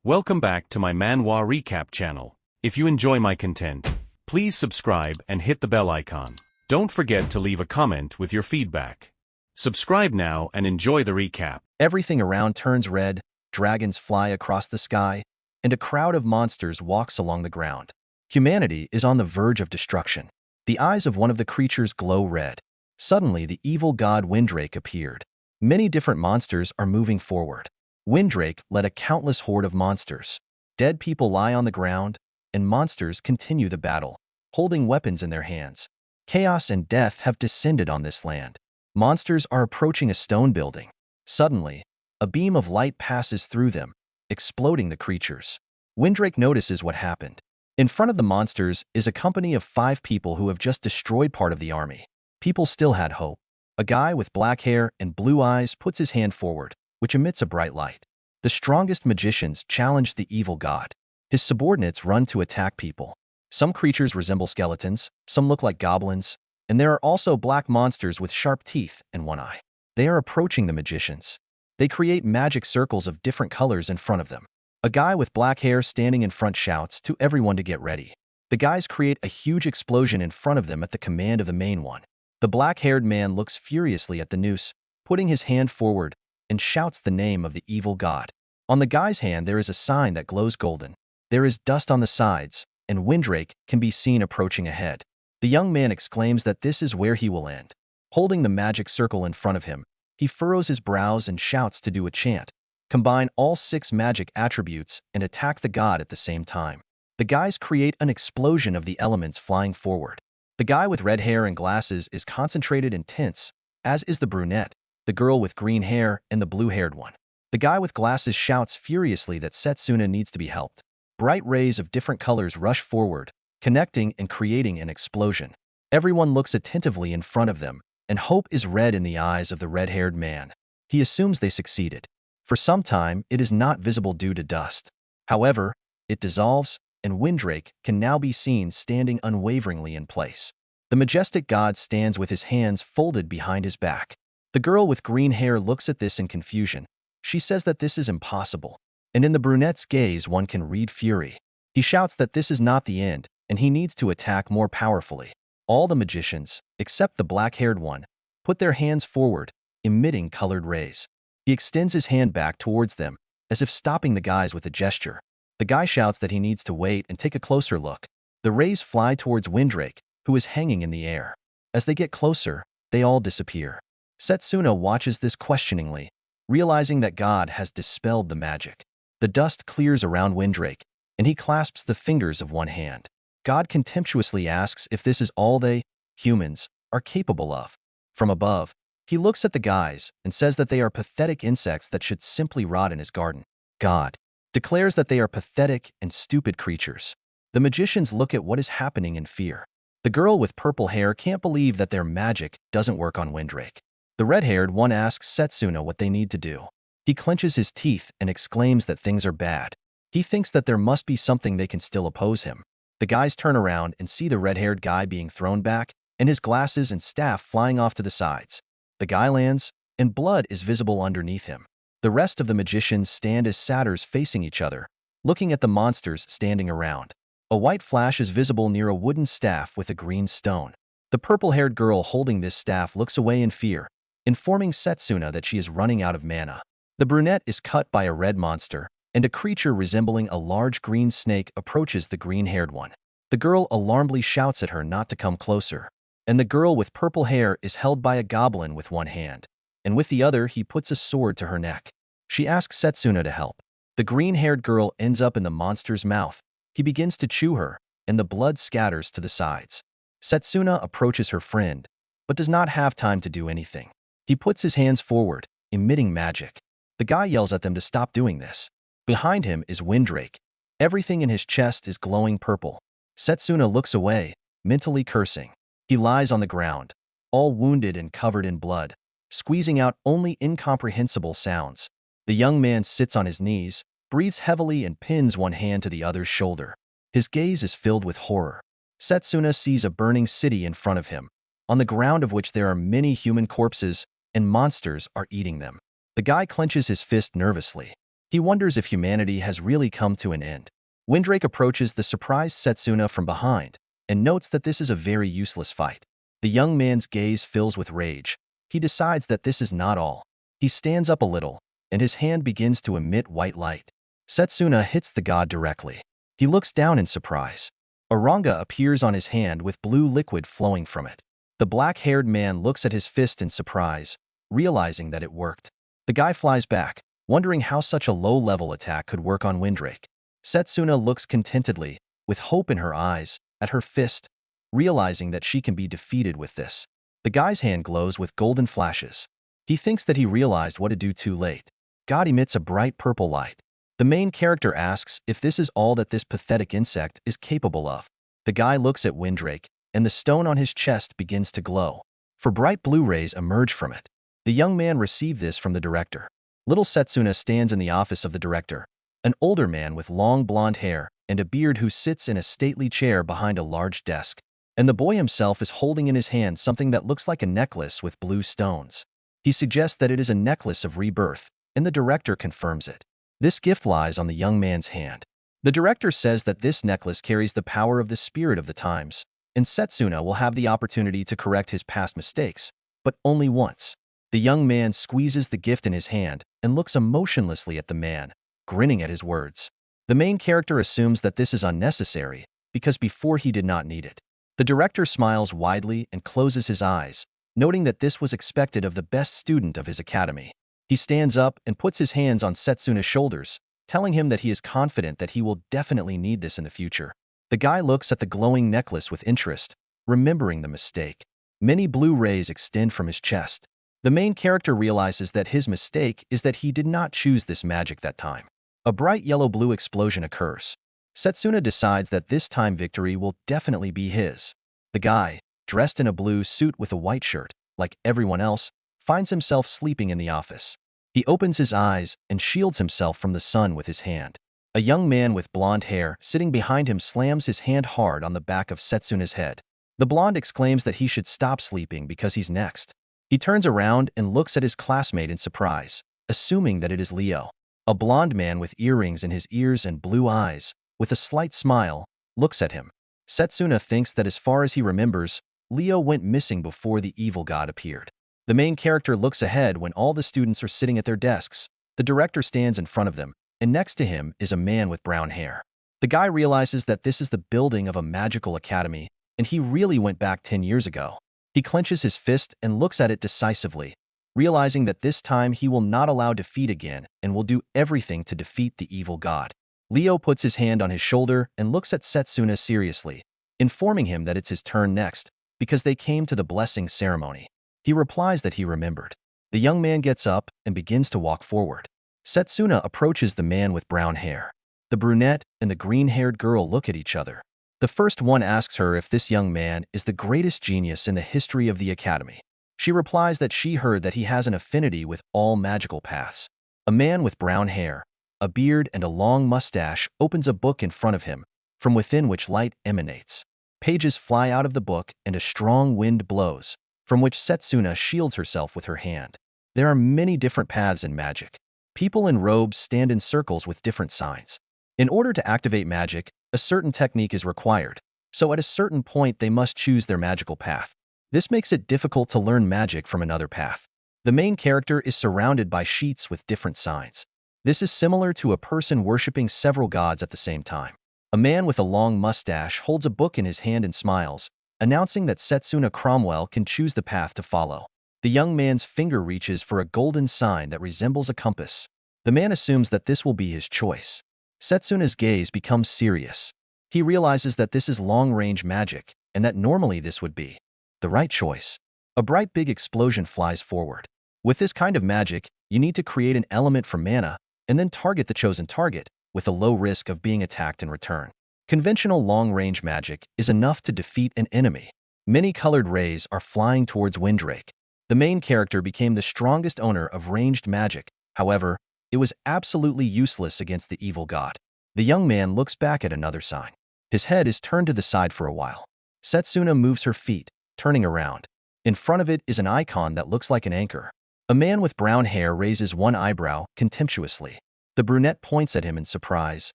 Welcome back to my Manhwa recap channel. If you enjoy my content, please subscribe and hit the bell icon. Don't forget to leave a comment with your feedback. Subscribe now and enjoy the recap. Everything around turns red, dragons fly across the sky, and a crowd of monsters walks along the ground. Humanity is on the verge of destruction. The eyes of one of the creatures glow red. Suddenly, the evil god Windrake appeared. Many different monsters are moving forward. Windrake led a countless horde of monsters. Dead people lie on the ground, and monsters continue the battle, holding weapons in their hands. Chaos and death have descended on this land. Monsters are approaching a stone building. Suddenly, a beam of light passes through them, exploding the creatures. Windrake notices what happened. In front of the monsters is a company of 5 people who have just destroyed part of the army. People still had hope. A guy with black hair and blue eyes puts his hand forward, which emits a bright light. The strongest magicians challenge the evil god. His subordinates run to attack people. Some creatures resemble skeletons, some look like goblins, and there are also black monsters with sharp teeth and one eye. They are approaching the magicians. They create magic circles of different colors in front of them. A guy with black hair standing in front shouts to everyone to get ready. The guys create a huge explosion in front of them at the command of the main one. The black-haired man looks furiously at the noose, putting his hand forward, and shouts the name of the evil god. On the guy's hand there is a sign that glows golden. There is dust on the sides, and Windrake can be seen approaching ahead. The young man exclaims that this is where he will end. Holding the magic circle in front of him, he furrows his brows and shouts to do a chant. Combine all 6 magic attributes and attack the god at the same time. The guys create an explosion of the elements flying forward. The guy with red hair and glasses is concentrated and tense, as is the brunette, the girl with green hair, and the blue-haired one. The guy with glasses shouts furiously that Setsuna needs to be helped. Bright rays of different colors rush forward, connecting and creating an explosion. Everyone looks attentively in front of them, and hope is red in the eyes of the red-haired man. He assumes they succeeded. For some time, it is not visible due to dust. However, it dissolves, and Windrake can now be seen standing unwaveringly in place. The majestic god stands with his hands folded behind his back. The girl with green hair looks at this in confusion. She says that this is impossible, and in the brunette's gaze one can read fury. He shouts that this is not the end, and he needs to attack more powerfully. All the magicians, except the black-haired one, put their hands forward, emitting colored rays. He extends his hand back towards them, as if stopping the guys with a gesture. The guy shouts that he needs to wait and take a closer look. The rays fly towards Windrake, who is hanging in the air. As they get closer, they all disappear. Setsuna watches this questioningly, realizing that God has dispelled the magic. The dust clears around Windrake, and he clasps the fingers of one hand. God contemptuously asks if this is all they, humans, are capable of. From above, he looks at the guys and says that they are pathetic insects that should simply rot in his garden. God declares that they are pathetic and stupid creatures. The magicians look at what is happening in fear. The girl with purple hair can't believe that their magic doesn't work on Windrake. The red-haired one asks Setsuna what they need to do. He clenches his teeth and exclaims that things are bad. He thinks that there must be something they can still oppose him. The guys turn around and see the red-haired guy being thrown back, and his glasses and staff flying off to the sides. The guy lands, and blood is visible underneath him. The rest of the magicians stand as satyrs facing each other, looking at the monsters standing around. A white flash is visible near a wooden staff with a green stone. The purple-haired girl holding this staff looks away in fear, informing Setsuna that she is running out of mana. The brunette is cut by a red monster, and a creature resembling a large green snake approaches the green-haired one. The girl alarmedly shouts at her not to come closer, and the girl with purple hair is held by a goblin with one hand, and with the other he puts a sword to her neck. She asks Setsuna to help. The green-haired girl ends up in the monster's mouth. He begins to chew her, and the blood scatters to the sides. Setsuna approaches her friend, but does not have time to do anything. He puts his hands forward, emitting magic. The guy yells at them to stop doing this. Behind him is Windrake. Everything in his chest is glowing purple. Setsuna looks away, mentally cursing. He lies on the ground, all wounded and covered in blood, squeezing out only incomprehensible sounds. The young man sits on his knees, breathes heavily and pins one hand to the other's shoulder. His gaze is filled with horror. Setsuna sees a burning city in front of him, on the ground of which there are many human corpses, and monsters are eating them. The guy clenches his fist nervously. He wonders if humanity has really come to an end. Windrake approaches the surprised Setsuna from behind and notes that this is a very useless fight. The young man's gaze fills with rage. He decides that this is not all. He stands up a little, and his hand begins to emit white light. Setsuna hits the god directly. He looks down in surprise. A ranga appears on his hand with blue liquid flowing from it. The black-haired man looks at his fist in surprise, realizing that it worked. The guy flies back, wondering how such a low-level attack could work on Windrake. Setsuna looks contentedly, with hope in her eyes, at her fist, realizing that she can be defeated with this. The guy's hand glows with golden flashes. He thinks that he realized what to do too late. God emits a bright purple light. The main character asks if this is all that this pathetic insect is capable of. The guy looks at Windrake, and the stone on his chest begins to glow. For bright blue rays emerge from it. The young man received this from the director. Little Setsuna stands in the office of the director, an older man with long blonde hair and a beard who sits in a stately chair behind a large desk. And the boy himself is holding in his hand something that looks like a necklace with blue stones. He suggests that it is a necklace of rebirth, and the director confirms it. This gift lies on the young man's hand. The director says that this necklace carries the power of the spirit of the times, and Setsuna will have the opportunity to correct his past mistakes, but only once. The young man squeezes the gift in his hand and looks emotionlessly at the man, grinning at his words. The main character assumes that this is unnecessary, because before he did not need it. The director smiles widely and closes his eyes, noting that this was expected of the best student of his academy. He stands up and puts his hands on Setsuna's shoulders, telling him that he is confident that he will definitely need this in the future. The guy looks at the glowing necklace with interest, remembering the mistake. Many blue rays extend from his chest. The main character realizes that his mistake is that he did not choose this magic that time. A bright yellow-blue explosion occurs. Setsuna decides that this time victory will definitely be his. The guy, dressed in a blue suit with a white shirt, like everyone else, finds himself sleeping in the office. He opens his eyes and shields himself from the sun with his hand. A young man with blonde hair sitting behind him slams his hand hard on the back of Setsuna's head. The blonde exclaims that he should stop sleeping because he's next. He turns around and looks at his classmate in surprise, assuming that it is Leo. A blonde man with earrings in his ears and blue eyes, with a slight smile, looks at him. Setsuna thinks that as far as he remembers, Leo went missing before the evil god appeared. The main character looks ahead when all the students are sitting at their desks. The director stands in front of them, and next to him is a man with brown hair. The guy realizes that this is the building of a magical academy, and he really went back 10 years ago. He clenches his fist and looks at it decisively, realizing that this time he will not allow defeat again and will do everything to defeat the evil god. Leo puts his hand on his shoulder and looks at Setsuna seriously, informing him that it's his turn next because they came to the blessing ceremony. He replies that he remembered. The young man gets up and begins to walk forward. Setsuna approaches the man with brown hair. The brunette and the green-haired girl look at each other. The first one asks her if this young man is the greatest genius in the history of the academy. She replies that she heard that he has an affinity with all magical paths. A man with brown hair, a beard and a long mustache opens a book in front of him, from within which light emanates. Pages fly out of the book and a strong wind blows, from which Setsuna shields herself with her hand. There are many different paths in magic. People in robes stand in circles with different signs. In order to activate magic, a certain technique is required, so at a certain point they must choose their magical path. This makes it difficult to learn magic from another path. The main character is surrounded by sheets with different signs. This is similar to a person worshipping several gods at the same time. A man with a long mustache holds a book in his hand and smiles, announcing that Setsuna Cromwell can choose the path to follow. The young man's finger reaches for a golden sign that resembles a compass. The man assumes that this will be his choice. Setsuna's gaze becomes serious. He realizes that this is long-range magic, and that normally this would be the right choice. A bright big explosion flies forward. With this kind of magic, you need to create an element from mana, and then target the chosen target, with a low risk of being attacked in return. Conventional long-range magic is enough to defeat an enemy. Many colored rays are flying towards Windrake. The main character became the strongest owner of ranged magic. However, it was absolutely useless against the evil god. The young man looks back at another sign. His head is turned to the side for a while. Setsuna moves her feet, turning around. In front of it is an icon that looks like an anchor. A man with brown hair raises one eyebrow contemptuously. The brunette points at him in surprise,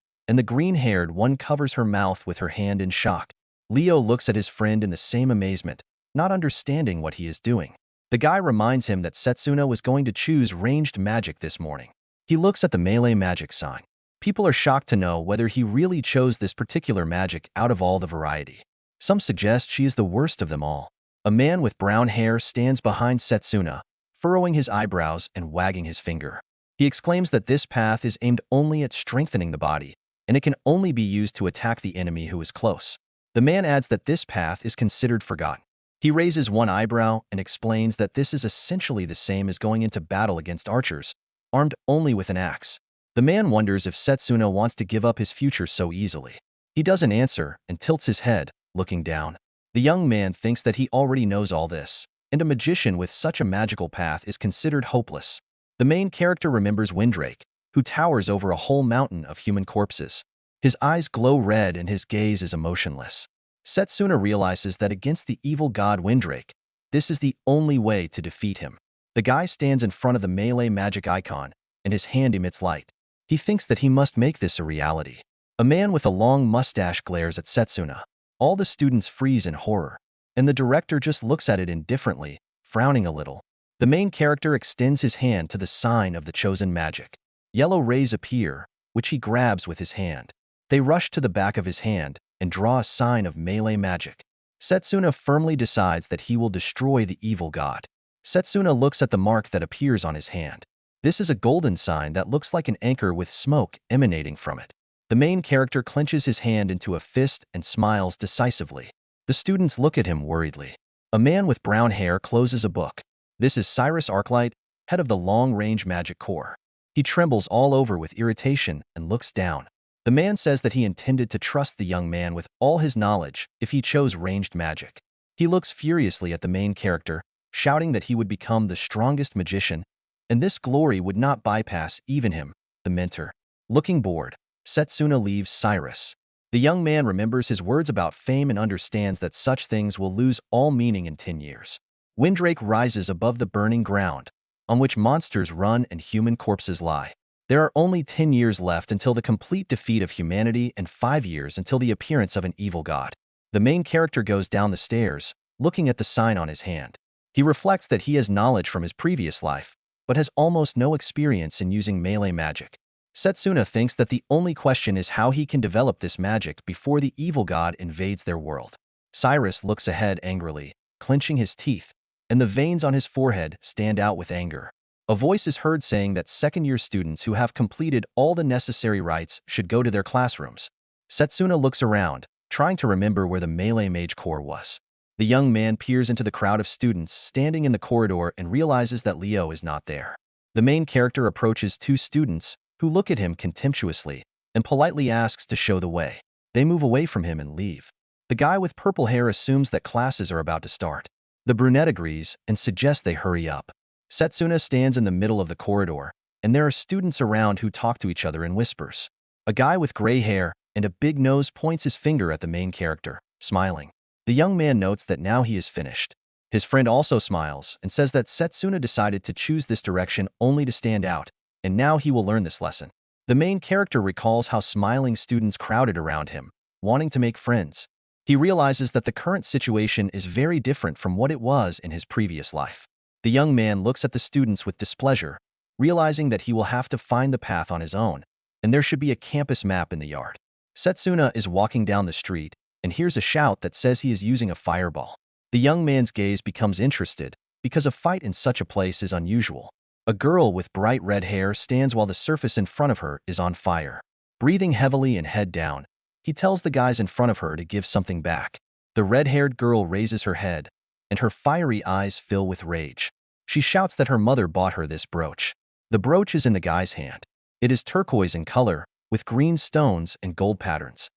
and the green-haired one covers her mouth with her hand in shock. Leo looks at his friend in the same amazement, not understanding what he is doing. The guy reminds him that Setsuna was going to choose ranged magic this morning. He looks at the melee magic sign. People are shocked to know whether he really chose this particular magic out of all the variety. Some suggest she is the worst of them all. A man with brown hair stands behind Setsuna, furrowing his eyebrows and wagging his finger. He exclaims that this path is aimed only at strengthening the body, and it can only be used to attack the enemy who is close. The man adds that this path is considered forgotten. He raises one eyebrow and explains that this is essentially the same as going into battle against archers, armed only with an axe. The man wonders if Setsuna wants to give up his future so easily. He doesn't answer and tilts his head, looking down. The young man thinks that he already knows all this, and a magician with such a magical path is considered hopeless. The main character remembers Windrake, who towers over a whole mountain of human corpses. His eyes glow red and his gaze is emotionless. Setsuna realizes that against the evil god Windrake, this is the only way to defeat him. The guy stands in front of the melee magic icon, and his hand emits light. He thinks that he must make this a reality. A man with a long mustache glares at Setsuna. All the students freeze in horror, and the director just looks at it indifferently, frowning a little. The main character extends his hand to the sign of the chosen magic. Yellow rays appear, which he grabs with his hand. They rush to the back of his hand and draw a sign of melee magic. Setsuna firmly decides that he will destroy the evil god. Setsuna looks at the mark that appears on his hand. This is a golden sign that looks like an anchor with smoke emanating from it. The main character clenches his hand into a fist and smiles decisively. The students look at him worriedly. A man with brown hair closes a book. This is Cyrus Arclight, head of the long-range magic corps. He trembles all over with irritation and looks down. The man says that he intended to trust the young man with all his knowledge if he chose ranged magic. He looks furiously at the main character, shouting that he would become the strongest magician, and this glory would not bypass even him, the mentor. Looking bored, Setsuna leaves Cyrus. The young man remembers his words about fame and understands that such things will lose all meaning in 10 years. Windrake rises above the burning ground, on which monsters run and human corpses lie. There are only 10 years left until the complete defeat of humanity and 5 years until the appearance of an evil god. The main character goes down the stairs, looking at the sign on his hand. He reflects that he has knowledge from his previous life, but has almost no experience in using melee magic. Setsuna thinks that the only question is how he can develop this magic before the evil god invades their world. Cyrus looks ahead angrily, clenching his teeth, and the veins on his forehead stand out with anger. A voice is heard saying that second-year students who have completed all the necessary rites should go to their classrooms. Setsuna looks around, trying to remember where the melee mage corps was. The young man peers into the crowd of students standing in the corridor and realizes that Leo is not there. The main character approaches 2 students, who look at him contemptuously, and politely asks to show the way. They move away from him and leave. The guy with purple hair assumes that classes are about to start. The brunette agrees and suggests they hurry up. Setsuna stands in the middle of the corridor, and there are students around who talk to each other in whispers. A guy with gray hair and a big nose points his finger at the main character, smiling. The young man notes that now he is finished. His friend also smiles and says that Setsuna decided to choose this direction only to stand out, and now he will learn this lesson. The main character recalls how smiling students crowded around him, wanting to make friends. He realizes that the current situation is very different from what it was in his previous life. The young man looks at the students with displeasure, realizing that he will have to find the path on his own, and there should be a campus map in the yard. Setsuna is walking down the street and hears a shout that says he is using a fireball. The young man's gaze becomes interested because a fight in such a place is unusual. A girl with bright red hair stands while the surface in front of her is on fire. Breathing heavily and head down, he tells the guys in front of her to give something back. The red-haired girl raises her head, and her fiery eyes fill with rage. She shouts that her mother bought her this brooch. The brooch is in the guy's hand. It is turquoise in color, with green stones and gold patterns.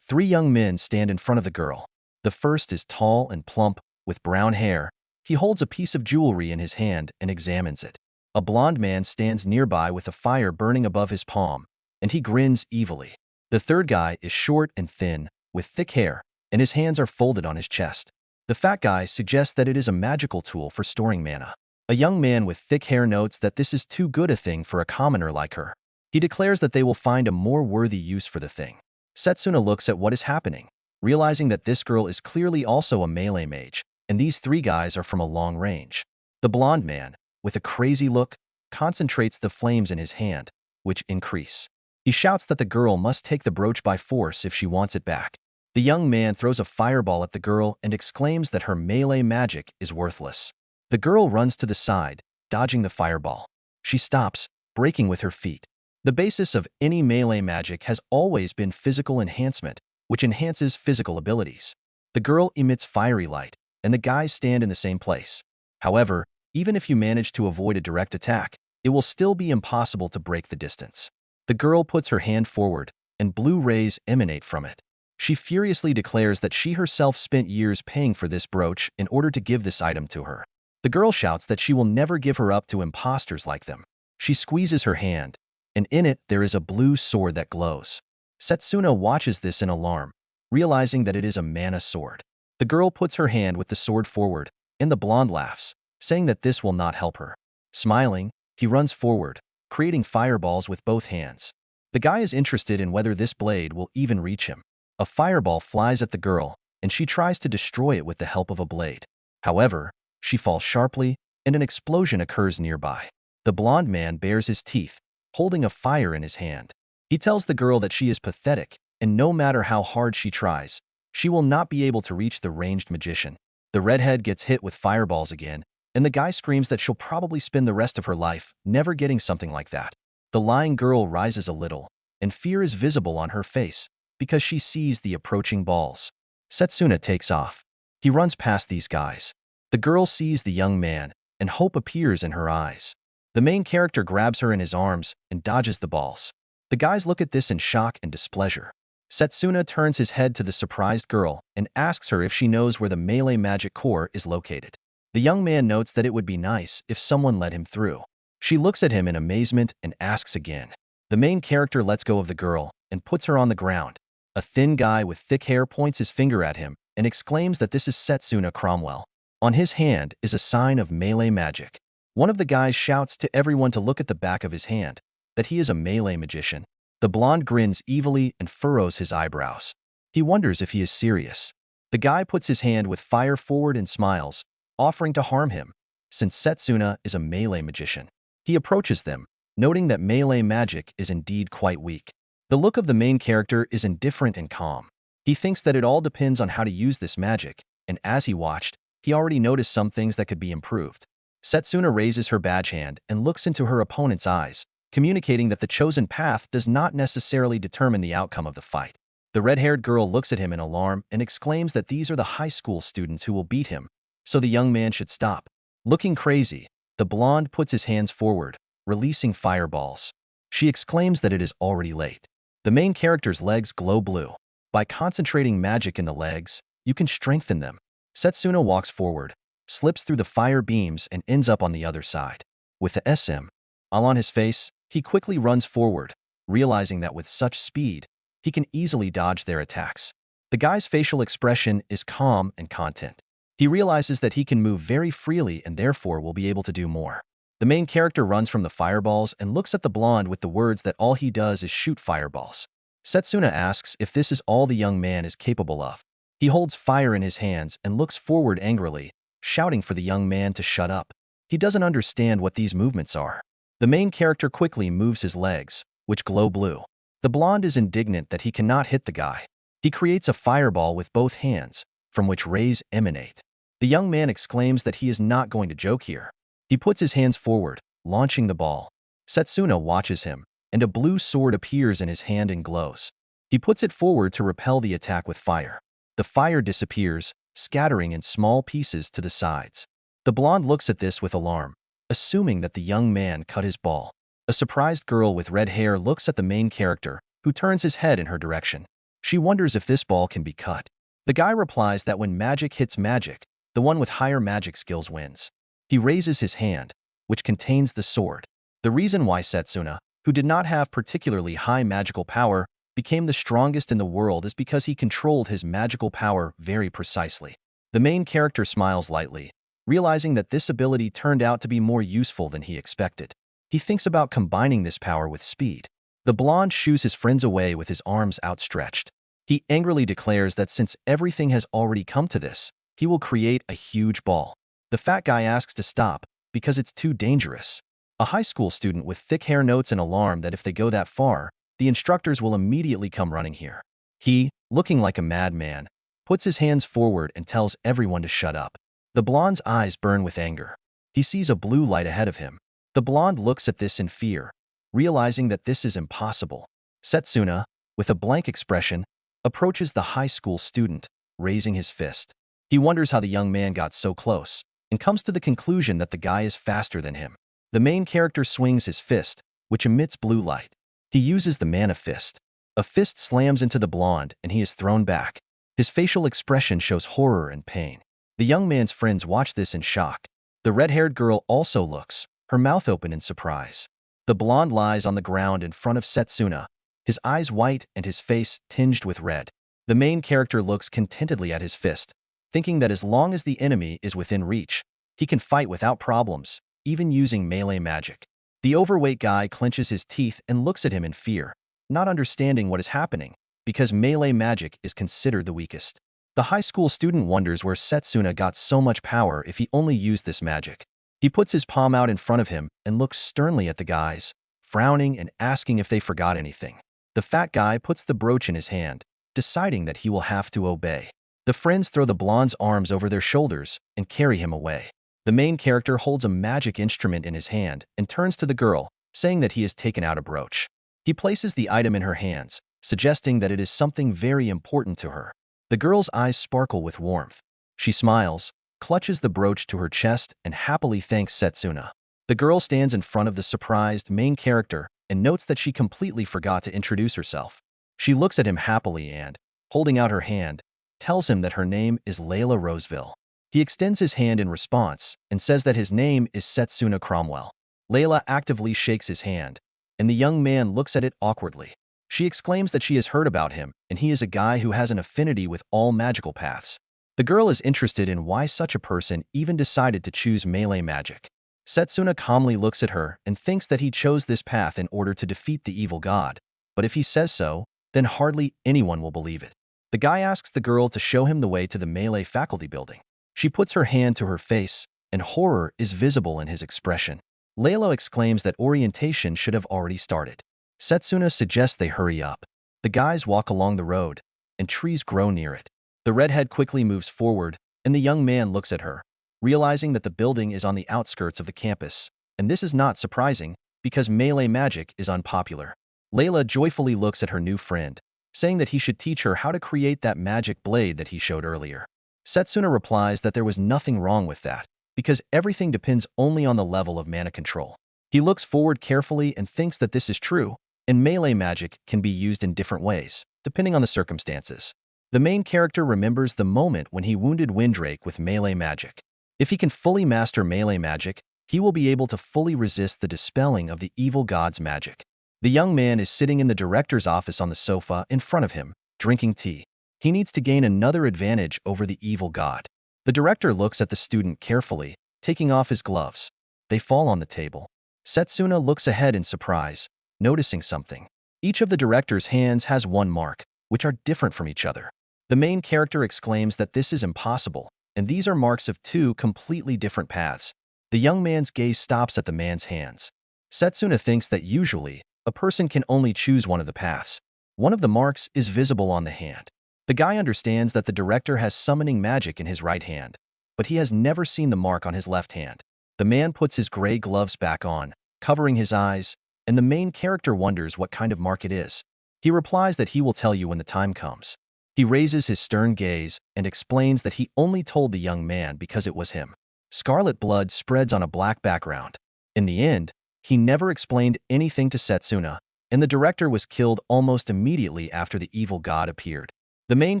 3 young men stand in front of the girl. The first is tall and plump, with brown hair. He holds a piece of jewelry in his hand and examines it. A blond man stands nearby with a fire burning above his palm, and he grins evilly. The third guy is short and thin, with thick hair, and his hands are folded on his chest. The fat guy suggests that it is a magical tool for storing mana. A young man with thick hair notes that this is too good a thing for a commoner like her. He declares that they will find a more worthy use for the thing. Setsuna looks at what is happening, realizing that this girl is clearly also a melee mage, and these three guys are from a long range. The blonde man, with a crazy look, concentrates the flames in his hand, which increase. He shouts that the girl must take the brooch by force if she wants it back. The young man throws a fireball at the girl and exclaims that her melee magic is worthless. The girl runs to the side, dodging the fireball. She stops, breaking with her feet. The basis of any melee magic has always been physical enhancement, which enhances physical abilities. The girl emits fiery light, and the guys stand in the same place. However, even if you manage to avoid a direct attack, it will still be impossible to break the distance. The girl puts her hand forward, and blue rays emanate from it. She furiously declares that she herself spent years paying for this brooch in order to give this item to her. The girl shouts that she will never give her up to imposters like them. She squeezes her hand, and in it there is a blue sword that glows. Setsuna watches this in alarm, realizing that it is a mana sword. The girl puts her hand with the sword forward, and the blonde laughs, saying that this will not help her. Smiling, he runs forward, creating fireballs with both hands. The guy is interested in whether this blade will even reach him. A fireball flies at the girl, and she tries to destroy it with the help of a blade. However, she falls sharply, and an explosion occurs nearby. The blonde man bares his teeth, holding a fire in his hand. He tells the girl that she is pathetic, and no matter how hard she tries, she will not be able to reach the ranged magician. The redhead gets hit with fireballs again, and the guy screams that she'll probably spend the rest of her life never getting something like that. The lying girl rises a little, and fear is visible on her face because she sees the approaching balls. Setsuna takes off. He runs past these guys. The girl sees the young man, and hope appears in her eyes. The main character grabs her in his arms and dodges the balls. The guys look at this in shock and displeasure. Setsuna turns his head to the surprised girl and asks her if she knows where the melee magic core is located. The young man notes that it would be nice if someone let him through. She looks at him in amazement and asks again. The main character lets go of the girl and puts her on the ground. A thin guy with thick hair points his finger at him and exclaims that this is Setsuna Cromwell. On his hand is a sign of melee magic. One of the guys shouts to everyone to look at the back of his hand, that he is a melee magician. The blonde grins evilly and furrows his eyebrows. He wonders if he is serious. The guy puts his hand with fire forward and smiles, offering to harm him, since Setsuna is a melee magician. He approaches them, noting that melee magic is indeed quite weak. The look of the main character is indifferent and calm. He thinks that it all depends on how to use this magic, and as he watched, he already noticed some things that could be improved. Setsuna raises her badge hand and looks into her opponent's eyes, communicating that the chosen path does not necessarily determine the outcome of the fight. The red-haired girl looks at him in alarm and exclaims that these are the high school students who will beat him, so the young man should stop. Looking crazy, the blonde puts his hands forward, releasing fireballs. She exclaims that it is already late. The main character's legs glow blue. By concentrating magic in the legs, you can strengthen them. Setsuna walks forward, slips through the fire beams and ends up on the other side. With the SM all on his face, he quickly runs forward, realizing that with such speed, he can easily dodge their attacks. The guy's facial expression is calm and content. He realizes that he can move very freely and therefore will be able to do more. The main character runs from the fireballs and looks at the blonde with the words that all he does is shoot fireballs. Setsuna asks if this is all the young man is capable of. He holds fire in his hands and looks forward angrily, shouting for the young man to shut up. He doesn't understand what these movements are. The main character quickly moves his legs, which glow blue. The blonde is indignant that he cannot hit the guy. He creates a fireball with both hands, from which rays emanate. The young man exclaims that he is not going to joke here. He puts his hands forward, launching the ball. Setsuna watches him, and a blue sword appears in his hand and glows. He puts it forward to repel the attack with fire. The fire disappears, scattering in small pieces to the sides. The blonde looks at this with alarm, assuming that the young man cut his ball. A surprised girl with red hair looks at the main character, who turns his head in her direction. She wonders if this ball can be cut. The guy replies that when magic hits magic, the one with higher magic skills wins. He raises his hand, which contains the sword. The reason why Setsuna, who did not have particularly high magical power, became the strongest in the world is because he controlled his magical power very precisely. The main character smiles lightly, realizing that this ability turned out to be more useful than he expected. He thinks about combining this power with speed. The blonde shoos his friends away with his arms outstretched. He angrily declares that since everything has already come to this, he will create a huge ball. The fat guy asks to stop because it's too dangerous. A high school student with thick hair notes an alarm that if they go that far, the instructors will immediately come running here. He, looking like a madman, puts his hands forward and tells everyone to shut up. The blonde's eyes burn with anger. He sees a blue light ahead of him. The blonde looks at this in fear, realizing that this is impossible. Setsuna, with a blank expression, approaches the high school student, raising his fist. He wonders how the young man got so close, and comes to the conclusion that the guy is faster than him. The main character swings his fist, which emits blue light. He uses the mana fist. A fist slams into the blonde, and he is thrown back. His facial expression shows horror and pain. The young man's friends watch this in shock. The red-haired girl also looks, her mouth open in surprise. The blonde lies on the ground in front of Setsuna, his eyes white and his face tinged with red. The main character looks contentedly at his fist, thinking that as long as the enemy is within reach, he can fight without problems, even using melee magic. The overweight guy clenches his teeth and looks at him in fear, not understanding what is happening, because melee magic is considered the weakest. The high school student wonders where Setsuna got so much power if he only used this magic. He puts his palm out in front of him and looks sternly at the guys, frowning and asking if they forgot anything. The fat guy puts the brooch in his hand, deciding that he will have to obey. The friends throw the blonde's arms over their shoulders and carry him away. The main character holds a magic instrument in his hand and turns to the girl, saying that he has taken out a brooch. He places the item in her hands, suggesting that it is something very important to her. The girl's eyes sparkle with warmth. She smiles, clutches the brooch to her chest, and happily thanks Setsuna. The girl stands in front of the surprised main character and notes that she completely forgot to introduce herself. She looks at him happily and, holding out her hand, tells him that her name is Layla Roseville. He extends his hand in response and says that his name is Setsuna Cromwell. Layla actively shakes his hand, and the young man looks at it awkwardly. She exclaims that she has heard about him, and he is a guy who has an affinity with all magical paths. The girl is interested in why such a person even decided to choose melee magic. Setsuna calmly looks at her and thinks that he chose this path in order to defeat the evil god, but if he says so, then hardly anyone will believe it. The guy asks the girl to show him the way to the melee faculty building. She puts her hand to her face, and horror is visible in his expression. Layla exclaims that orientation should have already started. Setsuna suggests they hurry up. The guys walk along the road, and trees grow near it. The redhead quickly moves forward, and the young man looks at her, realizing that the building is on the outskirts of the campus, and this is not surprising, because melee magic is unpopular. Layla joyfully looks at her new friend, saying that he should teach her how to create that magic blade that he showed earlier. Setsuna replies that there was nothing wrong with that, because everything depends only on the level of mana control. He looks forward carefully and thinks that this is true, and melee magic can be used in different ways, depending on the circumstances. The main character remembers the moment when he wounded Windrake with melee magic. If he can fully master melee magic, he will be able to fully resist the dispelling of the evil god's magic. The young man is sitting in the director's office on the sofa in front of him, drinking tea. He needs to gain another advantage over the evil god. The director looks at the student carefully, taking off his gloves. They fall on the table. Setsuna looks ahead in surprise, noticing something. Each of the director's hands has one mark, which are different from each other. The main character exclaims that this is impossible, and these are marks of two completely different paths. The young man's gaze stops at the man's hands. Setsuna thinks that usually, a person can only choose one of the paths. One of the marks is visible on the hand. The guy understands that the director has summoning magic in his right hand, but he has never seen the mark on his left hand. The man puts his gray gloves back on, covering his eyes, and the main character wonders what kind of mark it is. He replies that he will tell you when the time comes. He raises his stern gaze and explains that he only told the young man because it was him. Scarlet blood spreads on a black background. In the end, he never explained anything to Setsuna, and the director was killed almost immediately after the evil god appeared. The main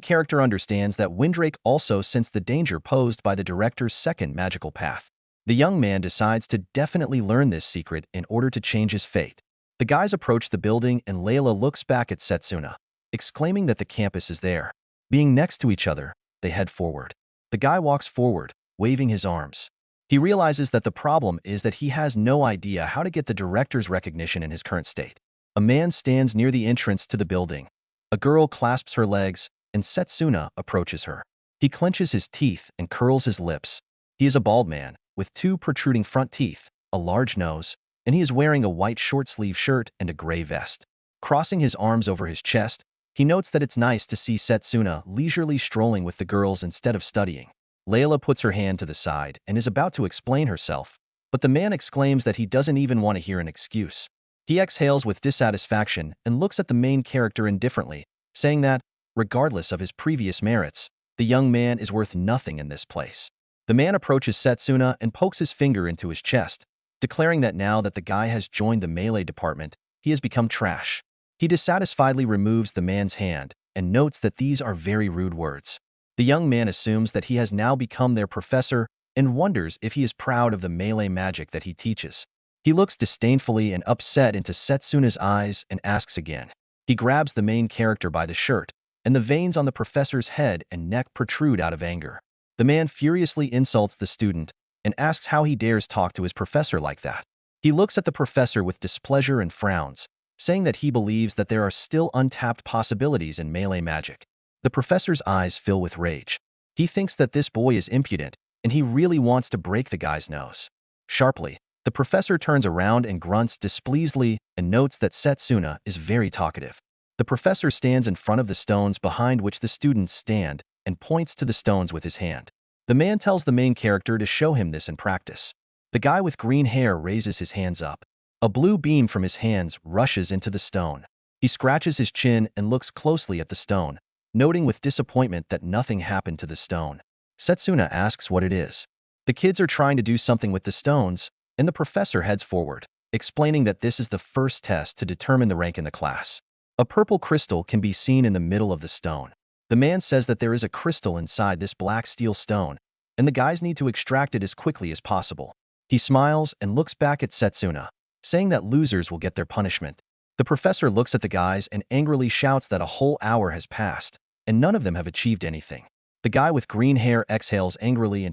character understands that Windrake also sensed the danger posed by the director's second magical path. The young man decides to definitely learn this secret in order to change his fate. The guys approach the building and Layla looks back at Setsuna, exclaiming that the campus is there. Being next to each other, they head forward. The guy walks forward, waving his arms. He realizes that the problem is that he has no idea how to get the director's recognition in his current state. A man stands near the entrance to the building. A girl clasps her legs, and Setsuna approaches her. He clenches his teeth and curls his lips. He is a bald man, with two protruding front teeth, a large nose, and he is wearing a white short-sleeve shirt and a gray vest. Crossing his arms over his chest, he notes that it's nice to see Setsuna leisurely strolling with the girls instead of studying. Layla puts her hand to the side and is about to explain herself, but the man exclaims that he doesn't even want to hear an excuse. He exhales with dissatisfaction and looks at the main character indifferently, saying that, regardless of his previous merits, the young man is worth nothing in this place. The man approaches Setsuna and pokes his finger into his chest, declaring that now that the guy has joined the melee department, he has become trash. He dissatisfiedly removes the man's hand and notes that these are very rude words. The young man assumes that he has now become their professor and wonders if he is proud of the melee magic that he teaches. He looks disdainfully and upset into Setsuna's eyes and asks again. He grabs the main character by the shirt, and the veins on the professor's head and neck protrude out of anger. The man furiously insults the student and asks how he dares talk to his professor like that. He looks at the professor with displeasure and frowns, saying that he believes that there are still untapped possibilities in melee magic. The professor's eyes fill with rage. He thinks that this boy is impudent, and he really wants to break the guy's nose. Sharply, the professor turns around and grunts displeasedly and notes that Setsuna is very talkative. The professor stands in front of the stones behind which the students stand and points to the stones with his hand. The man tells the main character to show him this in practice. The guy with green hair raises his hands up. A blue beam from his hands rushes into the stone. He scratches his chin and looks closely at the stone, noting with disappointment that nothing happened to the stone. Setsuna asks what it is. The kids are trying to do something with the stones, and the professor heads forward, explaining that this is the first test to determine the rank in the class. A purple crystal can be seen in the middle of the stone. The man says that there is a crystal inside this black steel stone, and the guys need to extract it as quickly as possible. He smiles and looks back at Setsuna, saying that losers will get their punishment. The professor looks at the guys and angrily shouts that a whole hour has passed, and none of them have achieved anything. The guy with green hair exhales angrily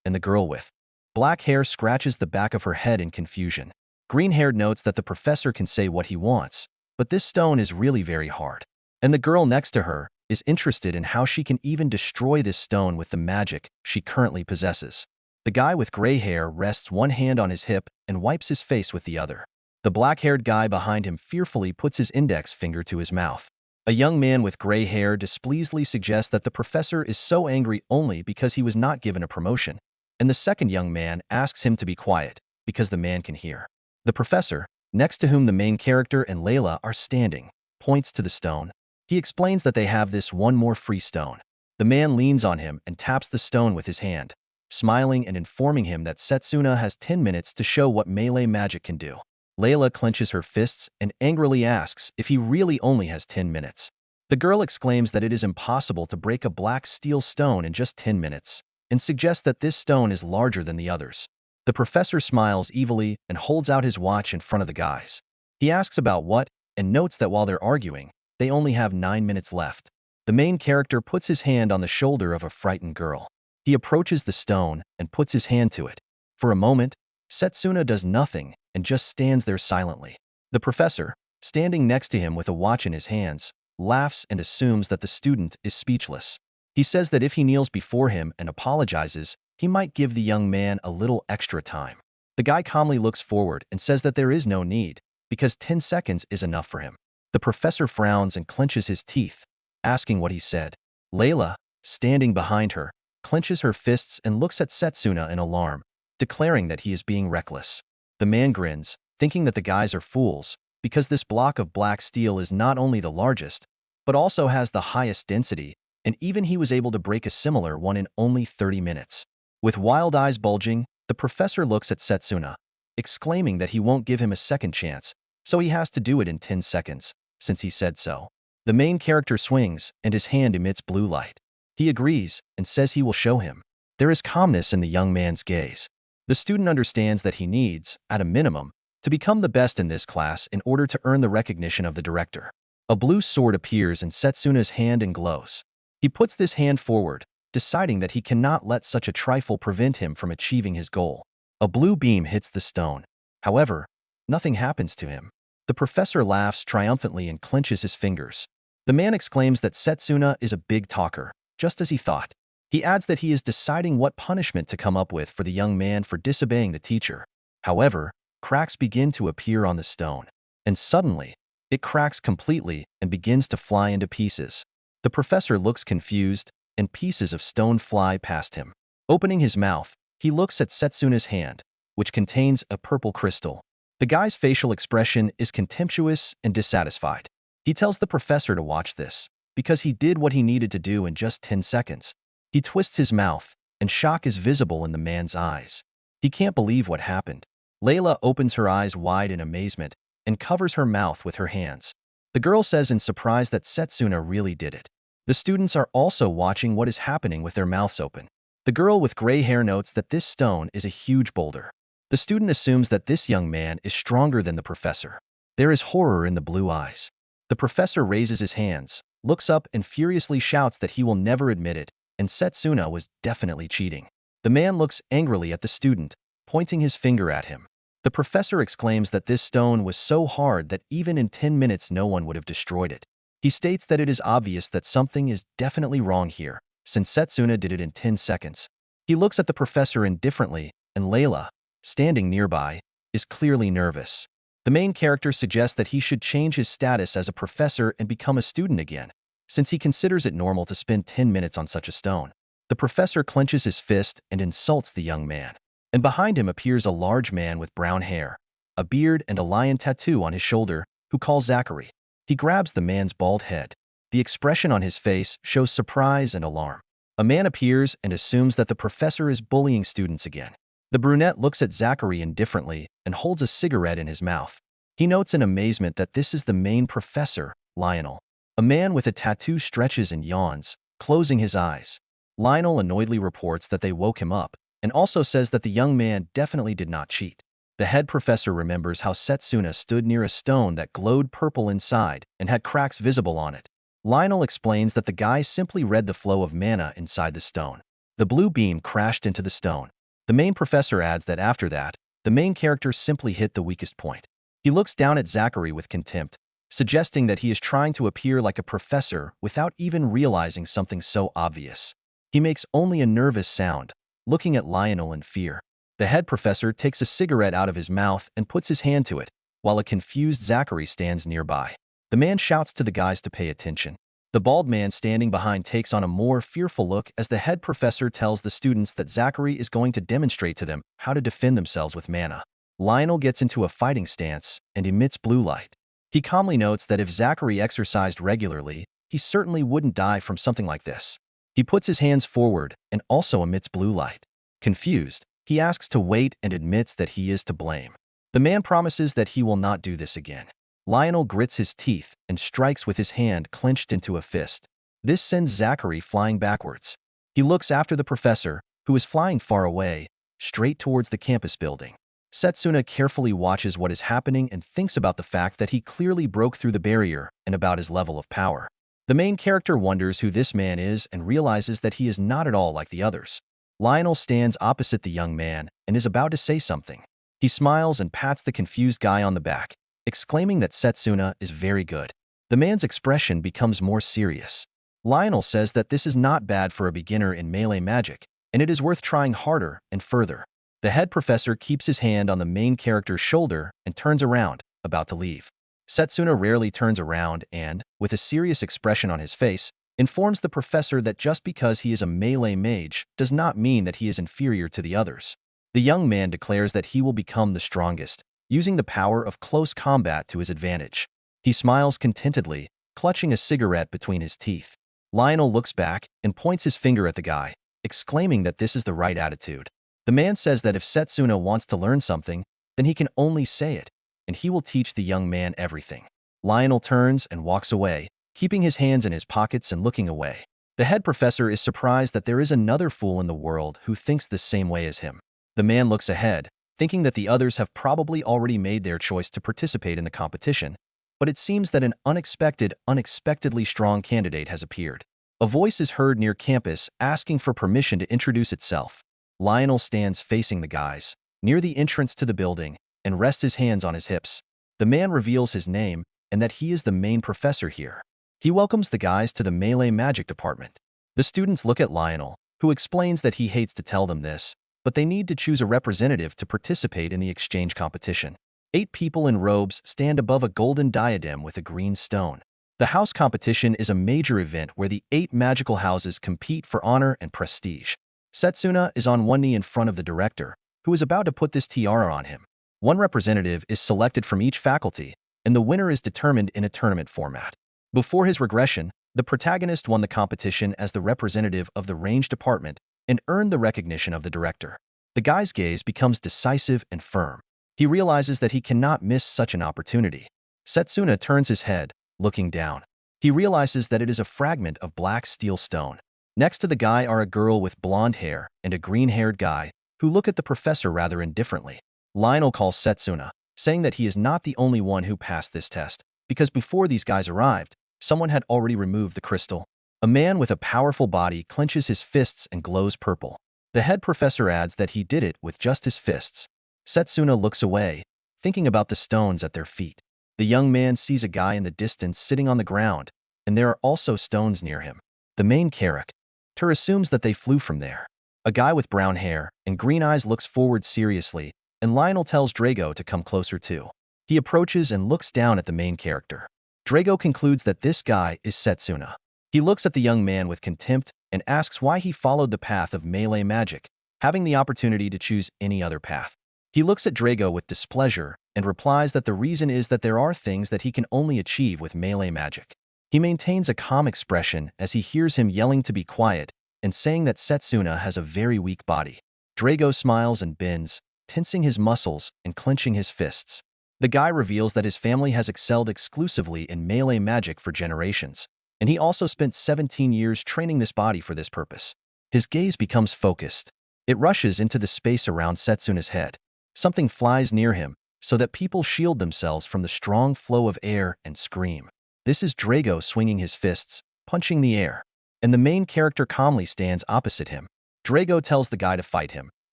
and the girl with black hair scratches the back of her head in confusion. Green-haired notes that the professor can say what he wants, but this stone is really very hard. And the girl next to her is interested in how she can even destroy this stone with the magic she currently possesses. The guy with gray hair rests one hand on his hip and wipes his face with the other. The black-haired guy behind him fearfully puts his index finger to his mouth. A young man with gray hair displeasedly suggests that the professor is so angry only because he was not given a promotion, and the second young man asks him to be quiet because the man can hear. The professor, next to whom the main character and Layla are standing, points to the stone. He explains that they have this one more free stone. The man leans on him and taps the stone with his hand, smiling and informing him that Setsuna has 10 minutes to show what melee magic can do. Layla clenches her fists and angrily asks if he really only has 10 minutes. The girl exclaims that it is impossible to break a black steel stone in just 10 minutes, and suggests that this stone is larger than the others. The professor smiles evilly and holds out his watch in front of the guys. He asks about what, and notes that while they're arguing, they only have 9 minutes left. The main character puts his hand on the shoulder of a frightened girl. He approaches the stone and puts his hand to it. For a moment, Setsuna does nothing and just stands there silently. The professor, standing next to him with a watch in his hands, laughs and assumes that the student is speechless. He says that if he kneels before him and apologizes, he might give the young man a little extra time. The guy calmly looks forward and says that there is no need, because 10 seconds is enough for him. The professor frowns and clenches his teeth, asking what he said. Layla, standing behind her, clenches her fists and looks at Setsuna in alarm, declaring that he is being reckless. The man grins, thinking that the guys are fools, because this block of black steel is not only the largest, but also has the highest density, and even he was able to break a similar one in only 30 minutes. With wild eyes bulging, the professor looks at Setsuna, exclaiming that he won't give him a second chance, so he has to do it in 10 seconds, since he said so. The main character swings, and his hand emits blue light. He agrees, and says he will show him. There is calmness in the young man's gaze. The student understands that he needs, at a minimum, to become the best in this class in order to earn the recognition of the director. A blue sword appears in Setsuna's hand and glows. He puts this hand forward, deciding that he cannot let such a trifle prevent him from achieving his goal. A blue beam hits the stone. However, nothing happens to him. The professor laughs triumphantly and clenches his fingers. The man exclaims that Setsuna is a big talker, just as he thought. He adds that he is deciding what punishment to come up with for the young man for disobeying the teacher. However, cracks begin to appear on the stone, and suddenly, it cracks completely and begins to fly into pieces. The professor looks confused, and pieces of stone fly past him. Opening his mouth, he looks at Setsuna's hand, which contains a purple crystal. The guy's facial expression is contemptuous and dissatisfied. He tells the professor to watch this, because he did what he needed to do in just 10 seconds. He twists his mouth, and shock is visible in the man's eyes. He can't believe what happened. Layla opens her eyes wide in amazement and covers her mouth with her hands. The girl says in surprise that Setsuna really did it. The students are also watching what is happening with their mouths open. The girl with gray hair notes that this stone is a huge boulder. The student assumes that this young man is stronger than the professor. There is horror in the blue eyes. The professor raises his hands, looks up and furiously shouts that he will never admit it, and Setsuna was definitely cheating. The man looks angrily at the student, pointing his finger at him. The professor exclaims that this stone was so hard that even in 10 minutes no one would have destroyed it. He states that it is obvious that something is definitely wrong here, since Setsuna did it in 10 seconds. He looks at the professor indifferently, and Layla, standing nearby, is clearly nervous. The main character suggests that he should change his status as a professor and become a student again, since he considers it normal to spend 10 minutes on such a stone. The professor clenches his fist and insults the young man. And behind him appears a large man with brown hair, a beard and a lion tattoo on his shoulder, who calls Zachary. He grabs the man's bald head. The expression on his face shows surprise and alarm. A man appears and assumes that the professor is bullying students again. The brunette looks at Zachary indifferently and holds a cigarette in his mouth. He notes in amazement that this is the main professor, Lionel. A man with a tattoo stretches and yawns, closing his eyes. Lionel annoyedly reports that they woke him up, and also says that the young man definitely did not cheat. The head professor remembers how Setsuna stood near a stone that glowed purple inside and had cracks visible on it. Lionel explains that the guy simply read the flow of mana inside the stone. The blue beam crashed into the stone. The main professor adds that after that, the main character simply hit the weakest point. He looks down at Zachary with contempt, suggesting that he is trying to appear like a professor without even realizing something so obvious. He makes only a nervous sound, looking at Lionel in fear. The head professor takes a cigarette out of his mouth and puts his hand to it, while a confused Zachary stands nearby. The man shouts to the guys to pay attention. The bald man standing behind takes on a more fearful look as the head professor tells the students that Zachary is going to demonstrate to them how to defend themselves with mana. Lionel gets into a fighting stance and emits blue light. He calmly notes that if Zachary exercised regularly, he certainly wouldn't die from something like this. He puts his hands forward and also emits blue light. Confused, he asks to wait and admits that he is to blame. The man promises that he will not do this again. Lionel grits his teeth and strikes with his hand clenched into a fist. This sends Zachary flying backwards. He looks after the professor, who is flying far away, straight towards the campus building. Setsuna carefully watches what is happening and thinks about the fact that he clearly broke through the barrier and about his level of power. The main character wonders who this man is and realizes that he is not at all like the others. Lionel stands opposite the young man and is about to say something. He smiles and pats the confused guy on the back, exclaiming that Setsuna is very good. The man's expression becomes more serious. Lionel says that this is not bad for a beginner in melee magic, and it is worth trying harder and further. The head professor keeps his hand on the main character's shoulder and turns around, about to leave. Setsuna rarely turns around and, with a serious expression on his face, informs the professor that just because he is a melee mage does not mean that he is inferior to the others. The young man declares that he will become the strongest, using the power of close combat to his advantage. He smiles contentedly, clutching a cigarette between his teeth. Lionel looks back and points his finger at the guy, exclaiming that this is the right attitude. The man says that if Setsuna wants to learn something, then he can only say it, and he will teach the young man everything. Lionel turns and walks away, keeping his hands in his pockets and looking away. The head professor is surprised that there is another fool in the world who thinks the same way as him. The man looks ahead, thinking that the others have probably already made their choice to participate in the competition, but it seems that an unexpectedly strong candidate has appeared. A voice is heard near campus asking for permission to introduce itself. Lionel stands facing the guys, near the entrance to the building, and rests his hands on his hips. The man reveals his name and that he is the main professor here. He welcomes the guys to the melee magic department. The students look at Lionel, who explains that he hates to tell them this, but they need to choose a representative to participate in the exchange competition. 8 people in robes stand above a golden diadem with a green stone. The house competition is a major event where the 8 magical houses compete for honor and prestige. Setsuna is on one knee in front of the director, who is about to put this tiara on him. One representative is selected from each faculty, and the winner is determined in a tournament format. Before his regression, the protagonist won the competition as the representative of the range department and earned the recognition of the director. The guy's gaze becomes decisive and firm. He realizes that he cannot miss such an opportunity. Setsuna turns his head, looking down. He realizes that it is a fragment of black steel stone. Next to the guy are a girl with blonde hair and a green-haired guy who look at the professor rather indifferently. Lionel calls Setsuna, saying that he is not the only one who passed this test, because before these guys arrived, someone had already removed the crystal. A man with a powerful body clenches his fists and glows purple. The head professor adds that he did it with just his fists. Setsuna looks away, thinking about the stones at their feet. The young man sees a guy in the distance sitting on the ground, and there are also stones near him. The main character assumes that they flew from there. A guy with brown hair and green eyes looks forward seriously, and Lionel tells Drago to come closer too. He approaches and looks down at the main character. Drago concludes that this guy is Setsuna. He looks at the young man with contempt and asks why he followed the path of melee magic, having the opportunity to choose any other path. He looks at Drago with displeasure and replies that the reason is that there are things that he can only achieve with melee magic. He maintains a calm expression as he hears him yelling to be quiet and saying that Setsuna has a very weak body. Drago smiles and bends, tensing his muscles and clenching his fists. The guy reveals that his family has excelled exclusively in melee magic for generations, and he also spent 17 years training this body for this purpose. His gaze becomes focused. It rushes into the space around Setsuna's head. Something flies near him, so that people shield themselves from the strong flow of air and scream. This is Drago swinging his fists, punching the air, and the main character calmly stands opposite him. Drago tells the guy to fight him,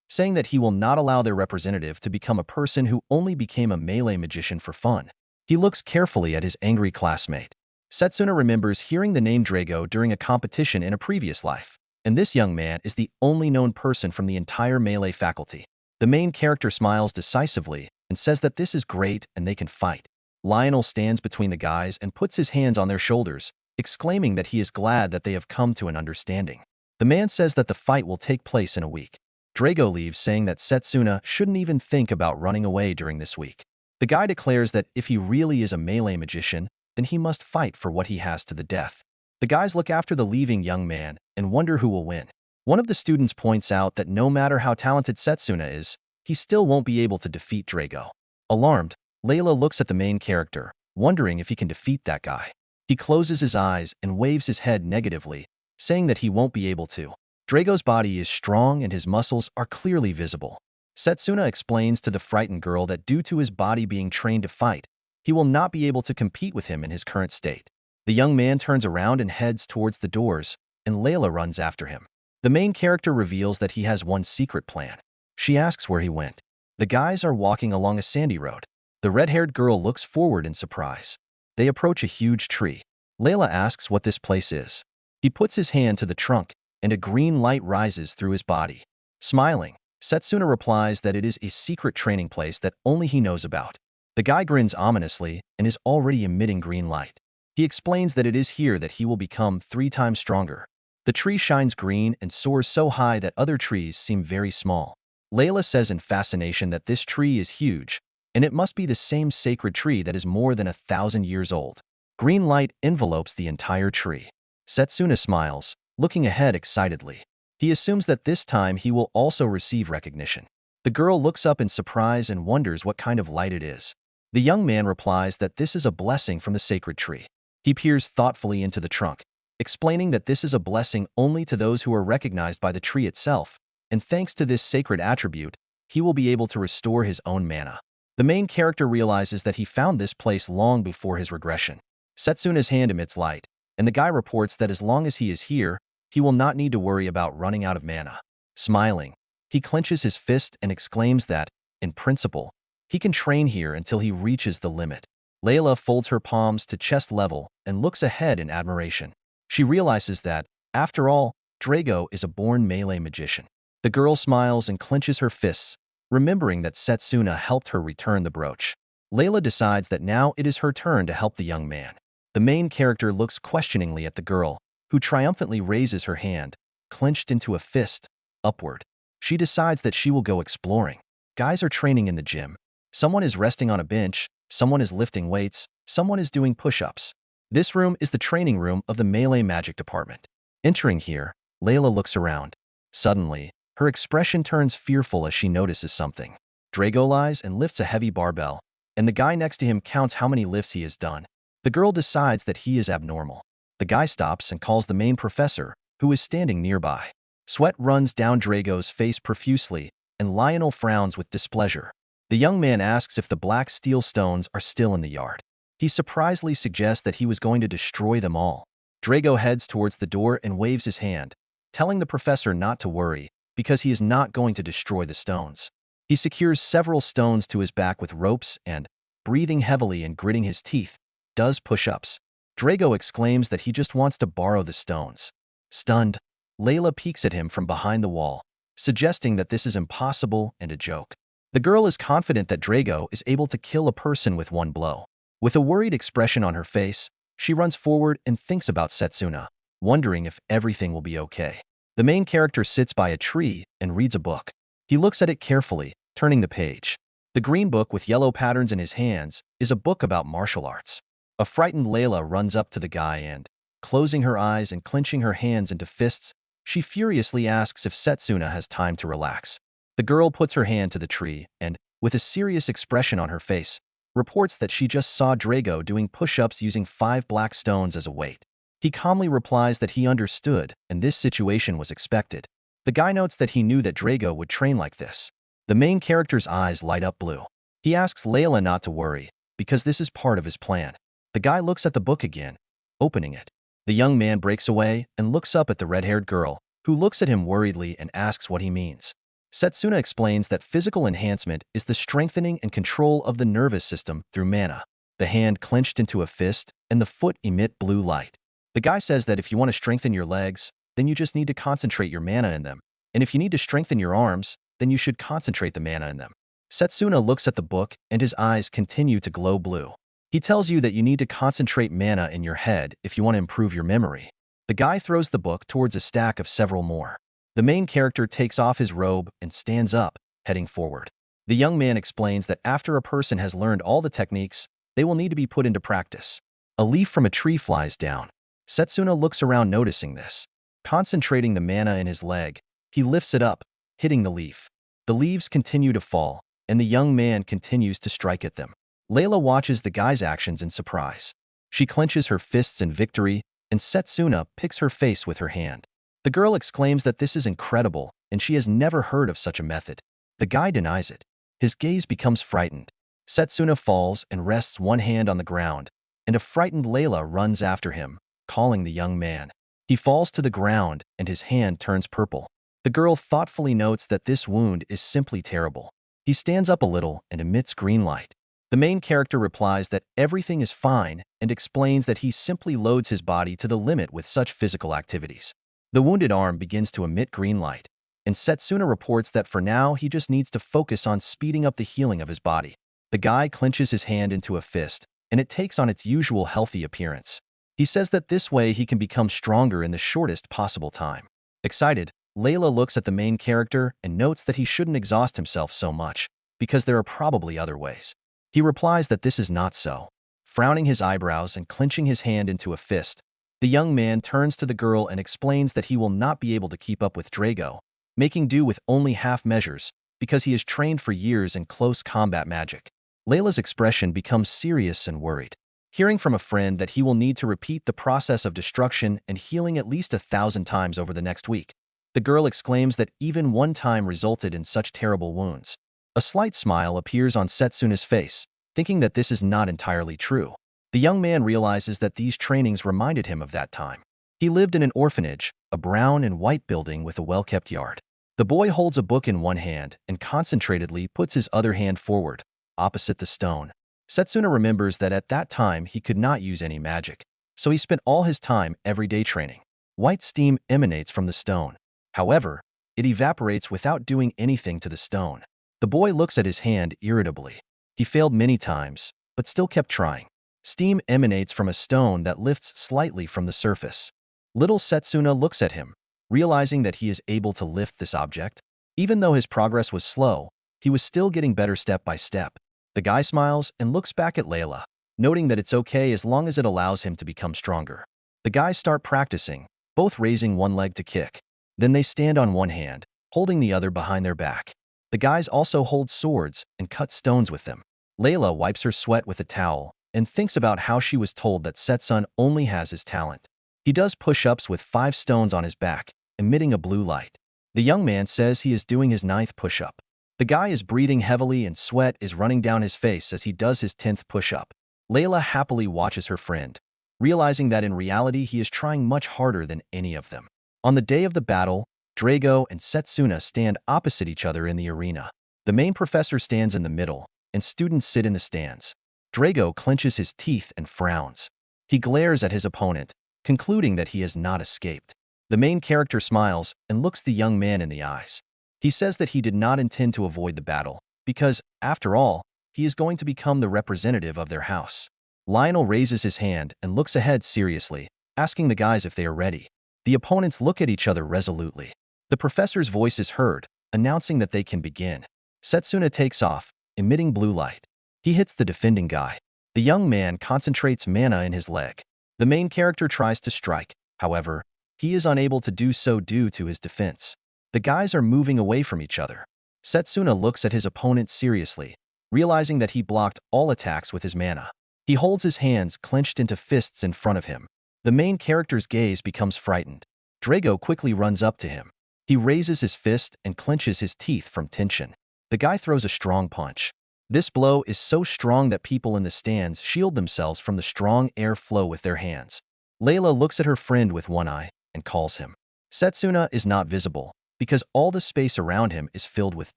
saying that he will not allow their representative to become a person who only became a melee magician for fun. He looks carefully at his angry classmate. Setsuna remembers hearing the name Drago during a competition in a previous life, and this young man is the only known person from the entire melee faculty. The main character smiles decisively and says that this is great and they can fight. Lionel stands between the guys and puts his hands on their shoulders, exclaiming that he is glad that they have come to an understanding. The man says that the fight will take place in a week. Drago leaves, saying that Setsuna shouldn't even think about running away during this week. The guy declares that if he really is a melee magician, then he must fight for what he has to the death. The guys look after the leaving young man and wonder who will win. One of the students points out that no matter how talented Setsuna is, he still won't be able to defeat Drago. Alarmed, Layla looks at the main character, wondering if he can defeat that guy. He closes his eyes and waves his head negatively, saying that he won't be able to. Drago's body is strong and his muscles are clearly visible. Setsuna explains to the frightened girl that due to his body being trained to fight, he will not be able to compete with him in his current state. The young man turns around and heads towards the doors, and Layla runs after him. The main character reveals that he has one secret plan. She asks where he went. The guys are walking along a sandy road. The red-haired girl looks forward in surprise. They approach a huge tree. Layla asks what this place is. He puts his hand to the trunk, and a green light rises through his body. Smiling, Setsuna replies that it is a secret training place that only he knows about. The guy grins ominously and is already emitting green light. He explains that it is here that he will become 3 times stronger. The tree shines green and soars so high that other trees seem very small. Layla says in fascination that this tree is huge, and it must be the same sacred tree that is more than 1,000 years old. Green light envelopes the entire tree. Setsuna smiles, looking ahead excitedly. He assumes that this time he will also receive recognition. The girl looks up in surprise and wonders what kind of light it is. The young man replies that this is a blessing from the sacred tree. He peers thoughtfully into the trunk, explaining that this is a blessing only to those who are recognized by the tree itself, and thanks to this sacred attribute, he will be able to restore his own mana. The main character realizes that he found this place long before his regression. Setsuna's hand emits light, and the guy reports that as long as he is here, he will not need to worry about running out of mana. Smiling, he clenches his fist and exclaims that, in principle, He can train here until he reaches the limit. Layla folds her palms to chest level and looks ahead in admiration. She realizes that, after all, Drago is a born melee magician. The girl smiles and clenches her fists, remembering that Setsuna helped her return the brooch. Layla decides that now it is her turn to help the young man. The main character looks questioningly at the girl, who triumphantly raises her hand, clenched into a fist, upward. She decides that she will go exploring. Guys are training in the gym. Someone is resting on a bench, someone is lifting weights, someone is doing push-ups. This room is the training room of the melee magic department. Entering here, Layla looks around. Suddenly, her expression turns fearful as she notices something. Drago lies and lifts a heavy barbell, and the guy next to him counts how many lifts he has done. The girl decides that he is abnormal. The guy stops and calls the main professor, who is standing nearby. Sweat runs down Drago's face profusely, and Lionel frowns with displeasure. The young man asks if the black steel stones are still in the yard. He surprisingly suggests that he was going to destroy them all. Drago heads towards the door and waves his hand, telling the professor not to worry, because he is not going to destroy the stones. He secures several stones to his back with ropes and, breathing heavily and gritting his teeth, does push-ups. Drago exclaims that he just wants to borrow the stones. Stunned, Layla peeks at him from behind the wall, suggesting that this is impossible and a joke. The girl is confident that Drago is able to kill a person with one blow. With a worried expression on her face, she runs forward and thinks about Setsuna, wondering if everything will be okay. The main character sits by a tree and reads a book. He looks at it carefully, turning the page. The green book with yellow patterns in his hands is a book about martial arts. A frightened Layla runs up to the guy and, closing her eyes and clenching her hands into fists, she furiously asks if Setsuna has time to relax. The girl puts her hand to the tree and, with a serious expression on her face, reports that she just saw Drago doing push-ups using 5 black stones as a weight. He calmly replies that he understood and this situation was expected. The guy notes that he knew that Drago would train like this. The main character's eyes light up blue. He asks Layla not to worry, because this is part of his plan. The guy looks at the book again, opening it. The young man breaks away and looks up at the red-haired girl, who looks at him worriedly and asks what he means. Setsuna explains that physical enhancement is the strengthening and control of the nervous system through mana. The hand clenched into a fist and the foot emit blue light. The guy says that if you want to strengthen your legs, then you just need to concentrate your mana in them. And if you need to strengthen your arms, then you should concentrate the mana in them. Setsuna looks at the book and his eyes continue to glow blue. He tells you that you need to concentrate mana in your head if you want to improve your memory. The guy throws the book towards a stack of several more. The main character takes off his robe and stands up, heading forward. The young man explains that after a person has learned all the techniques, they will need to be put into practice. A leaf from a tree flies down. Setsuna looks around noticing this. Concentrating the mana in his leg, he lifts it up, hitting the leaf. The leaves continue to fall, and the young man continues to strike at them. Layla watches the guy's actions in surprise. She clenches her fists in victory, and Setsuna picks her face with her hand. The girl exclaims that this is incredible, and she has never heard of such a method. The guy denies it. His gaze becomes frightened. Setsuna falls and rests one hand on the ground, and a frightened Layla runs after him, calling the young man. He falls to the ground, and his hand turns purple. The girl thoughtfully notes that this wound is simply terrible. He stands up a little and emits green light. The main character replies that everything is fine and explains that he simply loads his body to the limit with such physical activities. The wounded arm begins to emit green light, and Setsuna reports that for now he just needs to focus on speeding up the healing of his body. The guy clenches his hand into a fist, and it takes on its usual healthy appearance. He says that this way he can become stronger in the shortest possible time. Excited, Layla looks at the main character and notes that he shouldn't exhaust himself so much, because there are probably other ways. He replies that this is not so. Frowning his eyebrows and clenching his hand into a fist, the young man turns to the girl and explains that he will not be able to keep up with Drago, making do with only half measures, because he has trained for years in close combat magic. Layla's expression becomes serious and worried. Hearing from a friend that he will need to repeat the process of destruction and healing at least 1,000 times over the next week, the girl exclaims that even one time resulted in such terrible wounds. A slight smile appears on Setsuna's face, thinking that this is not entirely true. The young man realizes that these trainings reminded him of that time. He lived in an orphanage, a brown and white building with a well-kept yard. The boy holds a book in one hand and concentratedly puts his other hand forward, opposite the stone. Setsuna remembers that at that time he could not use any magic, so he spent all his time every day training. White steam emanates from the stone. However, it evaporates without doing anything to the stone. The boy looks at his hand irritably. He failed many times, but still kept trying. Steam emanates from a stone that lifts slightly from the surface. Little Setsuna looks at him, realizing that he is able to lift this object. Even though his progress was slow, he was still getting better step by step. The guy smiles and looks back at Layla, noting that it's okay as long as it allows him to become stronger. The guys start practicing, both raising one leg to kick. Then they stand on one hand, holding the other behind their back. The guys also hold swords and cut stones with them. Layla wipes her sweat with a towel and thinks about how she was told that Setsun only has his talent. He does push-ups with 5 stones on his back, emitting a blue light. The young man says he is doing his 9th push-up. The guy is breathing heavily and sweat is running down his face as he does his 10th push-up. Layla happily watches her friend, realizing that in reality he is trying much harder than any of them. On the day of the battle, Drago and Setsuna stand opposite each other in the arena. The main professor stands in the middle, and students sit in the stands. Drago clenches his teeth and frowns. He glares at his opponent, concluding that he has not escaped. The main character smiles and looks the young man in the eyes. He says that he did not intend to avoid the battle, because, after all, he is going to become the representative of their house. Lionel raises his hand and looks ahead seriously, asking the guys if they are ready. The opponents look at each other resolutely. The professor's voice is heard, announcing that they can begin. Setsuna takes off, emitting blue light. He hits the defending guy. The young man concentrates mana in his leg. The main character tries to strike. However, he is unable to do so due to his defense. The guys are moving away from each other. Setsuna looks at his opponent seriously, realizing that he blocked all attacks with his mana. He holds his hands clenched into fists in front of him. The main character's gaze becomes frightened. Drago quickly runs up to him. He raises his fist and clenches his teeth from tension. The guy throws a strong punch. This blow is so strong that people in the stands shield themselves from the strong air flow with their hands. Layla looks at her friend with one eye and calls him. Setsuna is not visible, because all the space around him is filled with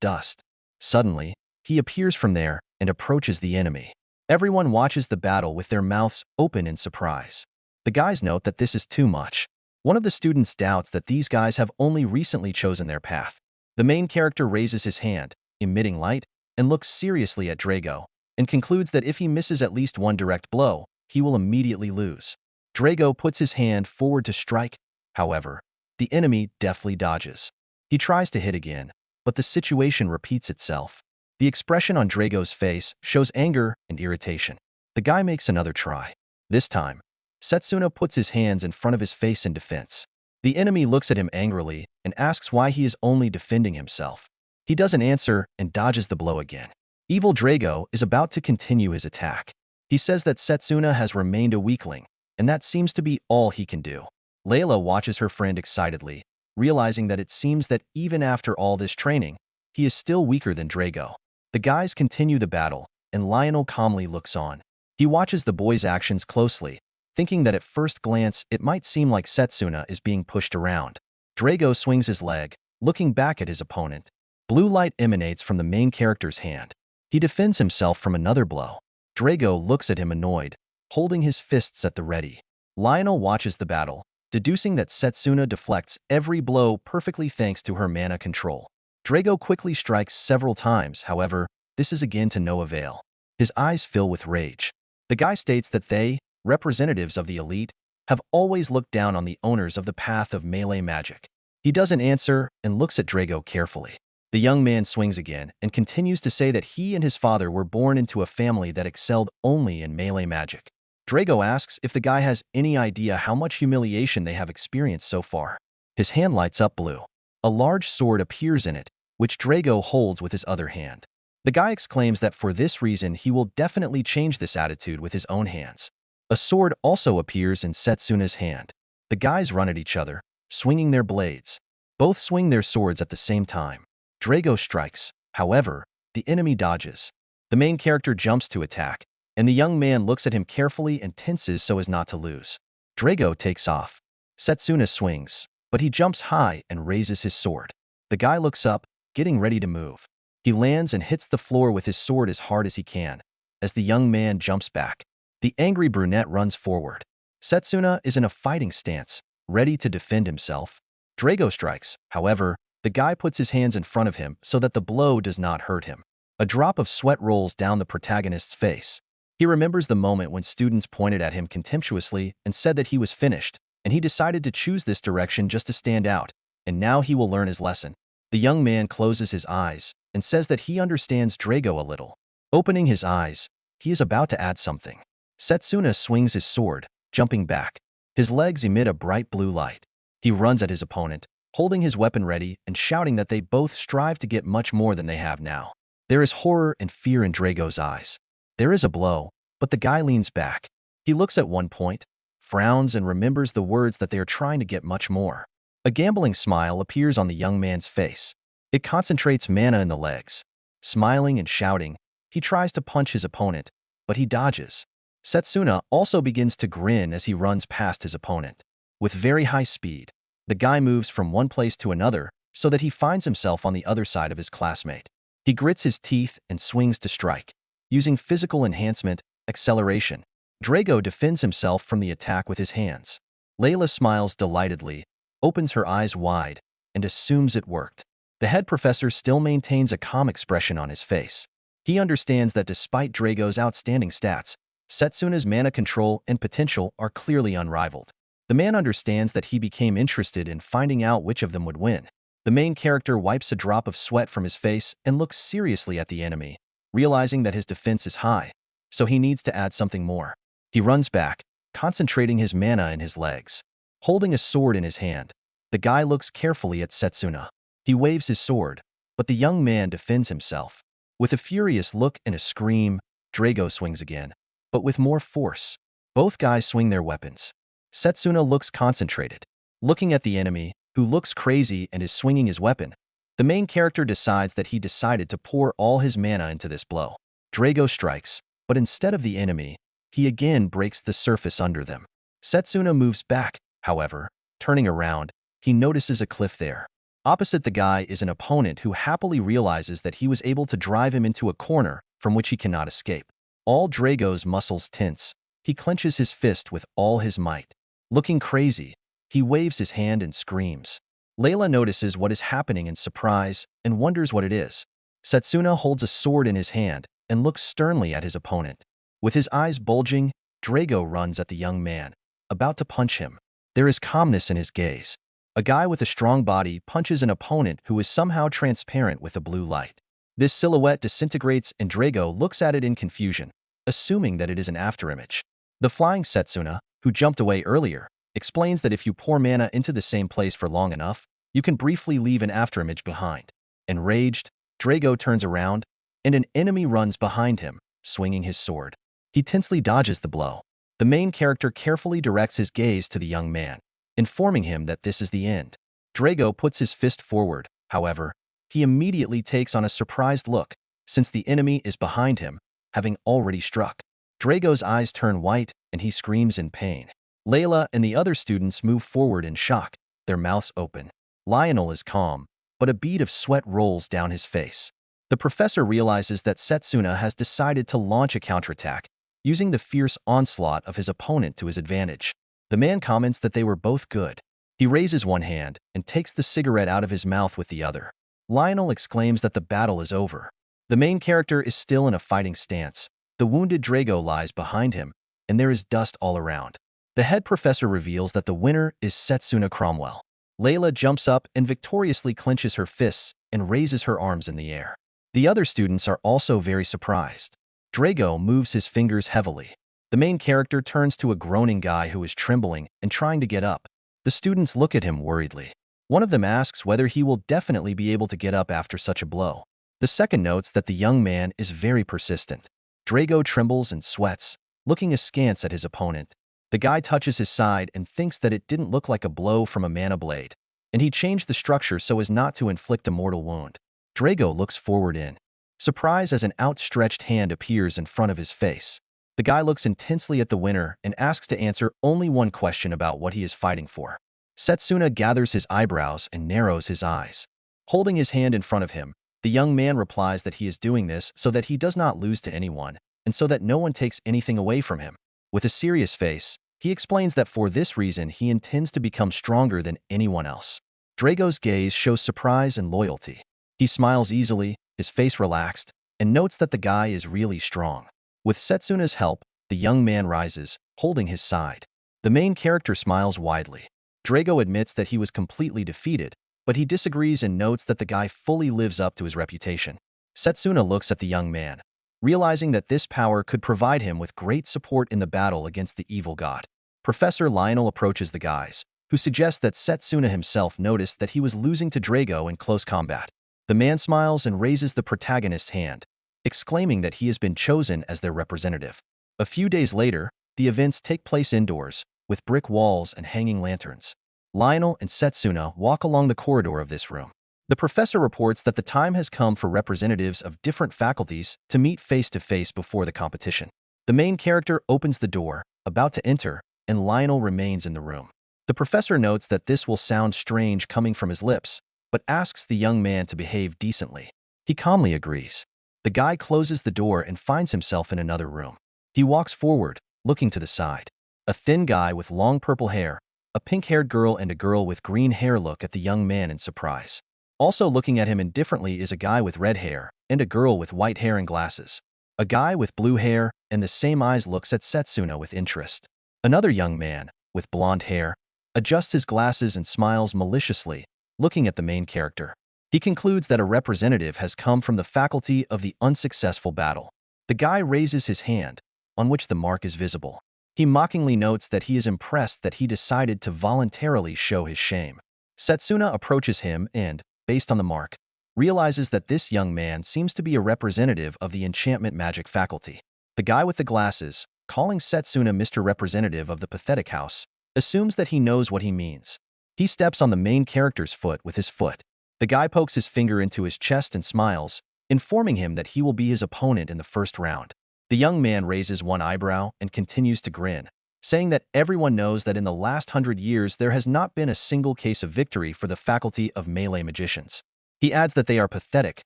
dust. Suddenly, he appears from there and approaches the enemy. Everyone watches the battle with their mouths open in surprise. The guys note that this is too much. One of the students doubts that these guys have only recently chosen their path. The main character raises his hand, emitting light, and looks seriously at Drago, and concludes that if he misses at least one direct blow, he will immediately lose. Drago puts his hand forward to strike. However, the enemy deftly dodges. He tries to hit again, but the situation repeats itself. The expression on Drago's face shows anger and irritation. The guy makes another try. This time, Setsuna puts his hands in front of his face in defense. The enemy looks at him angrily and asks why he is only defending himself. He doesn't answer and dodges the blow again. Evil Drago is about to continue his attack. He says that Setsuna has remained a weakling, and that seems to be all he can do. Layla watches her friend excitedly, realizing that it seems that even after all this training, he is still weaker than Drago. The guys continue the battle, and Lionel calmly looks on. He watches the boy's actions closely, thinking that at first glance it might seem like Setsuna is being pushed around. Drago swings his leg, looking back at his opponent. Blue light emanates from the main character's hand. He defends himself from another blow. Drago looks at him annoyed, holding his fists at the ready. Lionel watches the battle, deducing that Setsuna deflects every blow perfectly thanks to her mana control. Drago quickly strikes several times, however, this is again to no avail. His eyes fill with rage. The guy states that they, representatives of the elite, have always looked down on the owners of the path of melee magic. He doesn't answer and looks at Drago carefully. The young man swings again and continues to say that he and his father were born into a family that excelled only in melee magic. Drago asks if the guy has any idea how much humiliation they have experienced so far. His hand lights up blue. A large sword appears in it, which Drago holds with his other hand. The guy exclaims that for this reason he will definitely change this attitude with his own hands. A sword also appears in Setsuna's hand. The guys run at each other, swinging their blades. Both swing their swords at the same time. Drago strikes. However, the enemy dodges. The main character jumps to attack, and the young man looks at him carefully and tenses so as not to lose. Drago takes off. Setsuna swings, but he jumps high and raises his sword. The guy looks up, getting ready to move. He lands and hits the floor with his sword as hard as he can. As the young man jumps back, the angry brunette runs forward. Setsuna is in a fighting stance, ready to defend himself. Drago strikes. However, the guy puts his hands in front of him so that the blow does not hurt him. A drop of sweat rolls down the protagonist's face. He remembers the moment when students pointed at him contemptuously and said that he was finished, and he decided to choose this direction just to stand out, and now he will learn his lesson. The young man closes his eyes and says that he understands Drago a little. Opening his eyes, he is about to add something. Setsuna swings his sword, jumping back. His legs emit a bright blue light. He runs at his opponent, holding his weapon ready and shouting that they both strive to get much more than they have now. There is horror and fear in Drago's eyes. There is a blow, but the guy leans back. He looks at one point, frowns, and remembers the words that they are trying to get much more. A gambling smile appears on the young man's face. It concentrates mana in the legs. Smiling and shouting, he tries to punch his opponent, but he dodges. Setsuna also begins to grin as he runs past his opponent. With very high speed, the guy moves from one place to another so that he finds himself on the other side of his classmate. He grits his teeth and swings to strike. Using physical enhancement, acceleration, Drago defends himself from the attack with his hands. Layla smiles delightedly, opens her eyes wide, and assumes it worked. The head professor still maintains a calm expression on his face. He understands that despite Drago's outstanding stats, Setsuna's mana control and potential are clearly unrivaled. The man understands that he became interested in finding out which of them would win. The main character wipes a drop of sweat from his face and looks seriously at the enemy, realizing that his defense is high, so he needs to add something more. He runs back, concentrating his mana in his legs. Holding a sword in his hand, the guy looks carefully at Setsuna. He waves his sword, but the young man defends himself. With a furious look and a scream, Drago swings again, but with more force. Both guys swing their weapons. Setsuna looks concentrated, looking at the enemy, who looks crazy and is swinging his weapon. The main character decides that he decided to pour all his mana into this blow. Drago strikes, but instead of the enemy, he again breaks the surface under them. Setsuna moves back, however, turning around, he notices a cliff there. Opposite the guy is an opponent who happily realizes that he was able to drive him into a corner from which he cannot escape. All Drago's muscles tense. He clenches his fist with all his might. Looking crazy, he waves his hand and screams. Layla notices what is happening in surprise and wonders what it is. Setsuna holds a sword in his hand and looks sternly at his opponent. With his eyes bulging, Drago runs at the young man, about to punch him. There is calmness in his gaze. A guy with a strong body punches an opponent who is somehow transparent with a blue light. This silhouette disintegrates and Drago looks at it in confusion, assuming that it is an afterimage. The flying Setsuna, who jumped away earlier, explains that if you pour mana into the same place for long enough, you can briefly leave an afterimage behind. Enraged, Drago turns around, and an enemy runs behind him, swinging his sword. He tensely dodges the blow. The main character carefully directs his gaze to the young man, informing him that this is the end. Drago puts his fist forward, however, he immediately takes on a surprised look, since the enemy is behind him, having already struck. Drago's eyes turn white, and he screams in pain. Layla and the other students move forward in shock, their mouths open. Lionel is calm, but a bead of sweat rolls down his face. The professor realizes that Setsuna has decided to launch a counterattack, using the fierce onslaught of his opponent to his advantage. The man comments that they were both good. He raises one hand and takes the cigarette out of his mouth with the other. Lionel exclaims that the battle is over. The main character is still in a fighting stance. The wounded Drago lies behind him, and there is dust all around. The head professor reveals that the winner is Setsuna Cromwell. Layla jumps up and victoriously clenches her fists and raises her arms in the air. The other students are also very surprised. Drago moves his fingers heavily. The main character turns to a groaning guy who is trembling and trying to get up. The students look at him worriedly. One of them asks whether he will definitely be able to get up after such a blow. The second notes that the young man is very persistent. Drago trembles and sweats, looking askance at his opponent. The guy touches his side and thinks that it didn't look like a blow from a mana blade, and he changed the structure so as not to inflict a mortal wound. Drago looks forward in surprise as an outstretched hand appears in front of his face. The guy looks intensely at the winner and asks to answer only one question about what he is fighting for. Setsuna gathers his eyebrows and narrows his eyes. Holding his hand in front of him, The young man replies that he is doing this so that he does not lose to anyone, and so that no one takes anything away from him. With a serious face, he explains that for this reason he intends to become stronger than anyone else. Drago's gaze shows surprise and loyalty. He smiles easily, his face relaxed, and notes that the guy is really strong. With Setsuna's help, the young man rises, holding his side. The main character smiles widely. Drago admits that he was completely defeated, but he disagrees and notes that the guy fully lives up to his reputation. Setsuna looks at the young man, realizing that this power could provide him with great support in the battle against the evil god. Professor Lionel approaches the guys, who suggests that Setsuna himself noticed that he was losing to Drago in close combat. The man smiles and raises the protagonist's hand, exclaiming that he has been chosen as their representative. A few days later, the events take place indoors, with brick walls and hanging lanterns. Lionel and Setsuna walk along the corridor of this room. The professor reports that the time has come for representatives of different faculties to meet face-to-face before the competition. The main character opens the door, about to enter, and Lionel remains in the room. The professor notes that this will sound strange coming from his lips, but asks the young man to behave decently. He calmly agrees. The guy closes the door and finds himself in another room. He walks forward, looking to the side. A thin guy with long purple hair, a pink-haired girl and a girl with green hair look at the young man in surprise. Also looking at him indifferently is a guy with red hair and a girl with white hair and glasses. A guy with blue hair and the same eyes looks at Setsuna with interest. Another young man, with blonde hair, adjusts his glasses and smiles maliciously, looking at the main character. He concludes that a representative has come from the faculty of the unsuccessful battle. The guy raises his hand, on which the mark is visible. He mockingly notes that he is impressed that he decided to voluntarily show his shame. Setsuna approaches him and, based on the mark, realizes that this young man seems to be a representative of the enchantment magic faculty. The guy with the glasses, calling Setsuna Mr. Representative of the Pathetic House, assumes that he knows what he means. He steps on the main character's foot with his foot. The guy pokes his finger into his chest and smiles, informing him that he will be his opponent in the first round. The young man raises one eyebrow and continues to grin, saying that everyone knows that in the last 100 years there has not been a single case of victory for the faculty of melee magicians. He adds that they are pathetic,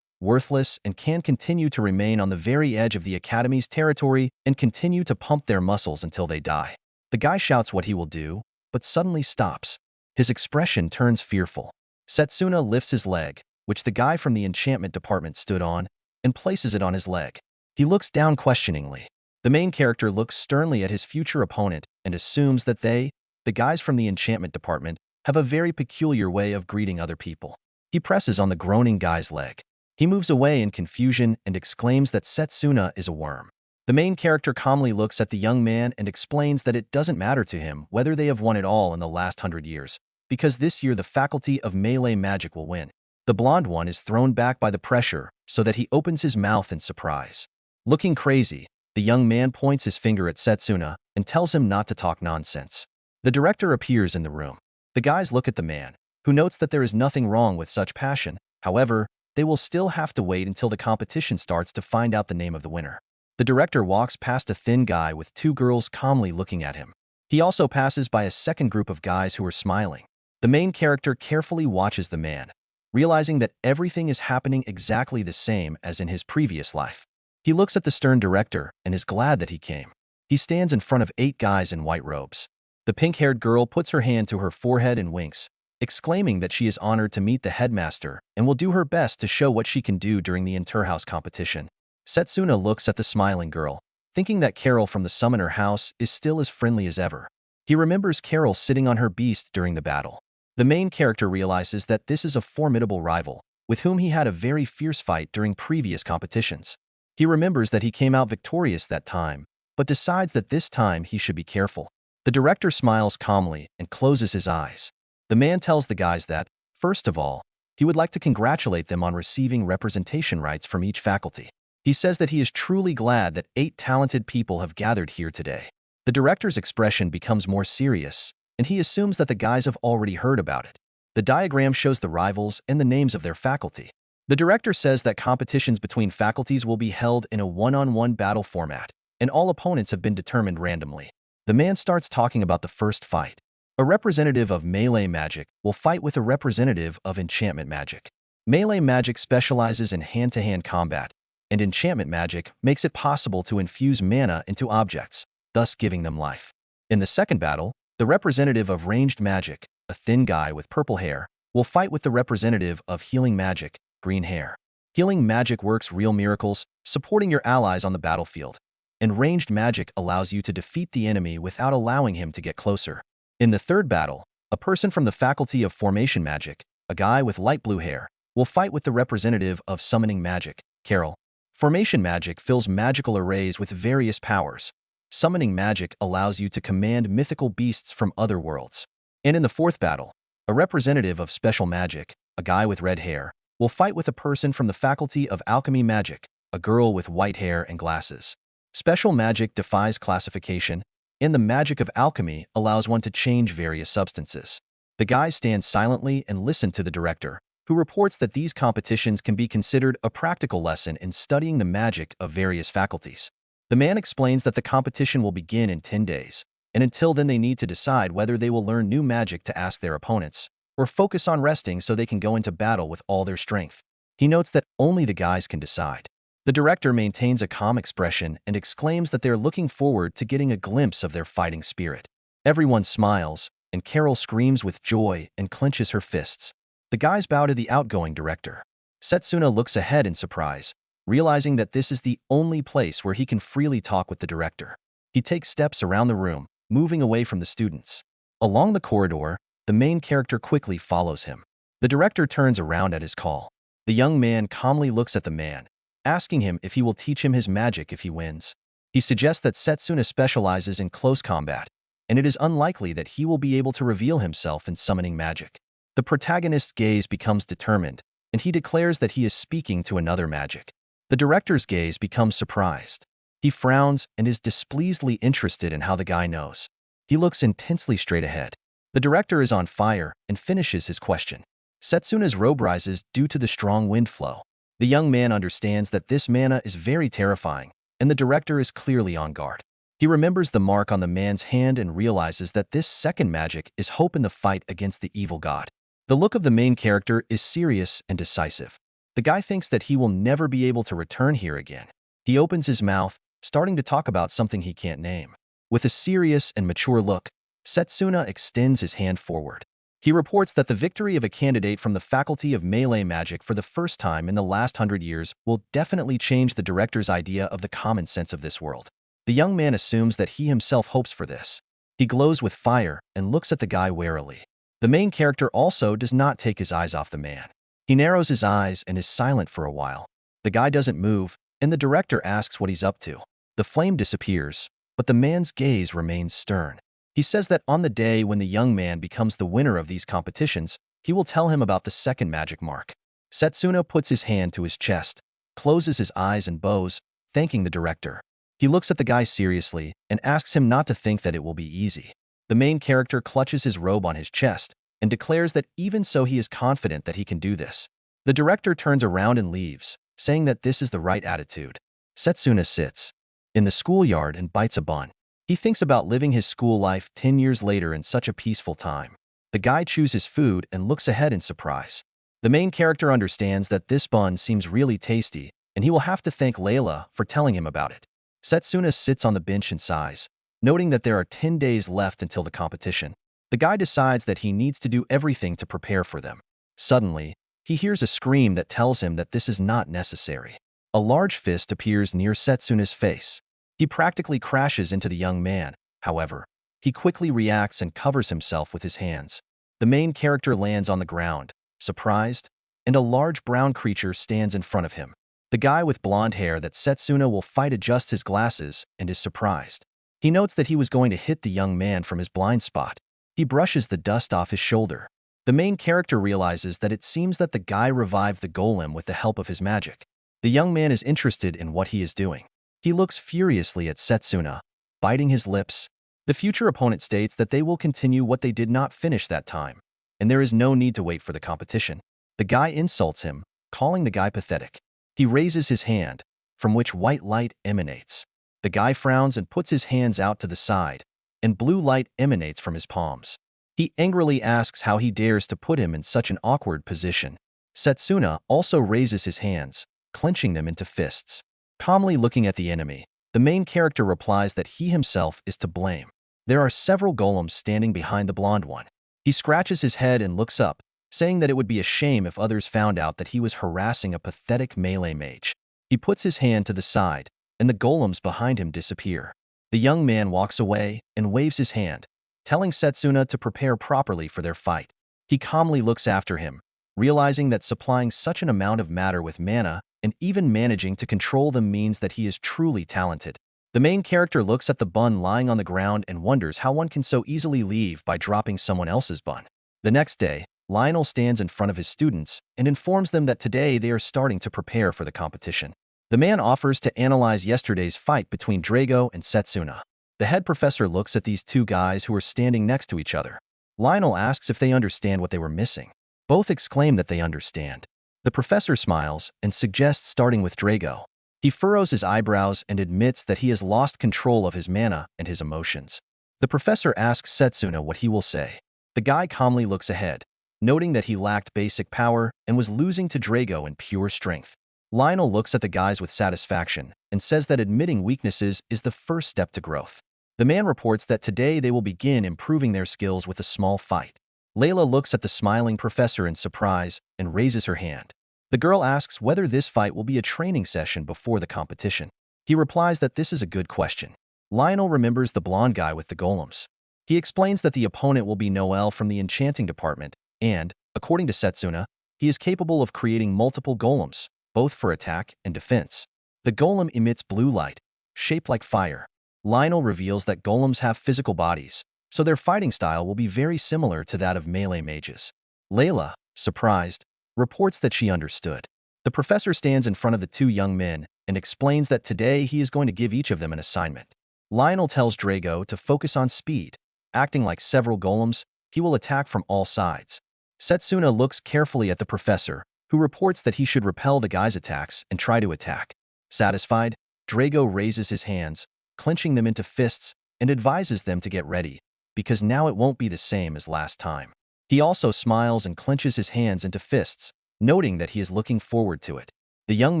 worthless, and can continue to remain on the very edge of the Academy's territory and continue to pump their muscles until they die. The guy shouts what he will do, but suddenly stops. His expression turns fearful. Setsuna lifts his leg, which the guy from the enchantment department stood on, and places it on his leg. He looks down questioningly. The main character looks sternly at his future opponent and assumes that they, the guys from the enchantment department, have a very peculiar way of greeting other people. He presses on the groaning guy's leg. He moves away in confusion and exclaims that Setsuna is a worm. The main character calmly looks at the young man and explains that it doesn't matter to him whether they have won it all in the last 100 years, because this year the faculty of melee magic will win. The blonde one is thrown back by the pressure so that he opens his mouth in surprise. Looking crazy, the young man points his finger at Setsuna and tells him not to talk nonsense. The director appears in the room. The guys look at the man, who notes that there is nothing wrong with such passion. However, they will still have to wait until the competition starts to find out the name of the winner. The director walks past a thin guy with two girls calmly looking at him. He also passes by a second group of guys who are smiling. The main character carefully watches the man, realizing that everything is happening exactly the same as in his previous life. He looks at the stern director and is glad that he came. He stands in front of 8 guys in white robes. The pink-haired girl puts her hand to her forehead and winks, exclaiming that she is honored to meet the headmaster and will do her best to show what she can do during the interhouse competition. Setsuna looks at the smiling girl, thinking that Carol from the Summoner House is still as friendly as ever. He remembers Carol sitting on her beast during the battle. The main character realizes that this is a formidable rival, with whom he had a very fierce fight during previous competitions. He remembers that he came out victorious that time, but decides that this time he should be careful. The director smiles calmly and closes his eyes. The man tells the guys that, first of all, he would like to congratulate them on receiving representation rights from each faculty. He says that he is truly glad that 8 talented people have gathered here today. The director's expression becomes more serious, and he assumes that the guys have already heard about it. The diagram shows the rivals and the names of their faculty. The director says that competitions between faculties will be held in a one-on-one battle format, and all opponents have been determined randomly. The man starts talking about the first fight. A representative of melee magic will fight with a representative of enchantment magic. Melee magic specializes in hand-to-hand combat, and enchantment magic makes it possible to infuse mana into objects, thus giving them life. In the second battle, the representative of ranged magic, a thin guy with purple hair, will fight with the representative of healing magic, green hair. Healing magic works real miracles, supporting your allies on the battlefield, and ranged magic allows you to defeat the enemy without allowing him to get closer. In the third battle, a person from the faculty of formation magic, a guy with light blue hair, will fight with the representative of summoning magic, Carol. Formation magic fills magical arrays with various powers. Summoning magic allows you to command mythical beasts from other worlds. And in the fourth battle, a representative of special magic, a guy with red hair, will fight with a person from the faculty of alchemy magic, a girl with white hair and glasses. Special magic defies classification, and the magic of alchemy allows one to change various substances. The guys stand silently and listen to the director, who reports that these competitions can be considered a practical lesson in studying the magic of various faculties. The man explains that the competition will begin in 10 days, and until then they need to decide whether they will learn new magic to ask their opponents, or focus on resting so they can go into battle with all their strength. He notes that only the guys can decide. The director maintains a calm expression and exclaims that they're looking forward to getting a glimpse of their fighting spirit. Everyone smiles, and Carol screams with joy and clenches her fists. The guys bow to the outgoing director. Setsuna looks ahead in surprise, realizing that this is the only place where he can freely talk with the director. He takes steps around the room, moving away from the students. Along the corridor, the main character quickly follows him. The director turns around at his call. The young man calmly looks at the man, asking him if he will teach him his magic if he wins. He suggests that Setsuna specializes in close combat, and it is unlikely that he will be able to reveal himself in summoning magic. The protagonist's gaze becomes determined, and he declares that he is speaking to another magic. The director's gaze becomes surprised. He frowns and is displeasedly interested in how the guy knows. He looks intensely straight ahead. The director is on fire and finishes his question. Setsuna's robe rises due to the strong wind flow. The young man understands that this mana is very terrifying, and the director is clearly on guard. He remembers the mark on the man's hand and realizes that this second magic is hope in the fight against the evil god. The look of the main character is serious and decisive. The guy thinks that he will never be able to return here again. He opens his mouth, starting to talk about something he can't name. With a serious and mature look, Setsuna extends his hand forward. He reports that the victory of a candidate from the faculty of melee magic for the first time in the last 100 years will definitely change the director's idea of the common sense of this world. The young man assumes that he himself hopes for this. He glows with fire and looks at the guy warily. The main character also does not take his eyes off the man. He narrows his eyes and is silent for a while. The guy doesn't move, and the director asks what he's up to. The flame disappears, but the man's gaze remains stern. He says that on the day when the young man becomes the winner of these competitions, he will tell him about the second magic mark. Setsuna puts his hand to his chest, closes his eyes and bows, thanking the director. He looks at the guy seriously and asks him not to think that it will be easy. The main character clutches his robe on his chest and declares that even so he is confident that he can do this. The director turns around and leaves, saying that this is the right attitude. Setsuna sits in the schoolyard and bites a bun. He thinks about living his school life 10 years later in such a peaceful time. The guy chews his food and looks ahead in surprise. The main character understands that this bun seems really tasty, and he will have to thank Layla for telling him about it. Setsuna sits on the bench and sighs, noting that there are 10 days left until the competition. The guy decides that he needs to do everything to prepare for them. Suddenly, he hears a scream that tells him that this is not necessary. A large fist appears near Setsuna's face. He practically crashes into the young man. However, he quickly reacts and covers himself with his hands. The main character lands on the ground, surprised, and a large brown creature stands in front of him. The guy with blonde hair that Setsuna will fight adjusts his glasses and is surprised. He notes that he was going to hit the young man from his blind spot. He brushes the dust off his shoulder. The main character realizes that it seems that the guy revived the golem with the help of his magic. The young man is interested in what he is doing. He looks furiously at Setsuna, biting his lips. The future opponent states that they will continue what they did not finish that time, and there is no need to wait for the competition. The guy insults him, calling the guy pathetic. He raises his hand, from which white light emanates. The guy frowns and puts his hands out to the side, and blue light emanates from his palms. He angrily asks how he dares to put him in such an awkward position. Setsuna also raises his hands, clenching them into fists. Calmly looking at the enemy, the main character replies that he himself is to blame. There are several golems standing behind the blonde one. He scratches his head and looks up, saying that it would be a shame if others found out that he was harassing a pathetic melee mage. He puts his hand to the side, and the golems behind him disappear. The young man walks away and waves his hand, telling Setsuna to prepare properly for their fight. He calmly looks after him, realizing that supplying such an amount of matter with mana and even managing to control them means that he is truly talented. The main character looks at the bun lying on the ground and wonders how one can so easily leave by dropping someone else's bun. The next day, Lionel stands in front of his students and informs them that today they are starting to prepare for the competition. The man offers to analyze yesterday's fight between Drago and Setsuna. The head professor looks at these two guys who are standing next to each other. Lionel asks if they understand what they were missing. Both exclaim that they understand. The professor smiles and suggests starting with Drago. He furrows his eyebrows and admits that he has lost control of his mana and his emotions. The professor asks Setsuna what he will say. The guy calmly looks ahead, noting that he lacked basic power and was losing to Drago in pure strength. Lionel looks at the guys with satisfaction and says that admitting weaknesses is the first step to growth. The man reports that today they will begin improving their skills with a small fight. Layla looks at the smiling professor in surprise and raises her hand. The girl asks whether this fight will be a training session before the competition. He replies that this is a good question. Lionel remembers the blonde guy with the golems. He explains that the opponent will be Noel from the enchanting department and, according to Setsuna, he is capable of creating multiple golems, both for attack and defense. The golem emits blue light, shaped like fire. Lionel reveals that golems have physical bodies, so their fighting style will be very similar to that of melee mages. Layla, surprised, reports that she understood. The professor stands in front of the two young men and explains that today he is going to give each of them an assignment. Lionel tells Drago to focus on speed. Acting like several golems, he will attack from all sides. Setsuna looks carefully at the professor, who reports that he should repel the guy's attacks and try to attack. Satisfied, Drago raises his hands, clenching them into fists, and advises them to get ready, because now it won't be the same as last time. He also smiles and clenches his hands into fists, noting that he is looking forward to it. The young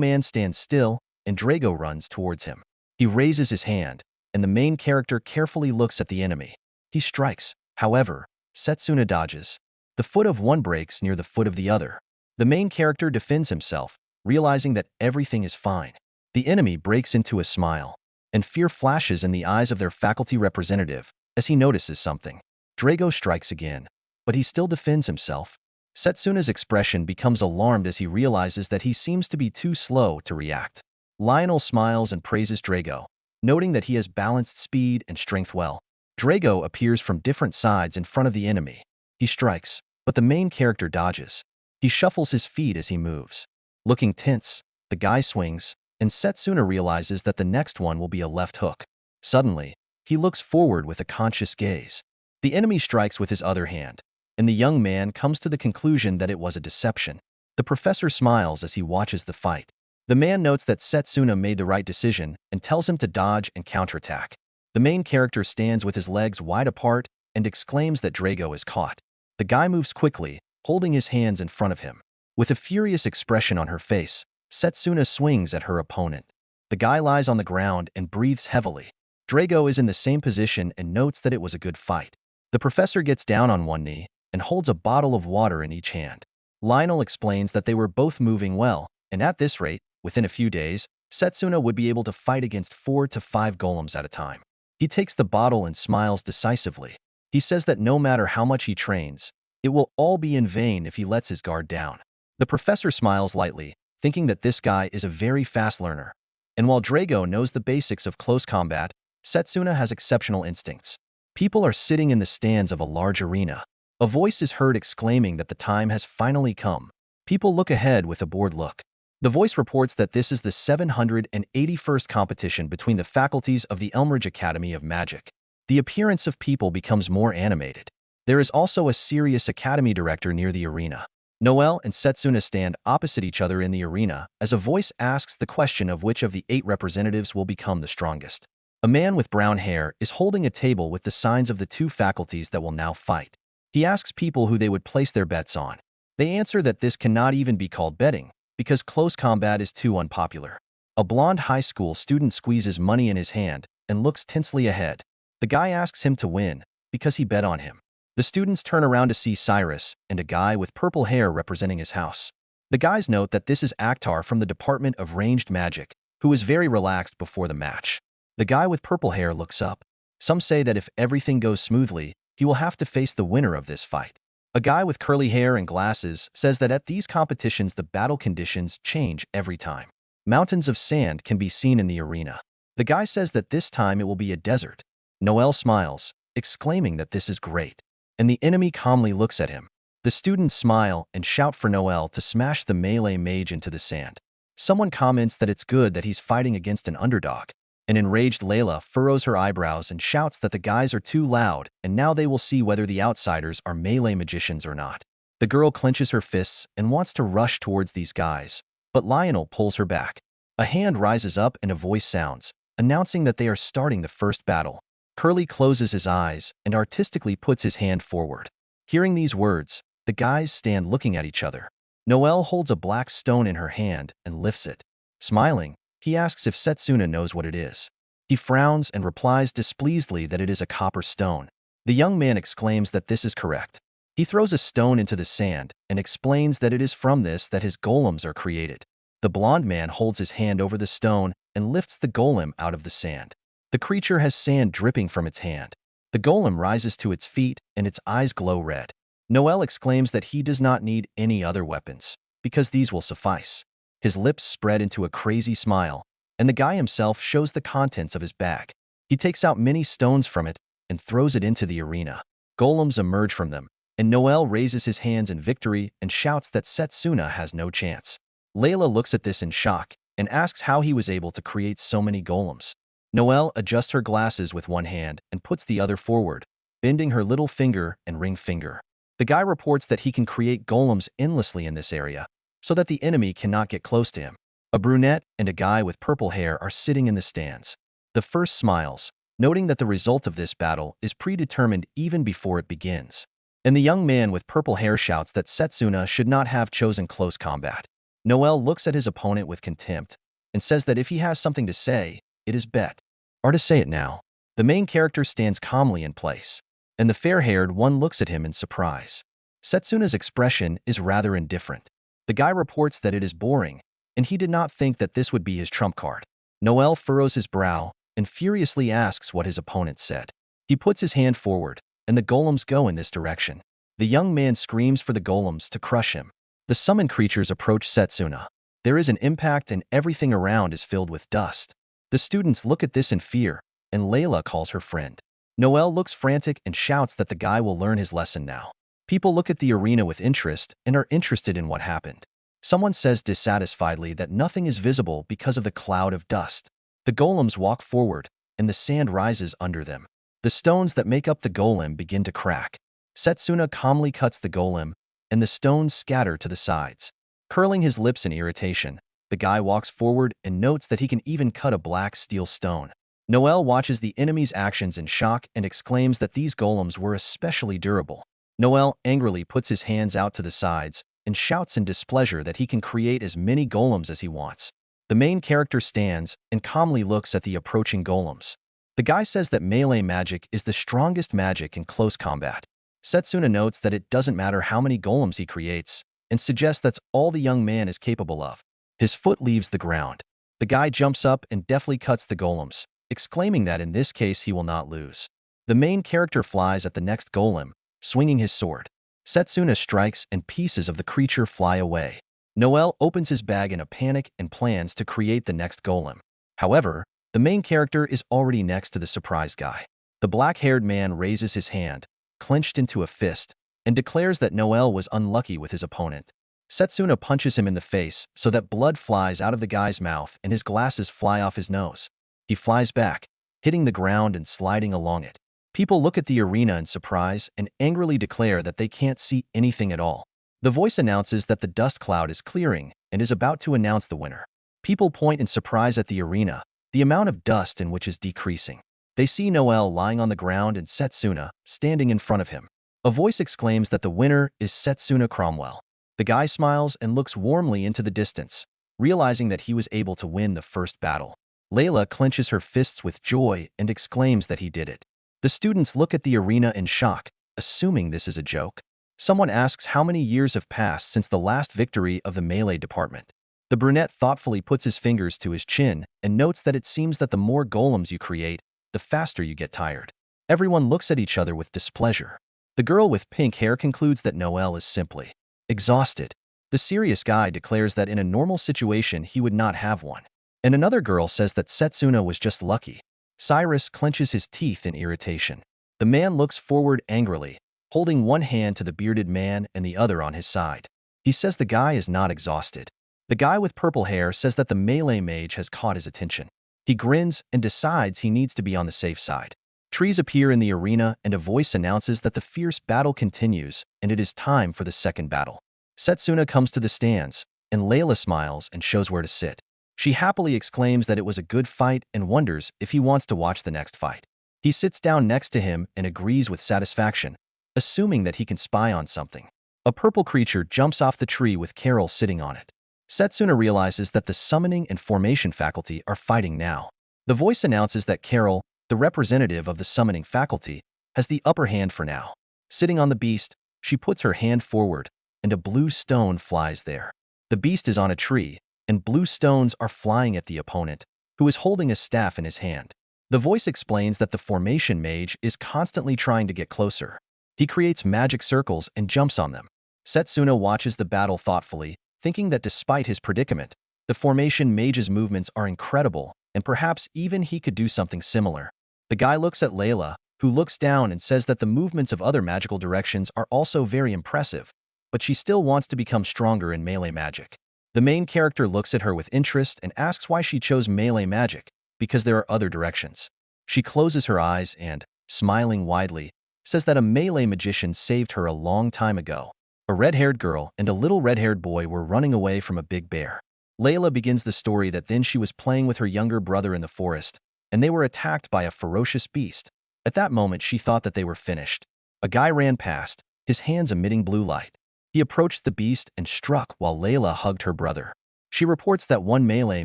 man stands still, and Drago runs towards him. He raises his hand, and the main character carefully looks at the enemy. He strikes. However, Setsuna dodges. The foot of one breaks near the foot of the other. The main character defends himself, realizing that everything is fine. The enemy breaks into a smile, and fear flashes in the eyes of their faculty representative as he notices something. Drago strikes again, but he still defends himself. Setsuna's expression becomes alarmed as he realizes that he seems to be too slow to react. Lionel smiles and praises Drago, noting that he has balanced speed and strength well. Drago appears from different sides in front of the enemy. He strikes, but the main character dodges. He shuffles his feet as he moves. Looking tense, the guy swings, and Setsuna realizes that the next one will be a left hook. Suddenly, he looks forward with a conscious gaze. The enemy strikes with his other hand, and the young man comes to the conclusion that it was a deception. The professor smiles as he watches the fight. The man notes that Setsuna made the right decision and tells him to dodge and counterattack. The main character stands with his legs wide apart and exclaims that Drago is caught. The guy moves quickly, holding his hands in front of him. With a furious expression on her face, Setsuna swings at her opponent. The guy lies on the ground and breathes heavily. Drago is in the same position and notes that it was a good fight. The professor gets down on one knee and holds a bottle of water in each hand. Lionel explains that they were both moving well, and at this rate, within a few days, Setsuna would be able to fight against 4 to 5 golems at a time. He takes the bottle and smiles decisively. He says that no matter how much he trains, it will all be in vain if he lets his guard down. The professor smiles lightly, thinking that this guy is a very fast learner. And while Drago knows the basics of close combat, Setsuna has exceptional instincts. People are sitting in the stands of a large arena. A voice is heard exclaiming that the time has finally come. People look ahead with a bored look. The voice reports that this is the 781st competition between the faculties of the Elmridge Academy of Magic. The appearance of people becomes more animated. There is also a serious academy director near the arena. Noel and Setsuna stand opposite each other in the arena as a voice asks the question of which of the 8 representatives will become the strongest. A man with brown hair is holding a table with the signs of the 2 faculties that will now fight. He asks people who they would place their bets on. They answer that this cannot even be called betting, because close combat is too unpopular. A blonde high school student squeezes money in his hand and looks tensely ahead. The guy asks him to win, because he bet on him. The students turn around to see Cyrus and a guy with purple hair representing his house. The guys note that this is Akhtar from the Department of Ranged Magic, who is very relaxed before the match. The guy with purple hair looks up. Some say that if everything goes smoothly, he will have to face the winner of this fight. A guy with curly hair and glasses says that at these competitions the battle conditions change every time. Mountains of sand can be seen in the arena. The guy says that this time it will be a desert. Noel smiles, exclaiming that this is great. And the enemy calmly looks at him. The students smile and shout for Noel to smash the melee mage into the sand. Someone comments that it's good that he's fighting against an underdog. An enraged Layla furrows her eyebrows and shouts that the guys are too loud, and now they will see whether the outsiders are melee magicians or not. The girl clenches her fists and wants to rush towards these guys, but Lionel pulls her back. A hand rises up and a voice sounds, announcing that they are starting the first battle. Curly closes his eyes and artistically puts his hand forward. Hearing these words, the guys stand looking at each other. Noelle holds a black stone in her hand and lifts it. Smiling, he asks if Setsuna knows what it is. He frowns and replies displeasedly that it is a copper stone. The young man exclaims that this is correct. He throws a stone into the sand and explains that it is from this that his golems are created. The blonde man holds his hand over the stone and lifts the golem out of the sand. The creature has sand dripping from its hand. The golem rises to its feet and its eyes glow red. Noel exclaims that he does not need any other weapons, because these will suffice. His lips spread into a crazy smile, and the guy himself shows the contents of his bag. He takes out many stones from it and throws it into the arena. Golems emerge from them, and Noel raises his hands in victory and shouts that Setsuna has no chance. Layla looks at this in shock and asks how he was able to create so many golems. Noelle adjusts her glasses with one hand and puts the other forward, bending her little finger and ring finger. The guy reports that he can create golems endlessly in this area, so that the enemy cannot get close to him. A brunette and a guy with purple hair are sitting in the stands. The first smiles, noting that the result of this battle is predetermined even before it begins. And the young man with purple hair shouts that Setsuna should not have chosen close combat. Noelle looks at his opponent with contempt and says that if he has something to say, it is bet. Or to say it now. The main character stands calmly in place, and the fair-haired one looks at him in surprise. Setsuna's expression is rather indifferent. The guy reports that it is boring, and he did not think that this would be his trump card. Noel furrows his brow and furiously asks what his opponent said. He puts his hand forward, and the golems go in this direction. The young man screams for the golems to crush him. The summoned creatures approach Setsuna. There is an impact and everything around is filled with dust. The students look at this in fear, and Layla calls her friend. Noelle looks frantic and shouts that the guy will learn his lesson now. People look at the arena with interest and are interested in what happened. Someone says dissatisfiedly that nothing is visible because of the cloud of dust. The golems walk forward, and the sand rises under them. The stones that make up the golem begin to crack. Setsuna calmly cuts the golem, and the stones scatter to the sides. Curling his lips in irritation, the guy walks forward and notes that he can even cut a black steel stone. Noelle watches the enemy's actions in shock and exclaims that these golems were especially durable. Noelle angrily puts his hands out to the sides and shouts in displeasure that he can create as many golems as he wants. The main character stands and calmly looks at the approaching golems. The guy says that melee magic is the strongest magic in close combat. Setsuna notes that it doesn't matter how many golems he creates and suggests that's all the young man is capable of. His foot leaves the ground. The guy jumps up and deftly cuts the golems, exclaiming that in this case he will not lose. The main character flies at the next golem, swinging his sword. Setsuna strikes and pieces of the creature fly away. Noelle opens his bag in a panic and plans to create the next golem. However, the main character is already next to the surprise guy. The black-haired man raises his hand, clenched into a fist, and declares that Noelle was unlucky with his opponent. Setsuna punches him in the face so that blood flies out of the guy's mouth and his glasses fly off his nose. He flies back, hitting the ground and sliding along it. People look at the arena in surprise and angrily declare that they can't see anything at all. The voice announces that the dust cloud is clearing and is about to announce the winner. People point in surprise at the arena, the amount of dust in which is decreasing. They see Noelle lying on the ground and Setsuna standing in front of him. A voice exclaims that the winner is Setsuna Cromwell. The guy smiles and looks warmly into the distance, realizing that he was able to win the first battle. Layla clenches her fists with joy and exclaims that he did it. The students look at the arena in shock, assuming this is a joke. Someone asks how many years have passed since the last victory of the melee department. The brunette thoughtfully puts his fingers to his chin and notes that it seems that the more golems you create, the faster you get tired. Everyone looks at each other with displeasure. The girl with pink hair concludes that Noelle is simply exhausted. The serious guy declares that in a normal situation he would not have one. And another girl says that Setsuna was just lucky. Cyrus clenches his teeth in irritation. The man looks forward angrily, holding one hand to the bearded man and the other on his side. He says the guy is not exhausted. The guy with purple hair says that the melee mage has caught his attention. He grins and decides he needs to be on the safe side. Trees appear in the arena and a voice announces that the fierce battle continues and it is time for the second battle. Setsuna comes to the stands, and Layla smiles and shows where to sit. She happily exclaims that it was a good fight and wonders if he wants to watch the next fight. He sits down next to him and agrees with satisfaction, assuming that he can spy on something. A purple creature jumps off the tree with Carol sitting on it. Setsuna realizes that the summoning and formation faculty are fighting now. The voice announces that Carol, the representative of the summoning faculty, has the upper hand for now. Sitting on the beast, she puts her hand forward, and a blue stone flies there. The beast is on a tree, and blue stones are flying at the opponent, who is holding a staff in his hand. The voice explains that the formation mage is constantly trying to get closer. He creates magic circles and jumps on them. Setsuna watches the battle thoughtfully, thinking that despite his predicament, the formation mage's movements are incredible, and perhaps even he could do something similar. The guy looks at Layla, who looks down and says that the movements of other magical directions are also very impressive, but she still wants to become stronger in melee magic. The main character looks at her with interest and asks why she chose melee magic, because there are other directions. She closes her eyes and, smiling widely, says that a melee magician saved her a long time ago. A red-haired girl and a little red-haired boy were running away from a big bear. Layla begins the story that then she was playing with her younger brother in the forest, and they were attacked by a ferocious beast. At that moment, she thought that they were finished. A guy ran past, his hands emitting blue light. He approached the beast and struck while Layla hugged her brother. She reports that one melee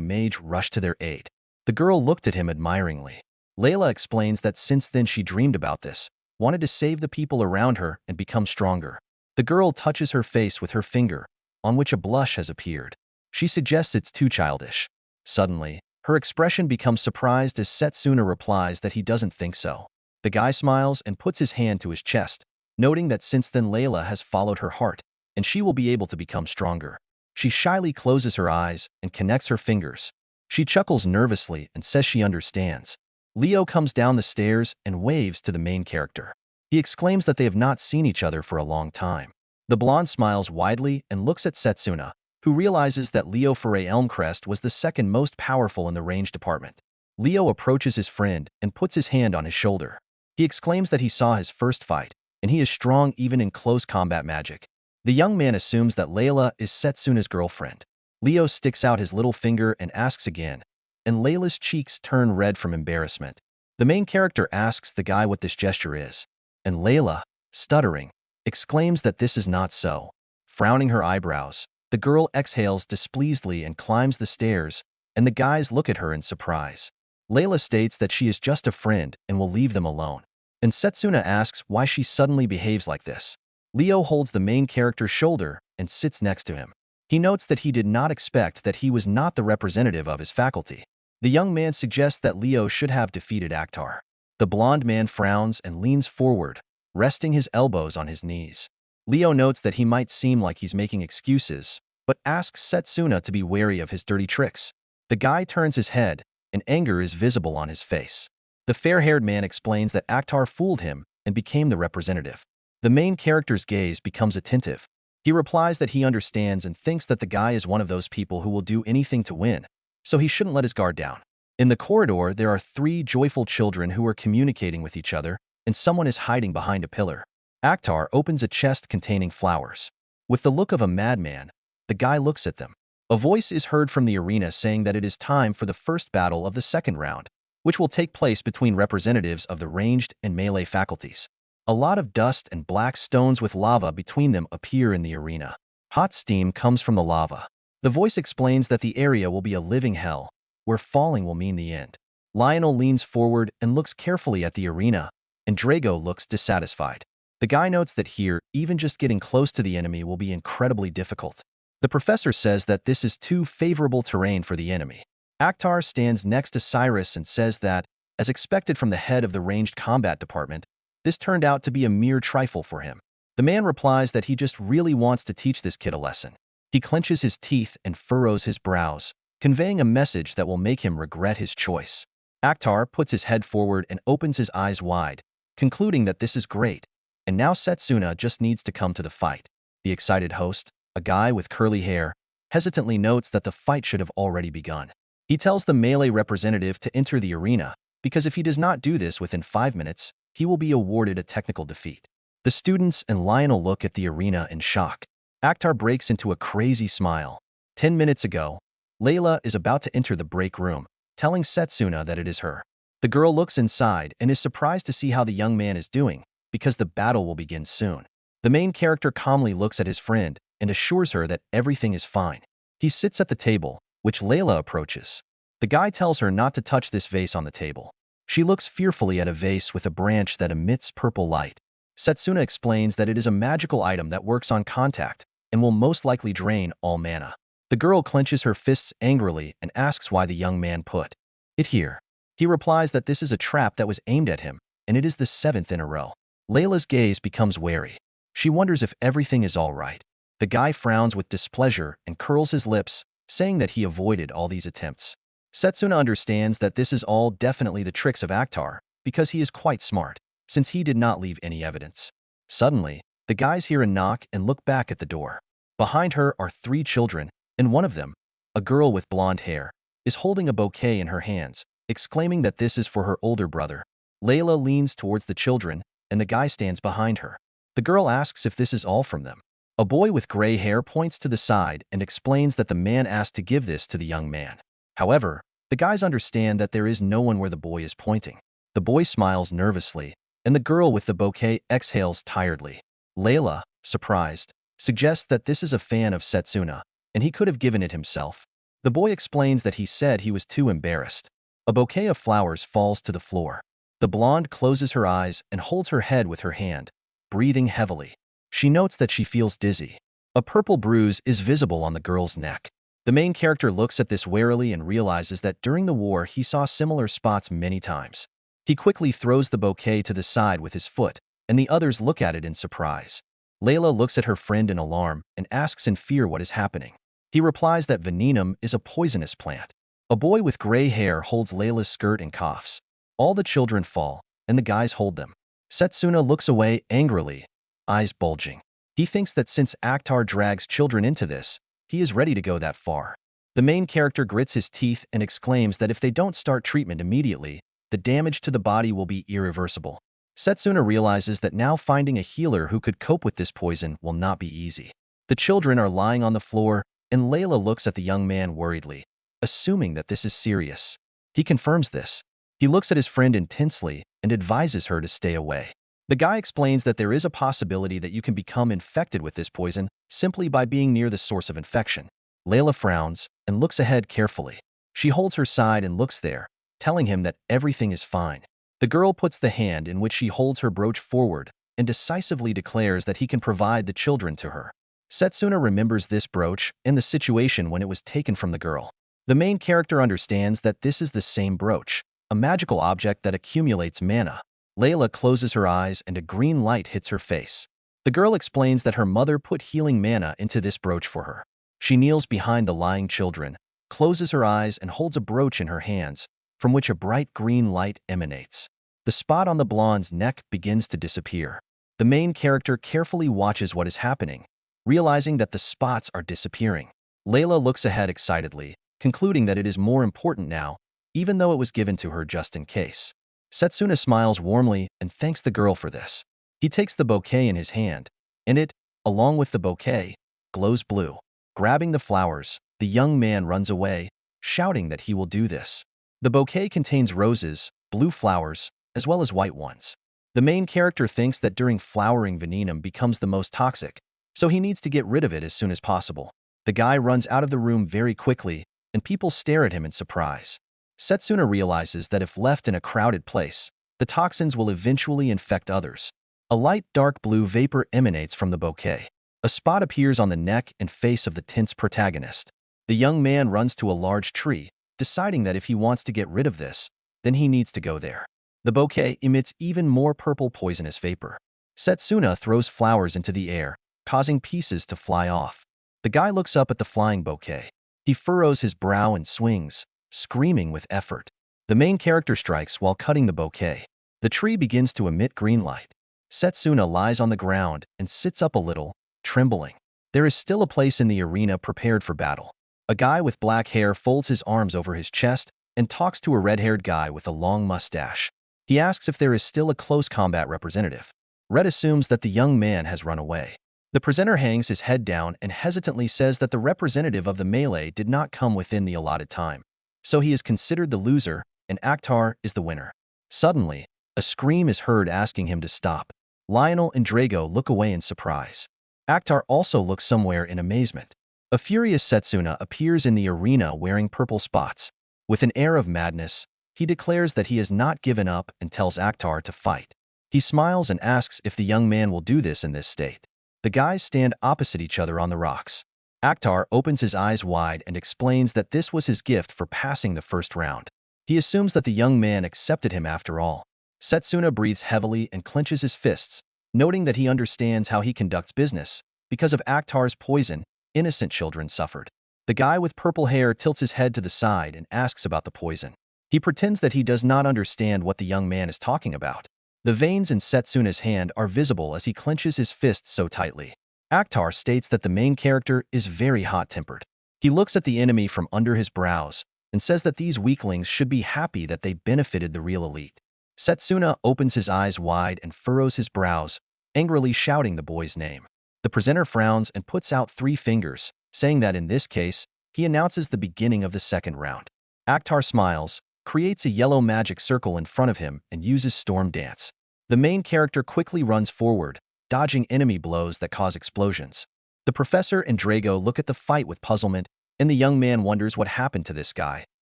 mage rushed to their aid. The girl looked at him admiringly. Layla explains that since then she dreamed about this, wanted to save the people around her and become stronger. The girl touches her face with her finger, on which a blush has appeared. She suggests it's too childish. Suddenly, her expression becomes surprised as Setsuna replies that he doesn't think so. The guy smiles and puts his hand to his chest, noting that since then Layla has followed her heart, and she will be able to become stronger. She shyly closes her eyes and connects her fingers. She chuckles nervously and says she understands. Leo comes down the stairs and waves to the main character. He exclaims that they have not seen each other for a long time. The blonde smiles widely and looks at Setsuna, who realizes that Leo Foray Elmcrest was the second most powerful in the range department. Leo approaches his friend and puts his hand on his shoulder. He exclaims that he saw his first fight, and he is strong even in close combat magic. The young man assumes that Layla is Setsuna's girlfriend. Leo sticks out his little finger and asks again, and Layla's cheeks turn red from embarrassment. The main character asks the guy what this gesture is, and Layla, stuttering, exclaims that this is not so. Frowning her eyebrows, the girl exhales displeasedly and climbs the stairs, and the guys look at her in surprise. Layla states that she is just a friend and will leave them alone. And Setsuna asks why she suddenly behaves like this. Leo holds the main character's shoulder and sits next to him. He notes that he did not expect that he was not the representative of his faculty. The young man suggests that Leo should have defeated Akhtar. The blonde man frowns and leans forward, resting his elbows on his knees. Leo notes that he might seem like he's making excuses, but asks Setsuna to be wary of his dirty tricks. The guy turns his head, and anger is visible on his face. The fair-haired man explains that Akhtar fooled him and became the representative. The main character's gaze becomes attentive. He replies that he understands and thinks that the guy is one of those people who will do anything to win, so he shouldn't let his guard down. In the corridor, there are 3 joyful children who are communicating with each other, and someone is hiding behind a pillar. Akhtar opens a chest containing flowers. With the look of a madman, the guy looks at them. A voice is heard from the arena saying that it is time for the first battle of the second round, which will take place between representatives of the ranged and melee faculties. A lot of dust and black stones with lava between them appear in the arena. Hot steam comes from the lava. The voice explains that the area will be a living hell, where falling will mean the end. Lionel leans forward and looks carefully at the arena, and Drago looks dissatisfied. The guy notes that here, even just getting close to the enemy will be incredibly difficult. The professor says that this is too favorable terrain for the enemy. Akhtar stands next to Cyrus and says that, as expected from the head of the ranged combat department, this turned out to be a mere trifle for him. The man replies that he just really wants to teach this kid a lesson. He clenches his teeth and furrows his brows, conveying a message that will make him regret his choice. Akhtar puts his head forward and opens his eyes wide, concluding that this is great, and now Setsuna just needs to come to the fight. The excited host, a guy with curly hair, hesitantly notes that the fight should have already begun. He tells the melee representative to enter the arena, because if he does not do this within 5 minutes, he will be awarded a technical defeat. The students and Lionel look at the arena in shock. Akhtar breaks into a crazy smile. 10 minutes ago, Layla is about to enter the break room, telling Setsuna that it is her. The girl looks inside and is surprised to see how the young man is doing, because the battle will begin soon. The main character calmly looks at his friend and assures her that everything is fine. He sits at the table, which Layla approaches. The guy tells her not to touch this vase on the table. She looks fearfully at a vase with a branch that emits purple light. Setsuna explains that it is a magical item that works on contact and will most likely drain all mana. The girl clenches her fists angrily and asks why the young man put it here. He replies that this is a trap that was aimed at him, and it is the 7th in a row. Layla's gaze becomes wary. She wonders if everything is all right. The guy frowns with displeasure and curls his lips, saying that he avoided all these attempts. Setsuna understands that this is all definitely the tricks of Akhtar, because he is quite smart, since he did not leave any evidence. Suddenly, the guys hear a knock and look back at the door. Behind her are 3 children, and one of them, a girl with blonde hair, is holding a bouquet in her hands, exclaiming that this is for her older brother. Layla leans towards the children, and the guy stands behind her. The girl asks if this is all from them. A boy with gray hair points to the side and explains that the man asked to give this to the young man. However, the guys understand that there is no one where the boy is pointing. The boy smiles nervously, and the girl with the bouquet exhales tiredly. Layla, surprised, suggests that this is a fan of Setsuna, and he could have given it himself. The boy explains that he said he was too embarrassed. A bouquet of flowers falls to the floor. The blonde closes her eyes and holds her head with her hand, breathing heavily. She notes that she feels dizzy. A purple bruise is visible on the girl's neck. The main character looks at this warily and realizes that during the war he saw similar spots many times. He quickly throws the bouquet to the side with his foot, and the others look at it in surprise. Layla looks at her friend in alarm and asks in fear what is happening. He replies that venenum is a poisonous plant. A boy with gray hair holds Layla's skirt and coughs. All the children fall, and the guys hold them. Setsuna looks away angrily, eyes bulging. He thinks that since Akhtar drags children into this, he is ready to go that far. The main character grits his teeth and exclaims that if they don't start treatment immediately, the damage to the body will be irreversible. Setsuna realizes that now finding a healer who could cope with this poison will not be easy. The children are lying on the floor, and Layla looks at the young man worriedly, assuming that this is serious. He confirms this. He looks at his friend intensely and advises her to stay away. The guy explains that there is a possibility that you can become infected with this poison simply by being near the source of infection. Layla frowns and looks ahead carefully. She holds her side and looks there, telling him that everything is fine. The girl puts the hand in which she holds her brooch forward and decisively declares that he can provide the children to her. Setsuna remembers this brooch and the situation when it was taken from the girl. The main character understands that this is the same brooch, a magical object that accumulates mana. Layla closes her eyes and a green light hits her face. The girl explains that her mother put healing mana into this brooch for her. She kneels behind the lying children, closes her eyes and holds a brooch in her hands, from which a bright green light emanates. The spot on the blonde's neck begins to disappear. The main character carefully watches what is happening, realizing that the spots are disappearing. Layla looks ahead excitedly, concluding that it is more important now, even though it was given to her just in case. Setsuna smiles warmly and thanks the girl for this. He takes the bouquet in his hand, and it, along with the bouquet, glows blue. Grabbing the flowers, the young man runs away, shouting that he will do this. The bouquet contains roses, blue flowers, as well as white ones. The main character thinks that during flowering venenum becomes the most toxic, so he needs to get rid of it as soon as possible. The guy runs out of the room very quickly, and people stare at him in surprise. Setsuna realizes that if left in a crowded place, the toxins will eventually infect others. A light dark blue vapor emanates from the bouquet. A spot appears on the neck and face of the tense protagonist. The young man runs to a large tree, deciding that if he wants to get rid of this, then he needs to go there. The bouquet emits even more purple poisonous vapor. Setsuna throws flowers into the air, causing pieces to fly off. The guy looks up at the flying bouquet. He furrows his brow and swings, screaming with effort. The main character strikes while cutting the bouquet. The tree begins to emit green light. Setsuna lies on the ground and sits up a little, trembling. There is still a place in the arena prepared for battle. A guy with black hair folds his arms over his chest and talks to a red-haired guy with a long mustache. He asks if there is still a close combat representative. Red assumes that the young man has run away. The presenter hangs his head down and hesitantly says that the representative of the melee did not come within the allotted time. So he is considered the loser, and Akhtar is the winner. Suddenly, a scream is heard asking him to stop. Lionel and Drago look away in surprise. Akhtar also looks somewhere in amazement. A furious Setsuna appears in the arena wearing purple spots. With an air of madness, he declares that he has not given up and tells Akhtar to fight. He smiles and asks if the young man will do this in this state. The guys stand opposite each other on the rocks. Akhtar opens his eyes wide and explains that this was his gift for passing the first round. He assumes that the young man accepted him after all. Setsuna breathes heavily and clenches his fists, noting that he understands how he conducts business. Because of Akhtar's poison, innocent children suffered. The guy with purple hair tilts his head to the side and asks about the poison. He pretends that he does not understand what the young man is talking about. The veins in Setsuna's hand are visible as he clenches his fists so tightly. Akhtar states that the main character is very hot-tempered. He looks at the enemy from under his brows and says that these weaklings should be happy that they benefited the real elite. Setsuna opens his eyes wide and furrows his brows, angrily shouting the boy's name. The presenter frowns and puts out 3 fingers, saying that in this case, he announces the beginning of the second round. Akhtar smiles, creates a yellow magic circle in front of him, and uses Storm Dance. The main character quickly runs forward, dodging enemy blows that cause explosions. The professor and Drago look at the fight with puzzlement, and the young man wonders what happened to this guy,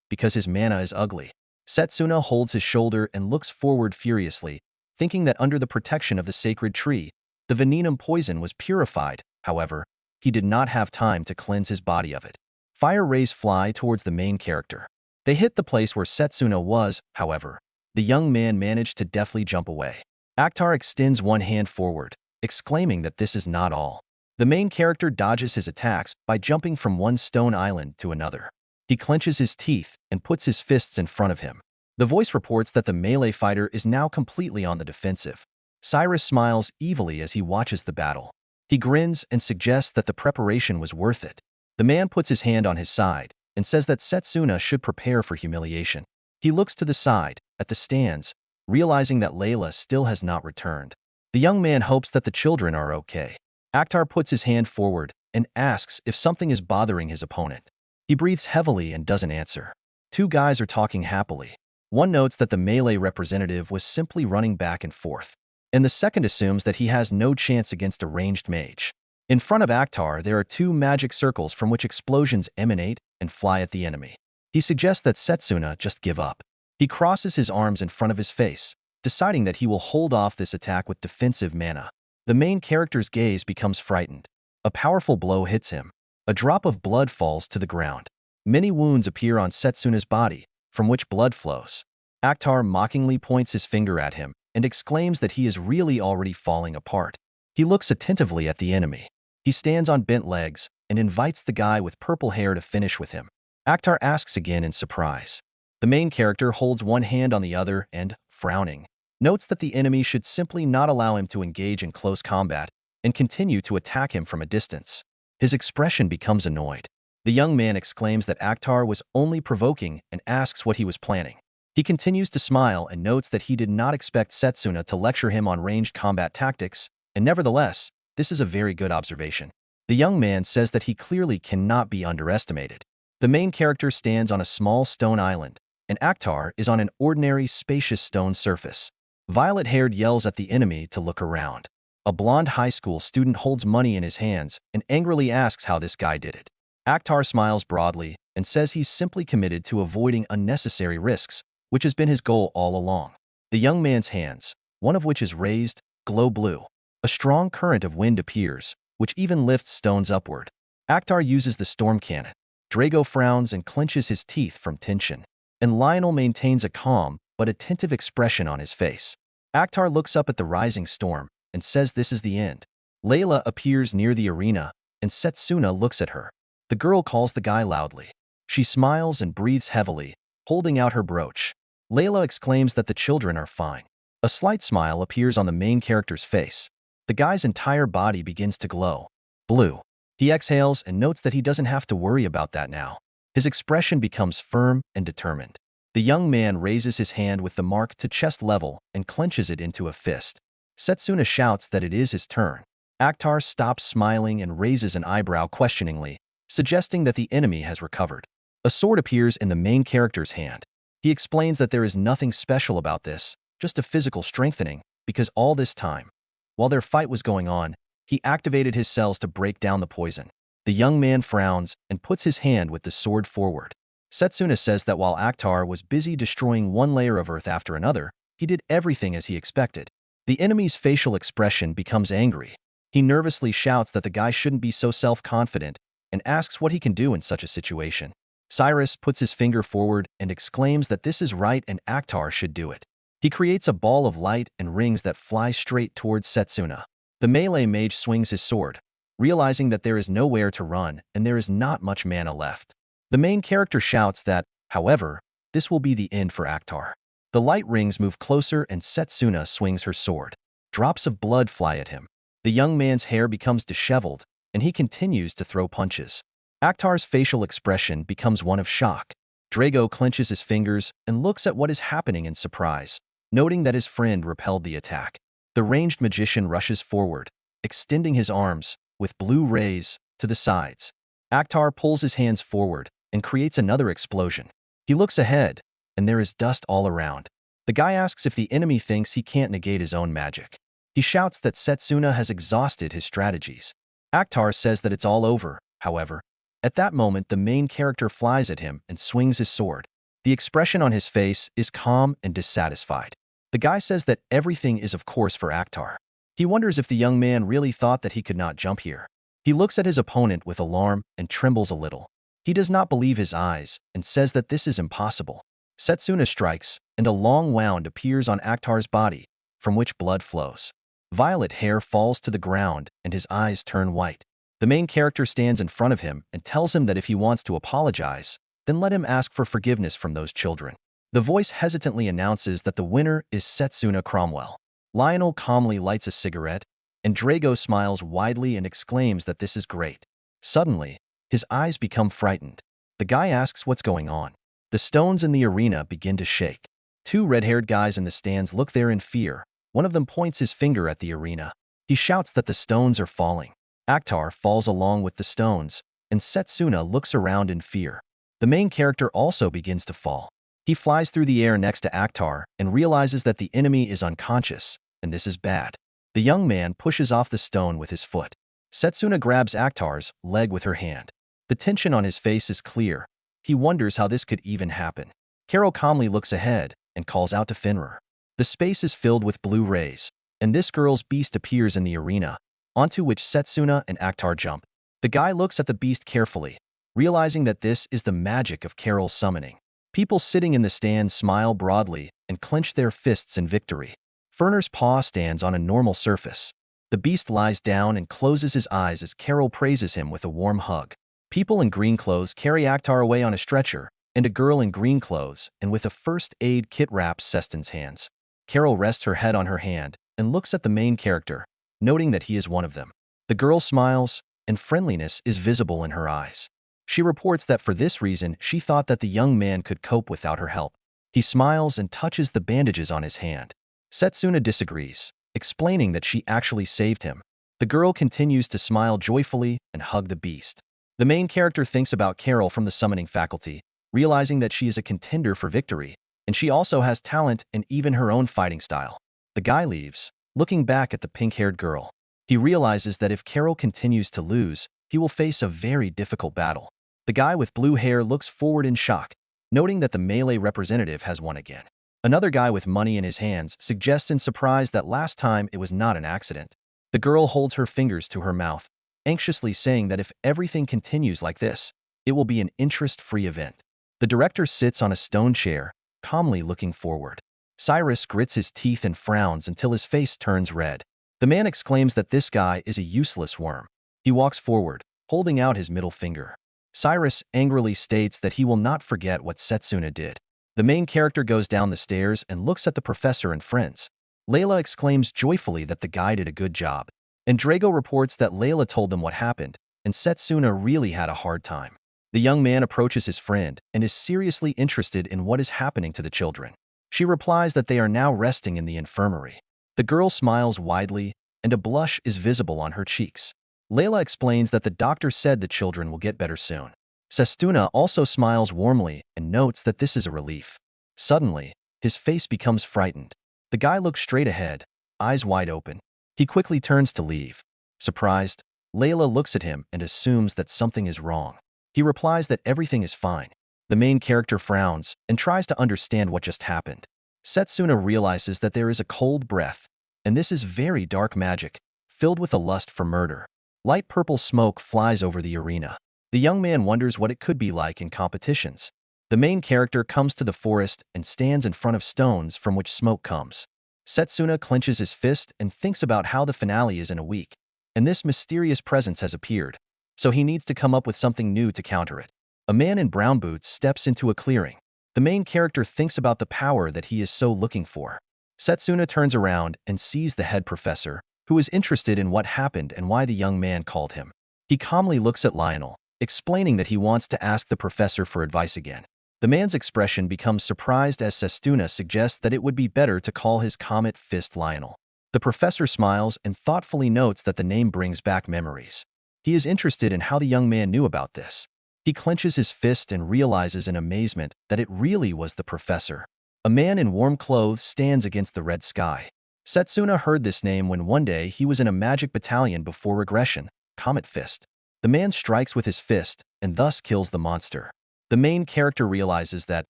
because his mana is ugly. Setsuna holds his shoulder and looks forward furiously, thinking that under the protection of the sacred tree, the venenum poison was purified. However, he did not have time to cleanse his body of it. Fire rays fly towards the main character. They hit the place where Setsuna was. However, the young man managed to deftly jump away. Akhtar extends one hand forward, exclaiming that this is not all. The main character dodges his attacks by jumping from one stone island to another. He clenches his teeth and puts his fists in front of him. The voice reports that the melee fighter is now completely on the defensive. Cyrus smiles evilly as he watches the battle. He grins and suggests that the preparation was worth it. The man puts his hand on his side and says that Setsuna should prepare for humiliation. He looks to the side, at the stands, realizing that Layla still has not returned. The young man hopes that the children are okay. Akhtar puts his hand forward and asks if something is bothering his opponent. He breathes heavily and doesn't answer. 2 guys are talking happily. One notes that the melee representative was simply running back and forth, and the second assumes that he has no chance against a ranged mage. In front of Akhtar, there are 2 magic circles from which explosions emanate and fly at the enemy. He suggests that Setsuna just give up. He crosses his arms in front of his face, deciding that he will hold off this attack with defensive mana. The main character's gaze becomes frightened. A powerful blow hits him. A drop of blood falls to the ground. Many wounds appear on Setsuna's body, from which blood flows. Akhtar mockingly points his finger at him and exclaims that he is really already falling apart. He looks attentively at the enemy. He stands on bent legs and invites the guy with purple hair to finish with him. Akhtar asks again in surprise. The main character holds one hand on the other and, frowning, notes that the enemy should simply not allow him to engage in close combat and continue to attack him from a distance. His expression becomes annoyed. The young man exclaims that Akhtar was only provoking and asks what he was planning. He continues to smile and notes that he did not expect Setsuna to lecture him on ranged combat tactics, and nevertheless, this is a very good observation. The young man says that he clearly cannot be underestimated. The main character stands on a small stone island, and Akhtar is on an ordinary, spacious stone surface. Violet-haired yells at the enemy to look around. A blonde high school student holds money in his hands and angrily asks how this guy did it. Akhtar smiles broadly and says he's simply committed to avoiding unnecessary risks, which has been his goal all along. The young man's hands, one of which is raised, glow blue. A strong current of wind appears, which even lifts stones upward. Akhtar uses the storm cannon. Drago frowns and clenches his teeth from tension, and Lionel maintains a calm but attentive expression on his face. Akhtar looks up at the rising storm and says this is the end. Layla appears near the arena, and Setsuna looks at her. The girl calls the guy loudly. She smiles and breathes heavily, holding out her brooch. Layla exclaims that the children are fine. A slight smile appears on the main character's face. The guy's entire body begins to glow blue. He exhales and notes that he doesn't have to worry about that now. His expression becomes firm and determined. The young man raises his hand with the mark to chest level and clenches it into a fist. Setsuna shouts that it is his turn. Akhtar stops smiling and raises an eyebrow questioningly, suggesting that the enemy has recovered. A sword appears in the main character's hand. He explains that there is nothing special about this, just a physical strengthening, because all this time, while their fight was going on, he activated his cells to break down the poison. The young man frowns and puts his hand with the sword forward. Setsuna says that while Akhtar was busy destroying one layer of earth after another, he did everything as he expected. The enemy's facial expression becomes angry. He nervously shouts that the guy shouldn't be so self-confident and asks what he can do in such a situation. Cyrus puts his finger forward and exclaims that this is right and Akhtar should do it. He creates a ball of light and rings that fly straight towards Setsuna. The melee mage swings his sword, realizing that there is nowhere to run and there is not much mana left. The main character shouts that, however, this will be the end for Akhtar. The light rings move closer and Setsuna swings her sword. Drops of blood fly at him. The young man's hair becomes disheveled, and he continues to throw punches. Akhtar's facial expression becomes one of shock. Drago clenches his fingers and looks at what is happening in surprise, noting that his friend repelled the attack. The ranged magician rushes forward, extending his arms, with blue rays, to the sides. Akhtar pulls his hands forward and creates another explosion. He looks ahead, and there is dust all around. The guy asks if the enemy thinks he can't negate his own magic. He shouts that Setsuna has exhausted his strategies. Akhtar says that it's all over, however. At that moment, the main character flies at him and swings his sword. The expression on his face is calm and dissatisfied. The guy says that everything is of course for Akhtar. He wonders if the young man really thought that he could not jump here. He looks at his opponent with alarm and trembles a little. He does not believe his eyes and says that this is impossible. Setsuna strikes, and a long wound appears on Akhtar's body, from which blood flows. Violet hair falls to the ground and his eyes turn white. The main character stands in front of him and tells him that if he wants to apologize, then let him ask for forgiveness from those children. The voice hesitantly announces that the winner is Setsuna Cromwell. Lionel calmly lights a cigarette, and Drago smiles widely and exclaims that this is great. Suddenly, his eyes become frightened. The guy asks what's going on. The stones in the arena begin to shake. Two red-haired guys in the stands look there in fear. One of them points his finger at the arena. He shouts that the stones are falling. Akhtar falls along with the stones, and Setsuna looks around in fear. The main character also begins to fall. He flies through the air next to Akhtar and realizes that the enemy is unconscious, and this is bad. The young man pushes off the stone with his foot. Setsuna grabs Akhtar's leg with her hand. The tension on his face is clear. He wonders how this could even happen. Carol calmly looks ahead and calls out to Fenrir. The space is filled with blue rays, and this girl's beast appears in the arena, onto which Setsuna and Akhtar jump. The guy looks at the beast carefully, realizing that this is the magic of Carol's summoning. People sitting in the stands smile broadly and clench their fists in victory. Fenrir's paw stands on a normal surface. The beast lies down and closes his eyes as Carol praises him with a warm hug. People in green clothes carry Akhtar away on a stretcher, and a girl in green clothes and with a first aid kit wraps Seston's hands. Carol rests her head on her hand and looks at the main character, noting that he is one of them. The girl smiles, and friendliness is visible in her eyes. She reports that for this reason she thought that the young man could cope without her help. He smiles and touches the bandages on his hand. Setsuna disagrees, explaining that she actually saved him. The girl continues to smile joyfully and hug the beast. The main character thinks about Carol from the summoning faculty, realizing that she is a contender for victory, and she also has talent and even her own fighting style. The guy leaves, Looking back at the pink-haired girl, he realizes that if Carol continues to lose, he will face a very difficult battle. The guy with blue hair looks forward in shock, noting that the melee representative has won again. Another guy with money in his hands suggests in surprise that last time it was not an accident. The girl holds her fingers to her mouth, anxiously saying that if everything continues like this, it will be an interest-free event. The director sits on a stone chair, calmly looking forward. Cyrus grits his teeth and frowns until his face turns red. The man exclaims that this guy is a useless worm. He walks forward, holding out his middle finger. Cyrus angrily states that he will not forget what Setsuna did. The main character goes down the stairs and looks at the professor and friends. Layla exclaims joyfully that the guy did a good job, and Drago reports that Layla told them what happened, and Setsuna really had a hard time. The young man approaches his friend and is seriously interested in what is happening to the children. She replies that they are now resting in the infirmary. The girl smiles widely, and a blush is visible on her cheeks. Layla explains that the doctor said the children will get better soon. Setsuna also smiles warmly and notes that this is a relief. Suddenly, his face becomes frightened. The guy looks straight ahead, eyes wide open. He quickly turns to leave. Surprised, Layla looks at him and assumes that something is wrong. He replies that everything is fine. The main character frowns and tries to understand what just happened. Setsuna realizes that there is a cold breath, and this is very dark magic, filled with a lust for murder. Light purple smoke flies over the arena. The young man wonders what it could be like in competitions. The main character comes to the forest and stands in front of stones from which smoke comes. Setsuna clenches his fist and thinks about how the finale is in a week, and this mysterious presence has appeared, so he needs to come up with something new to counter it. A man in brown boots steps into a clearing. The main character thinks about the power that he is so looking for. Setsuna turns around and sees the head professor, who is interested in what happened and why the young man called him. He calmly looks at Lionel, explaining that he wants to ask the professor for advice again. The man's expression becomes surprised as Setsuna suggests that it would be better to call his Comet Fist Lionel. The professor smiles and thoughtfully notes that the name brings back memories. He is interested in how the young man knew about this. He clenches his fist and realizes in amazement that it really was the professor. A man in warm clothes stands against the red sky. Setsuna heard this name when one day he was in a magic battalion before regression, Comet Fist. The man strikes with his fist and thus kills the monster. The main character realizes that,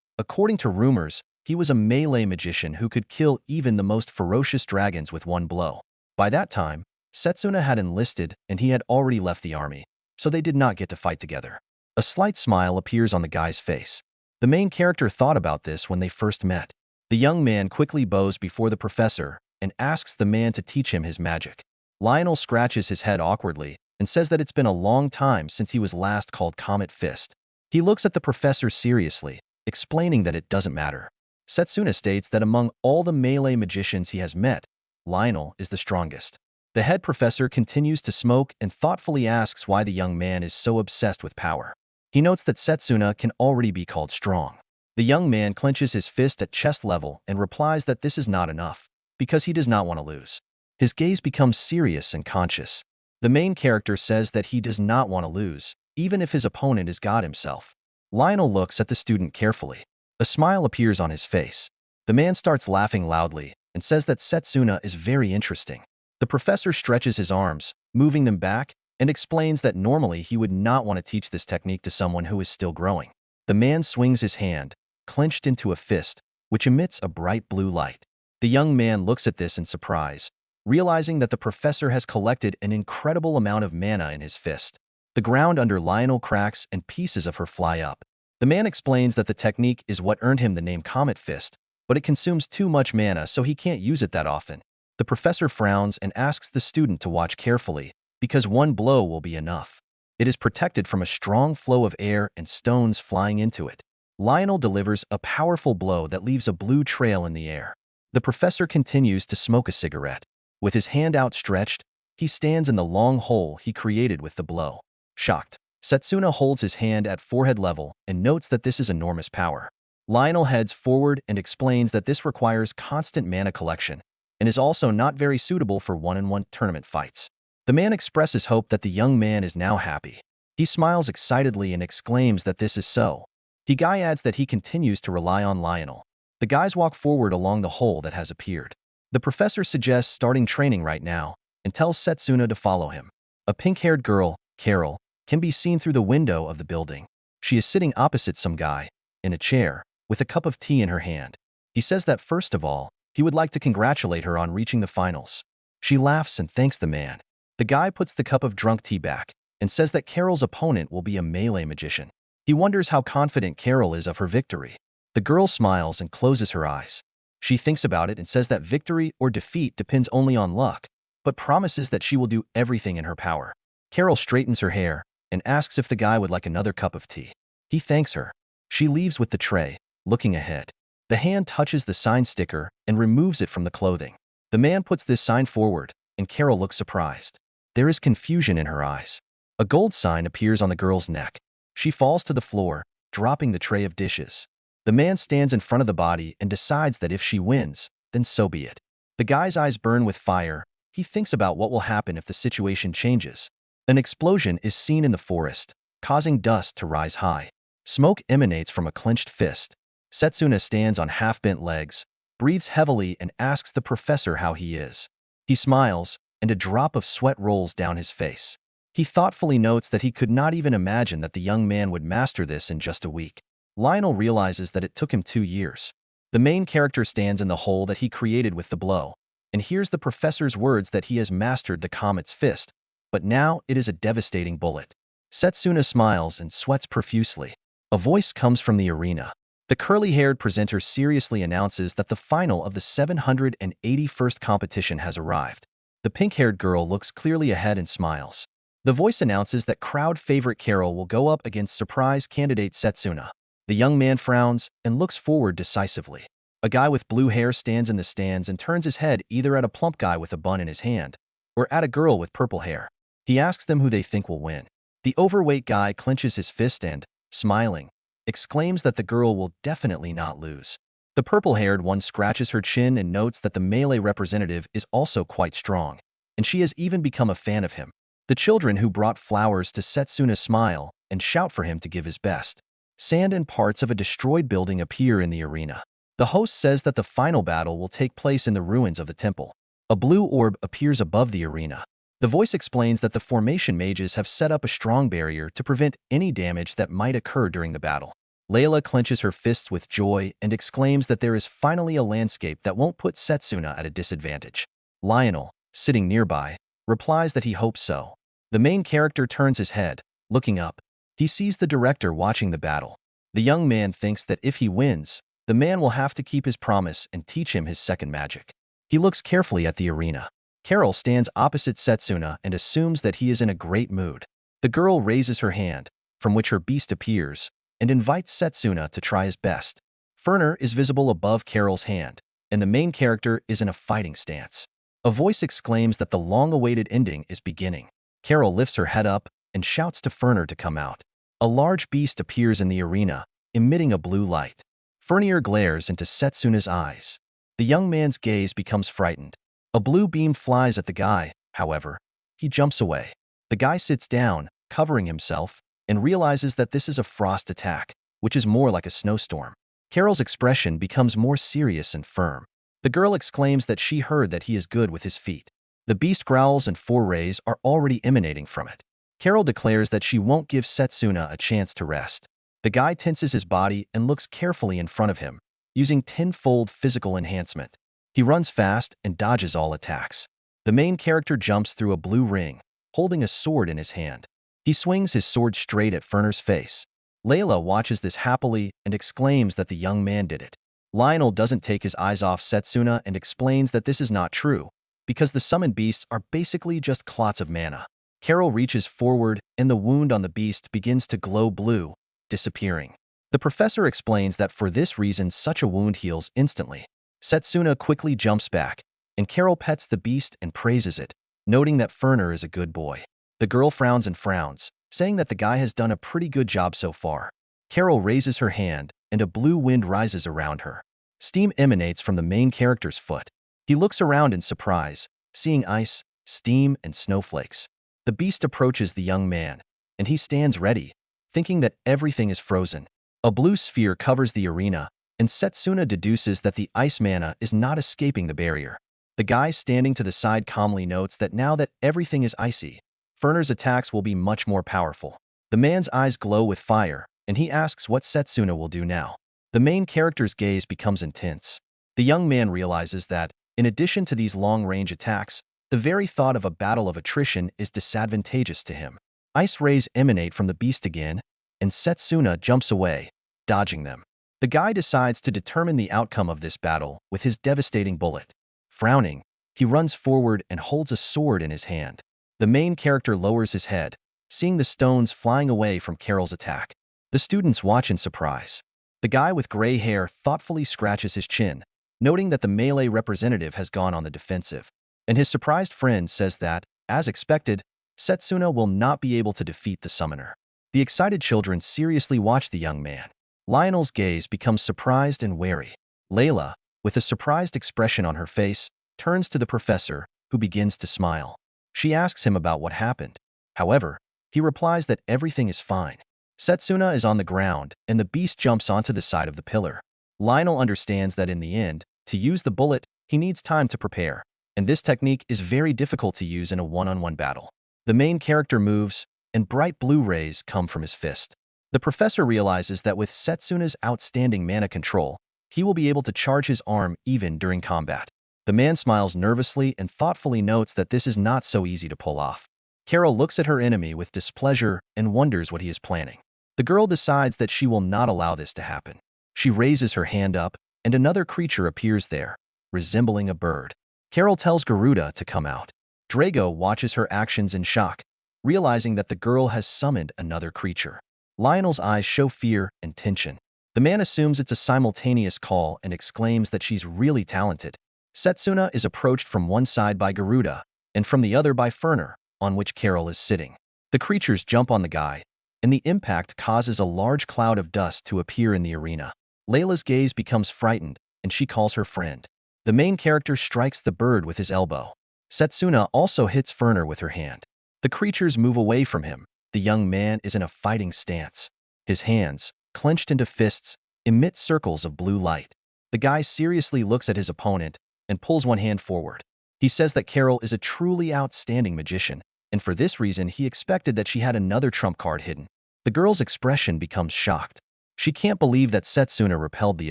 according to rumors, he was a melee magician who could kill even the most ferocious dragons with one blow. By that time, Setsuna had enlisted and he had already left the army, so they did not get to fight together. A slight smile appears on the guy's face. The main character thought about this when they first met. The young man quickly bows before the professor and asks the man to teach him his magic. Lionel scratches his head awkwardly and says that it's been a long time since he was last called Comet Fist. He looks at the professor seriously, explaining that it doesn't matter. Setsuna states that among all the melee magicians he has met, Lionel is the strongest. The head professor continues to smoke and thoughtfully asks why the young man is so obsessed with power. He notes that Setsuna can already be called strong. The young man clenches his fist at chest level and replies that this is not enough, because he does not want to lose. His gaze becomes serious and conscious. The main character says that he does not want to lose, even if his opponent is God himself. Lionel looks at the student carefully. A smile appears on his face. The man starts laughing loudly and says that Setsuna is very interesting. The professor stretches his arms, moving them back, and explains that normally he would not want to teach this technique to someone who is still growing. The man swings his hand, clenched into a fist, which emits a bright blue light. The young man looks at this in surprise, realizing that the professor has collected an incredible amount of mana in his fist. The ground under Lionel cracks and pieces of her fly up. The man explains that the technique is what earned him the name Comet Fist, but it consumes too much mana so he can't use it that often. The professor frowns and asks the student to watch carefully, because one blow will be enough. It is protected from a strong flow of air and stones flying into it. Lionel delivers a powerful blow that leaves a blue trail in the air. The professor continues to smoke a cigarette. With his hand outstretched, he stands in the long hole he created with the blow. Shocked, Setsuna holds his hand at forehead level and notes that this is enormous power. Lionel heads forward and explains that this requires constant mana collection and is also not very suitable for one-on-one tournament fights. The man expresses hope that the young man is now happy. He smiles excitedly and exclaims that this is so. The guy adds that he continues to rely on Lionel. The guys walk forward along the hole that has appeared. The professor suggests starting training right now and tells Setsuna to follow him. A pink-haired girl, Carol, can be seen through the window of the building. She is sitting opposite some guy, in a chair, with a cup of tea in her hand. He says that first of all, he would like to congratulate her on reaching the finals. She laughs and thanks the man. The guy puts the cup of drunk tea back and says that Carol's opponent will be a melee magician. He wonders how confident Carol is of her victory. The girl smiles and closes her eyes. She thinks about it and says that victory or defeat depends only on luck, but promises that she will do everything in her power. Carol straightens her hair and asks if the guy would like another cup of tea. He thanks her. She leaves with the tray, looking ahead. The hand touches the sign sticker and removes it from the clothing. The man puts this sign forward, and Carol looks surprised. There is confusion in her eyes. A gold sign appears on the girl's neck. She falls to the floor, dropping the tray of dishes. The man stands in front of the body and decides that if she wins, then so be it. The guy's eyes burn with fire. He thinks about what will happen if the situation changes. An explosion is seen in the forest, causing dust to rise high. Smoke emanates from a clenched fist. Setsuna stands on half-bent legs, breathes heavily and asks the professor how he is. He smiles, and a drop of sweat rolls down his face. He thoughtfully notes that he could not even imagine that the young man would master this in just a week. Lionel realizes that it took him 2 years. The main character stands in the hole that he created with the blow, and hears the professor's words that he has mastered the comet's fist, but now it is a devastating bullet. Setsuna smiles and sweats profusely. A voice comes from the arena. The curly-haired presenter seriously announces that the final of the 781st competition has arrived. The pink-haired girl looks clearly ahead and smiles. The voice announces that crowd favorite Carol will go up against surprise candidate Setsuna. The young man frowns and looks forward decisively. A guy with blue hair stands in the stands and turns his head either at a plump guy with a bun in his hand or at a girl with purple hair. He asks them who they think will win. The overweight guy clenches his fist and, smiling, exclaims that the girl will definitely not lose. The purple-haired one scratches her chin and notes that the melee representative is also quite strong, and she has even become a fan of him. The children who brought flowers to Setsuna smile and shout for him to give his best. Sand and parts of a destroyed building appear in the arena. The host says that the final battle will take place in the ruins of the temple. A blue orb appears above the arena. The voice explains that the formation mages have set up a strong barrier to prevent any damage that might occur during the battle. Layla clenches her fists with joy and exclaims that there is finally a landscape that won't put Setsuna at a disadvantage. Lionel, sitting nearby, replies that he hopes so. The main character turns his head, looking up. He sees the director watching the battle. The young man thinks that if he wins, the man will have to keep his promise and teach him his second magic. He looks carefully at the arena. Carol stands opposite Setsuna and assumes that he is in a great mood. The girl raises her hand, from which her beast appears, and invites Setsuna to try his best. Ferner is visible above Carol's hand, and the main character is in a fighting stance. A voice exclaims that the long-awaited ending is beginning. Carol lifts her head up and shouts to Ferner to come out. A large beast appears in the arena, emitting a blue light. Fernier glares into Setsuna's eyes. The young man's gaze becomes frightened. A blue beam flies at the guy, however. He jumps away. The guy sits down, covering himself, and realizes that this is a frost attack, which is more like a snowstorm. Carol's expression becomes more serious and firm. The girl exclaims that she heard that he is good with his feet. The beast growls and 4 rays are already emanating from it. Carol declares that she won't give Setsuna a chance to rest. The guy tenses his body and looks carefully in front of him, using 10-fold physical enhancement. He runs fast and dodges all attacks. The main character jumps through a blue ring, holding a sword in his hand. He swings his sword straight at Ferner's face. Layla watches this happily and exclaims that the young man did it. Lionel doesn't take his eyes off Setsuna and explains that this is not true, because the summoned beasts are basically just clots of mana. Carol reaches forward and the wound on the beast begins to glow blue, disappearing. The professor explains that for this reason such a wound heals instantly. Setsuna quickly jumps back, and Carol pets the beast and praises it, noting that Ferner is a good boy. The girl frowns and frowns, saying that the guy has done a pretty good job so far. Carol raises her hand, and a blue wind rises around her. Steam emanates from the main character's foot. He looks around in surprise, seeing ice, steam, and snowflakes. The beast approaches the young man, and he stands ready, thinking that everything is frozen. A blue sphere covers the arena, and Setsuna deduces that the ice mana is not escaping the barrier. The guy standing to the side calmly notes that now that everything is icy, Furner's attacks will be much more powerful. The man's eyes glow with fire, and he asks what Setsuna will do now. The main character's gaze becomes intense. The young man realizes that, in addition to these long-range attacks, the very thought of a battle of attrition is disadvantageous to him. Ice rays emanate from the beast again, and Setsuna jumps away, dodging them. The guy decides to determine the outcome of this battle with his devastating bullet. Frowning, he runs forward and holds a sword in his hand. The main character lowers his head, seeing the stones flying away from Carol's attack. The students watch in surprise. The guy with gray hair thoughtfully scratches his chin, noting that the melee representative has gone on the defensive. And his surprised friend says that, as expected, Setsuna will not be able to defeat the summoner. The excited children seriously watch the young man. Lionel's gaze becomes surprised and wary. Layla, with a surprised expression on her face, turns to the professor, who begins to smile. She asks him about what happened. However, he replies that everything is fine. Setsuna is on the ground, and the beast jumps onto the side of the pillar. Lionel understands that in the end, to use the bullet, he needs time to prepare, and this technique is very difficult to use in a one-on-one battle. The main character moves, and bright blue rays come from his fist. The professor realizes that with Setsuna's outstanding mana control, he will be able to charge his arm even during combat. The man smiles nervously and thoughtfully notes that this is not so easy to pull off. Carol looks at her enemy with displeasure and wonders what he is planning. The girl decides that she will not allow this to happen. She raises her hand up, and another creature appears there, resembling a bird. Carol tells Garuda to come out. Drago watches her actions in shock, realizing that the girl has summoned another creature. Lionel's eyes show fear and tension. The man assumes it's a simultaneous call and exclaims that she's really talented. Setsuna is approached from one side by Garuda, and from the other by Furner, on which Carol is sitting. The creatures jump on the guy, and the impact causes a large cloud of dust to appear in the arena. Layla's gaze becomes frightened, and she calls her friend. The main character strikes the bird with his elbow. Setsuna also hits Furner with her hand. The creatures move away from him. The young man is in a fighting stance. His hands, clenched into fists, emit circles of blue light. The guy seriously looks at his opponent and pulls one hand forward. He says that Carol is a truly outstanding magician, and for this reason he expected that she had another trump card hidden. The girl's expression becomes shocked. She can't believe that Setsuna repelled the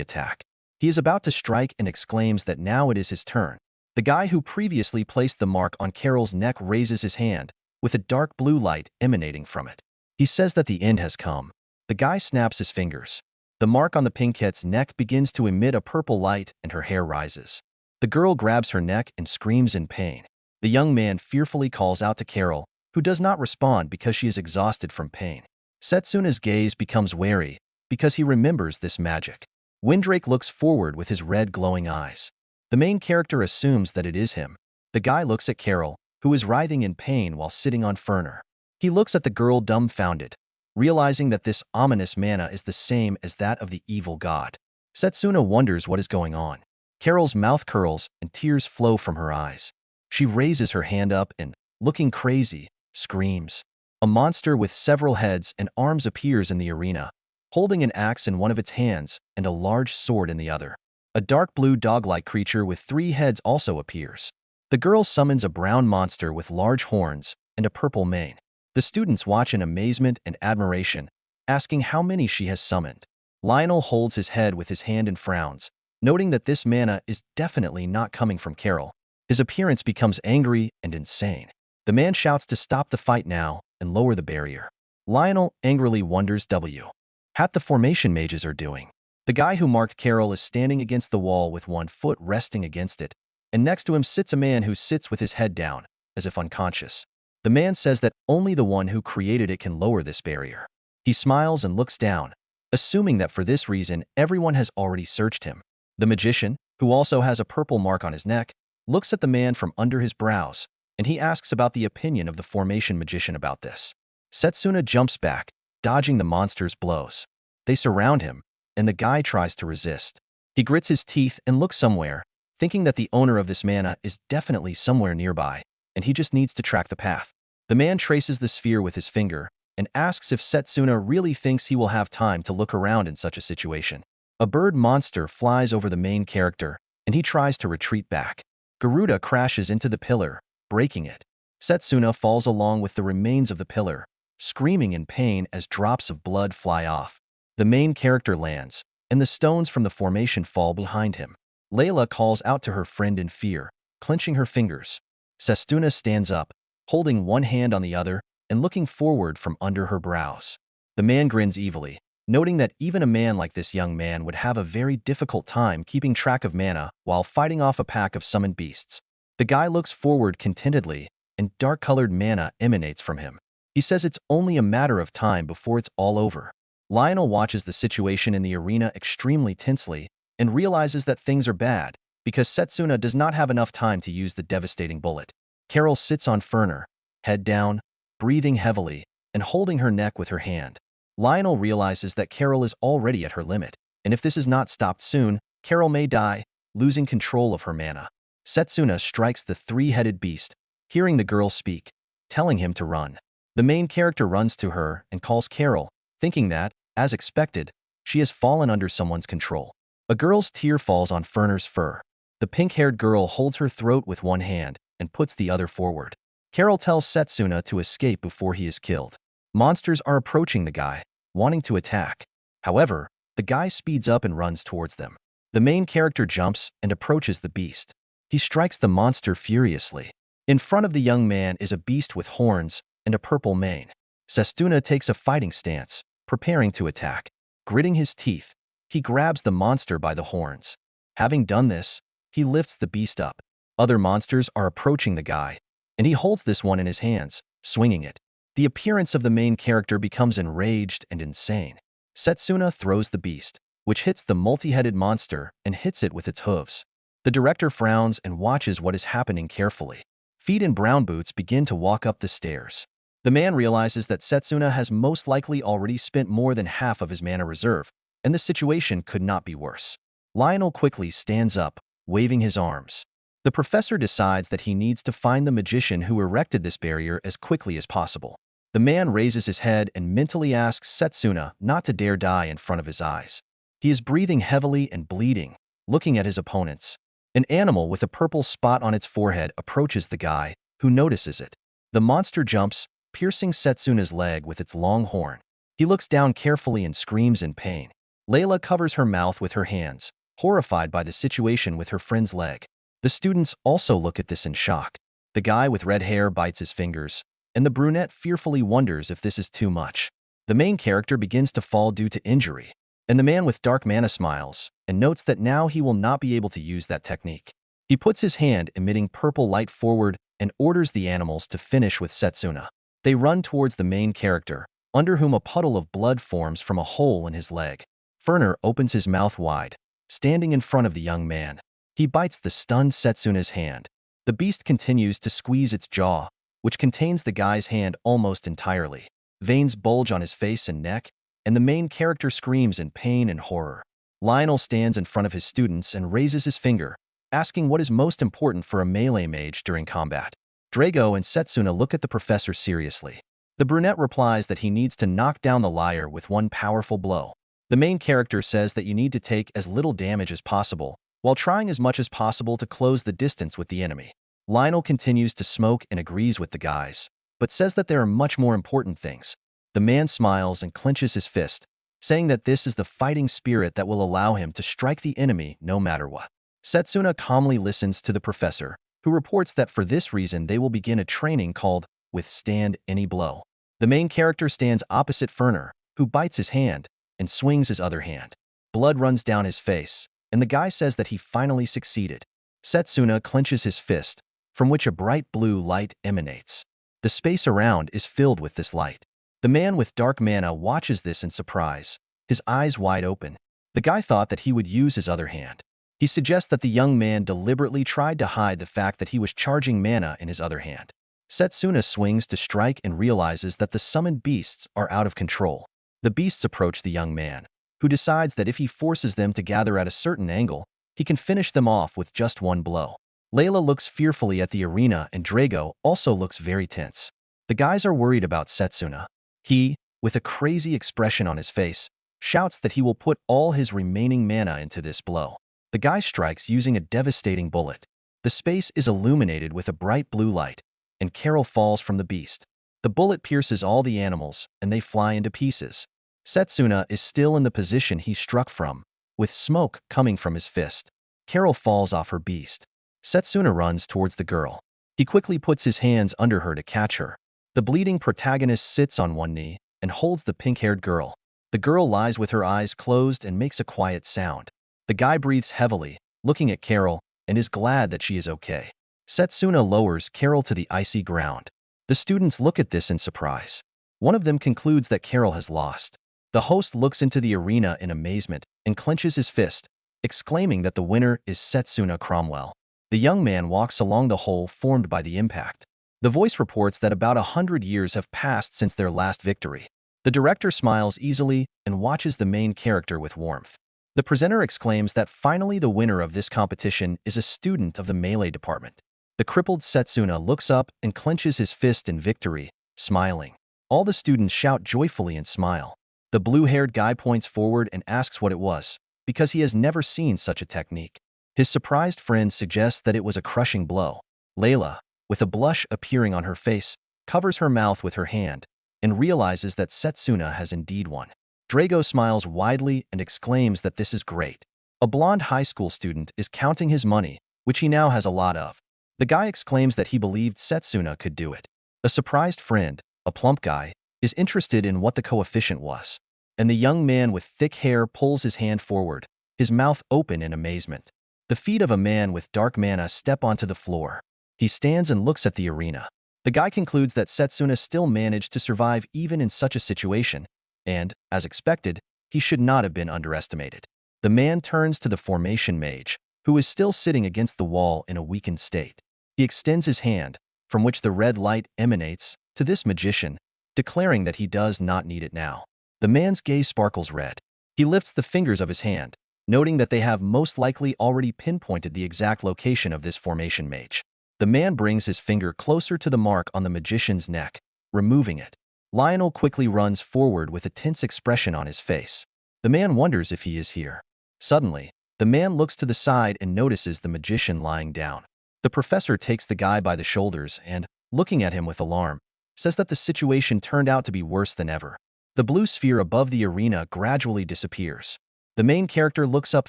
attack. He is about to strike and exclaims that now it is his turn. The guy who previously placed the mark on Carol's neck raises his hand, with a dark blue light emanating from it. He says that the end has come. The guy snaps his fingers. The mark on the Pinkette's neck begins to emit a purple light and her hair rises. The girl grabs her neck and screams in pain. The young man fearfully calls out to Carol, who does not respond because she is exhausted from pain. Setsuna's gaze becomes wary because he remembers this magic. Windrake looks forward with his red glowing eyes. The main character assumes that it is him. The guy looks at Carol, who is writhing in pain while sitting on Furner. He looks at the girl dumbfounded, realizing that this ominous mana is the same as that of the evil god. Setsuna wonders what is going on. Carol's mouth curls and tears flow from her eyes. She raises her hand up and, looking crazy, screams. A monster with several heads and arms appears in the arena, holding an axe in one of its hands and a large sword in the other. A dark blue dog-like creature with 3 heads also appears. The girl summons a brown monster with large horns and a purple mane. The students watch in amazement and admiration, asking how many she has summoned. Lionel holds his head with his hand and frowns, noting that this mana is definitely not coming from Carol. His appearance becomes angry and insane. The man shouts to stop the fight now and lower the barrier. Lionel angrily wonders what the formation mages are doing. The guy who marked Carol is standing against the wall with one foot resting against it, and next to him sits a man who sits with his head down, as if unconscious. The man says that only the one who created it can lower this barrier. He smiles and looks down, assuming that for this reason everyone has already searched him. The magician, who also has a purple mark on his neck, looks at the man from under his brows, and he asks about the opinion of the formation magician about this. Setsuna jumps back, dodging the monster's blows. They surround him, and the guy tries to resist. He grits his teeth and looks somewhere, thinking that the owner of this mana is definitely somewhere nearby, and he just needs to track the path. The man traces the sphere with his finger and asks if Setsuna really thinks he will have time to look around in such a situation. A bird monster flies over the main character, and he tries to retreat back. Garuda crashes into the pillar, breaking it. Setsuna falls along with the remains of the pillar, screaming in pain as drops of blood fly off. The main character lands, and the stones from the formation fall behind him. Layla calls out to her friend in fear, clenching her fingers. Setsuna stands up, holding one hand on the other and looking forward from under her brows. The man grins evilly, noting that even a man like this young man would have a very difficult time keeping track of mana while fighting off a pack of summoned beasts. The guy looks forward contentedly, and dark-colored mana emanates from him. He says it's only a matter of time before it's all over. Lionel watches the situation in the arena extremely tensely and realizes that things are bad because Setsuna does not have enough time to use the devastating bullet. Carol sits on Ferner, head down, breathing heavily, and holding her neck with her hand. Lionel realizes that Carol is already at her limit, and if this is not stopped soon, Carol may die, losing control of her mana. Setsuna strikes the three-headed beast, hearing the girl speak, telling him to run. The main character runs to her and calls Carol, thinking that, as expected, she has fallen under someone's control. A girl's tear falls on Ferner's fur. The pink-haired girl holds her throat with one hand and puts the other forward. Carol tells Setsuna to escape before he is killed. Monsters are approaching the guy, wanting to attack. However, the guy speeds up and runs towards them. The main character jumps and approaches the beast. He strikes the monster furiously. In front of the young man is a beast with horns and a purple mane. Setsuna takes a fighting stance, preparing to attack. Gritting his teeth, he grabs the monster by the horns. Having done this, he lifts the beast up. Other monsters are approaching the guy, and he holds this one in his hands, swinging it. The appearance of the main character becomes enraged and insane. Setsuna throws the beast, which hits the multi-headed monster and hits it with its hooves. The director frowns and watches what is happening carefully. Feet in brown boots begin to walk up the stairs. The man realizes that Setsuna has most likely already spent more than half of his mana reserve, and the situation could not be worse. Lionel quickly stands up, waving his arms. The professor decides that he needs to find the magician who erected this barrier as quickly as possible. The man raises his head and mentally asks Setsuna not to dare die in front of his eyes. He is breathing heavily and bleeding, looking at his opponents. An animal with a purple spot on its forehead approaches the guy, who notices it. The monster jumps, piercing Setsuna's leg with its long horn. He looks down carefully and screams in pain. Layla covers her mouth with her hands, horrified by the situation with her friend's leg. The students also look at this in shock. The guy with red hair bites his fingers, and the brunette fearfully wonders if this is too much. The main character begins to fall due to injury, and the man with dark mana smiles and notes that now he will not be able to use that technique. He puts his hand emitting purple light forward and orders the animals to finish with Setsuna. They run towards the main character, under whom a puddle of blood forms from a hole in his leg. Ferner opens his mouth wide, standing in front of the young man. He bites the stunned Setsuna's hand. The beast continues to squeeze its jaw, which contains the guy's hand almost entirely. Veins bulge on his face and neck, and the main character screams in pain and horror. Lionel stands in front of his students and raises his finger, asking what is most important for a melee mage during combat. Drago and Setsuna look at the professor seriously. The brunette replies that he needs to knock down the liar with one powerful blow. The main character says that you need to take as little damage as possible, while trying as much as possible to close the distance with the enemy. Lionel continues to smoke and agrees with the guys, but says that there are much more important things. The man smiles and clenches his fist, saying that this is the fighting spirit that will allow him to strike the enemy no matter what. Setsuna calmly listens to the professor, who reports that for this reason they will begin a training called Withstand Any Blow. The main character stands opposite Ferner, who bites his hand and swings his other hand. Blood runs down his face, and the guy says that he finally succeeded. Setsuna clenches his fist, from which a bright blue light emanates. The space around is filled with this light. The man with dark mana watches this in surprise, his eyes wide open. The guy thought that he would use his other hand. He suggests that the young man deliberately tried to hide the fact that he was charging mana in his other hand. Setsuna swings to strike and realizes that the summoned beasts are out of control. The beasts approach the young man, who decides that if he forces them to gather at a certain angle, he can finish them off with just one blow. Layla looks fearfully at the arena and Drago also looks very tense. The guys are worried about Setsuna. He, with a crazy expression on his face, shouts that he will put all his remaining mana into this blow. The guy strikes using a devastating bullet. The The space is illuminated with a bright blue light, and Carol falls from the beast. The bullet pierces all the animals, and they fly into pieces. Setsuna is still in the position he struck from, with smoke coming from his fist. Carol falls off her beast. Setsuna runs towards the girl. He quickly puts his hands under her to catch her. The bleeding protagonist sits on one knee and holds the pink-haired girl. The girl lies with her eyes closed and makes a quiet sound. The guy breathes heavily, looking at Carol, and is glad that she is okay. Setsuna lowers Carol to the icy ground. The students look at this in surprise. One of them concludes that Carol has lost. The host looks into the arena in amazement and clenches his fist, exclaiming that the winner is Setsuna Cromwell. The young man walks along the hole formed by the impact. The voice reports that about 100 years have passed since their last victory. The director smiles easily and watches the main character with warmth. The presenter exclaims that finally the winner of this competition is a student of the melee department. The crippled Setsuna looks up and clenches his fist in victory, smiling. All the students shout joyfully and smile. The blue-haired guy points forward and asks what it was, because he has never seen such a technique. His surprised friend suggests that it was a crushing blow. Layla, with a blush appearing on her face, covers her mouth with her hand and realizes that Setsuna has indeed won. Drago smiles widely and exclaims that this is great. A blonde high school student is counting his money, which he now has a lot of. The guy exclaims that he believed Setsuna could do it. A surprised friend, a plump guy, is interested in what the coefficient was, and the young man with thick hair pulls his hand forward, his mouth open in amazement. The feet of a man with dark mana step onto the floor. He stands and looks at the arena. The guy concludes that Setsuna still managed to survive even in such a situation, and, as expected, he should not have been underestimated. The man turns to the formation mage, who is still sitting against the wall in a weakened state. He extends his hand, from which the red light emanates, to this magician, declaring that he does not need it now. The man's gaze sparkles red. He lifts the fingers of his hand, noting that they have most likely already pinpointed the exact location of this formation mage. The man brings his finger closer to the mark on the magician's neck, removing it. Lionel quickly runs forward with a tense expression on his face. The man wonders if he is here. Suddenly, the man looks to the side and notices the magician lying down. The professor takes the guy by the shoulders and, looking at him with alarm, says that the situation turned out to be worse than ever. The blue sphere above the arena gradually disappears. The main character looks up